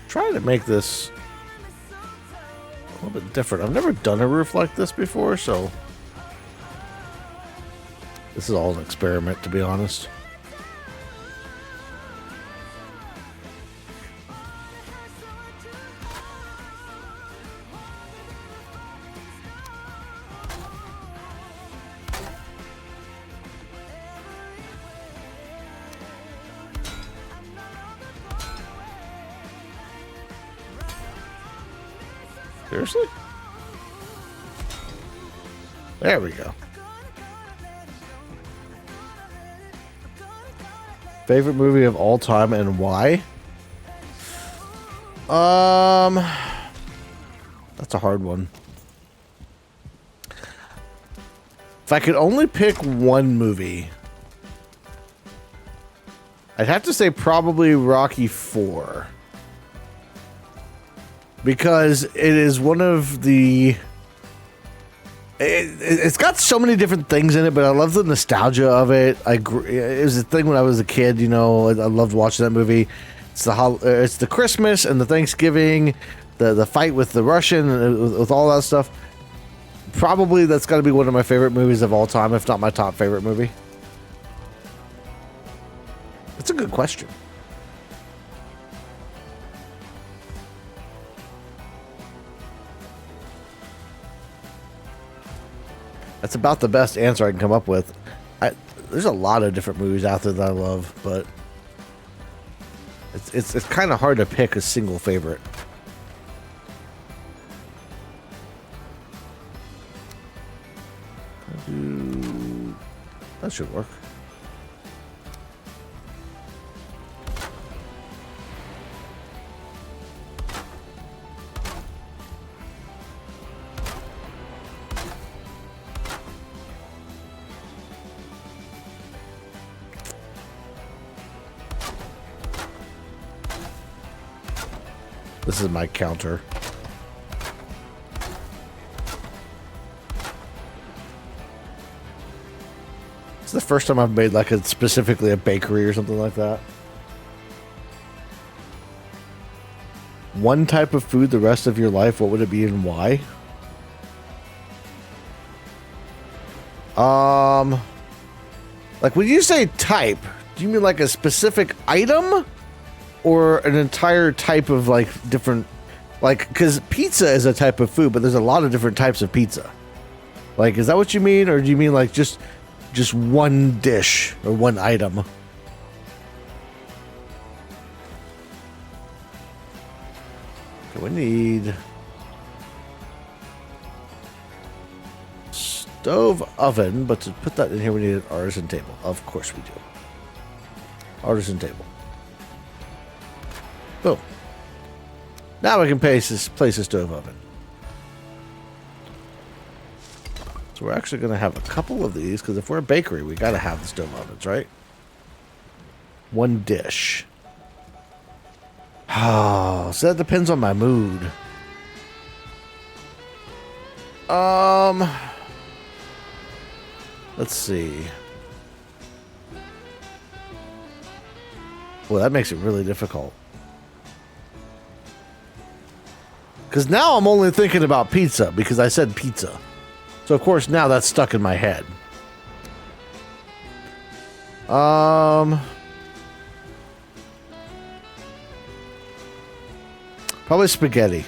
Trying to make this a little bit different. I've never done a roof like this before, so this is all an experiment, to be honest. Seriously? There we go. Favorite movie of all time and why? That's a hard one. If I could only pick one movie, I'd have to say probably Rocky IV. Because it is one of the... It's got so many different things in it, but I love the nostalgia of it. It was a thing when I was a kid, you know. I loved watching that movie. It's the Christmas and the Thanksgiving, the fight with the Russian, with all that stuff. Probably that's got to be one of my favorite movies of all time, if not my top favorite movie. It's a good question. That's about the best answer I can come up with. There's a lot of different movies out there that I love, but it's kind of hard to pick a single favorite. That should work. This is my counter. It's the first time I've made like specifically a bakery or something like that. One type of food the rest of your life, what would it be and why? Like when you say type, do you mean like a specific item? Or an entire type of like different, like, because pizza is a type of food, but there's a lot of different types of pizza. Like, is that what you mean, or do you mean like just one dish or one item? Okay, we need stove, oven, but to put that in here, we need an artisan table. Of course we do. Artisan table. Boom. Now we can place a stove oven. So we're actually going to have a couple of these, because if we're a bakery, we got to have the stove ovens, right? One dish. Oh, so that depends on my mood. Let's see. Well, that makes it really difficult. Because now I'm only thinking about pizza, because I said pizza. So, of course, now that's stuck in my head. Probably spaghetti.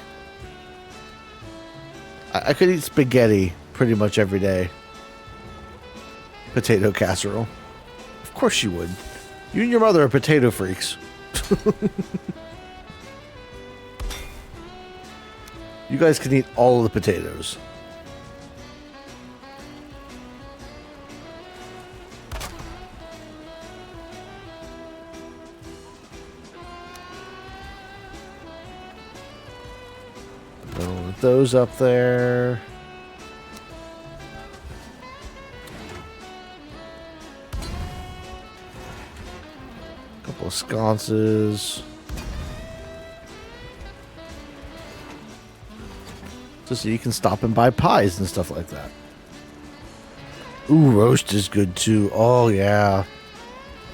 I could eat spaghetti pretty much every day. Potato casserole. Of course you would. You and your mother are potato freaks. You guys can eat all of the potatoes. Put those up there. Couple of sconces. Just so you can stop and buy pies and stuff like that. Ooh, roast is good too. Oh, yeah.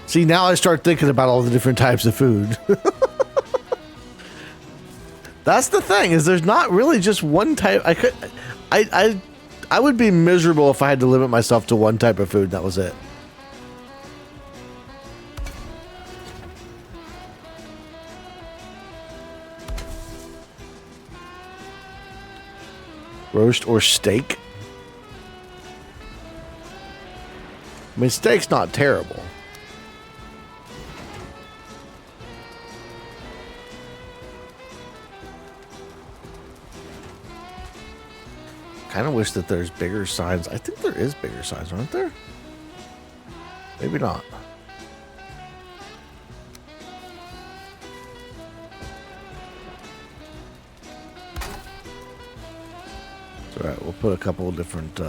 See, now I start thinking about all the different types of food. That's the thing, is there's not really just one type. I would be miserable if I had to limit myself to one type of food and that was it. Roast or steak? I mean, steak's not terrible. Kind of wish that there's bigger signs. I think there is bigger signs, aren't there? Maybe not. It's all right. We'll put a couple of different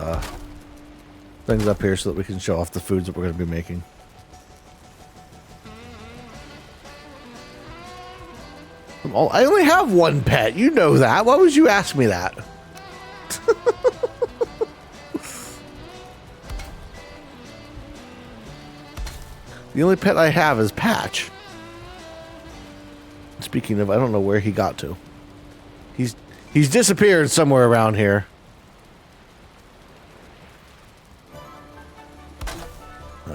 things up here so that we can show off the foods that we're going to be making. I only have one pet. You know that. Why would you ask me that? The only pet I have is Patch. Speaking of, I don't know where he got to. He's disappeared somewhere around here.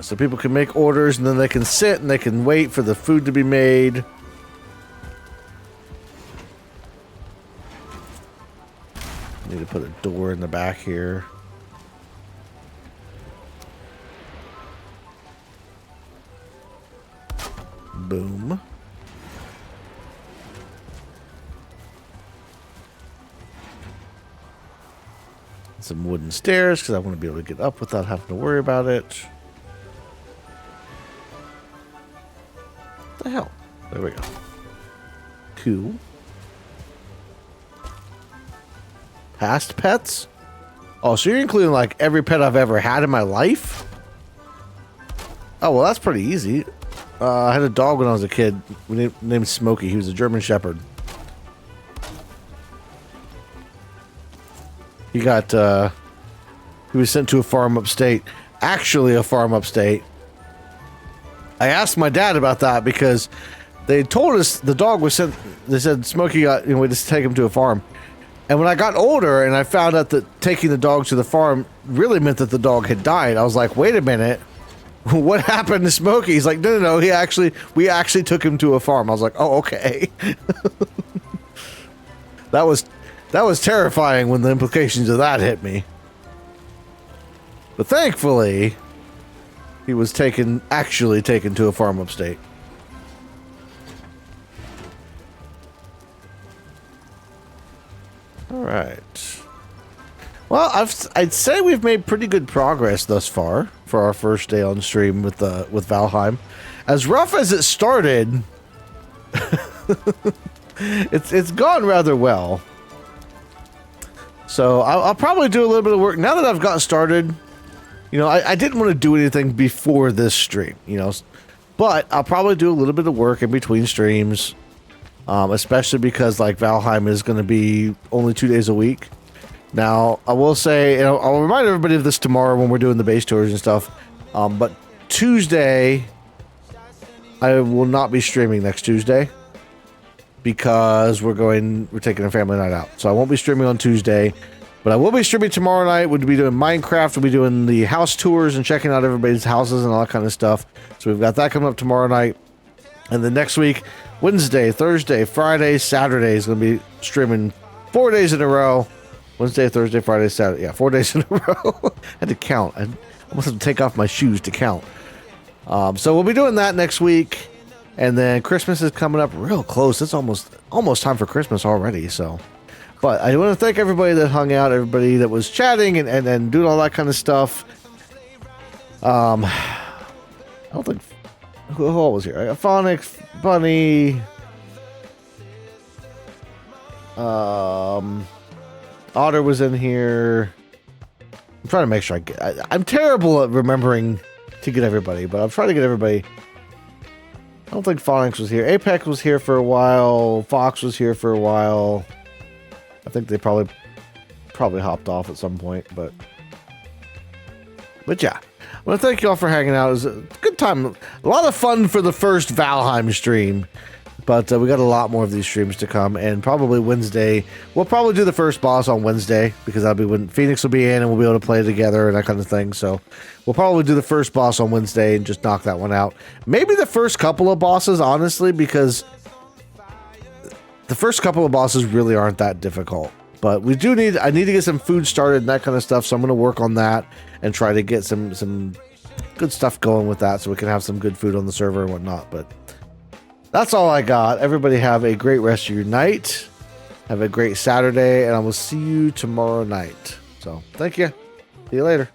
So people can make orders and then they can sit and they can wait for the food to be made. Need to put a door in the back here. Boom. Some wooden stairs because I want to be able to get up without having to worry about it. What the hell? There we go. Cool. Past pets? Oh, so you're including like every pet I've ever had in my life? Oh, well, that's pretty easy. I had a dog when I was a kid. We named Smokey. He was a German Shepherd. He got, he was sent to a farm upstate. Actually, a farm upstate. I asked my dad about that because they told us the dog was sent. They said Smokey got, we just take him to a farm. And when I got older and I found out that taking the dog to the farm really meant that the dog had died, I was like, wait a minute. What happened to Smokey? He's like, no, we actually took him to a farm. I was like, oh, okay. That was terrifying when the implications of that hit me. But thankfully, he was actually taken to a farm upstate. All right. Well, I'd say we've made pretty good progress thus far for our first day on stream with Valheim. As rough as it started, it's gone rather well. So I'll probably do a little bit of work now that I've gotten started. You know, I didn't want to do anything before this stream, you know, but I'll probably do a little bit of work in between streams, especially because like Valheim is going to be only 2 days a week. Now, I will say, you know, I'll remind everybody of this tomorrow when we're doing the base tours and stuff, but Tuesday, I will not be streaming next Tuesday because we're taking a family night out. So I won't be streaming on Tuesday. But I will be streaming tomorrow night. We'll be doing Minecraft. We'll be doing the house tours and checking out everybody's houses and all that kind of stuff. So we've got that coming up tomorrow night. And then next week, Wednesday, Thursday, Friday, Saturday is going to be streaming 4 days in a row. Wednesday, Thursday, Friday, Saturday. Yeah, 4 days in a row. I had to count. I almost had to take off my shoes to count. So we'll be doing that next week. And then Christmas is coming up real close. It's almost time for Christmas already, so... But I want to thank everybody that hung out, everybody that was chatting and doing all that kind of stuff. I don't think... Who all was here? Phonics, Bunny... Otter was in here. I'm trying to make sure I'm terrible at remembering to get everybody, but I'm trying to get everybody... I don't think Phonics was here. Apex was here for a while. Fox was here for a while. I think they probably hopped off at some point, but yeah. I want to thank you all for hanging out. It was a good time. A lot of fun for the first Valheim stream, but we got a lot more of these streams to come, and probably Wednesday. We'll probably do the first boss on Wednesday, because that'll be when Phoenix will be in and we'll be able to play together and that kind of thing. So we'll probably do the first boss on Wednesday and just knock that one out. Maybe the first couple of bosses, honestly, because the first couple of bosses really aren't that difficult, but I need to get some food started and that kind of stuff. So I'm going to work on that and try to get some good stuff going with that so we can have some good food on the server and whatnot. But that's all I got. Everybody have a great rest of your night. Have a great Saturday, and I will see you tomorrow night. So thank you. See you later.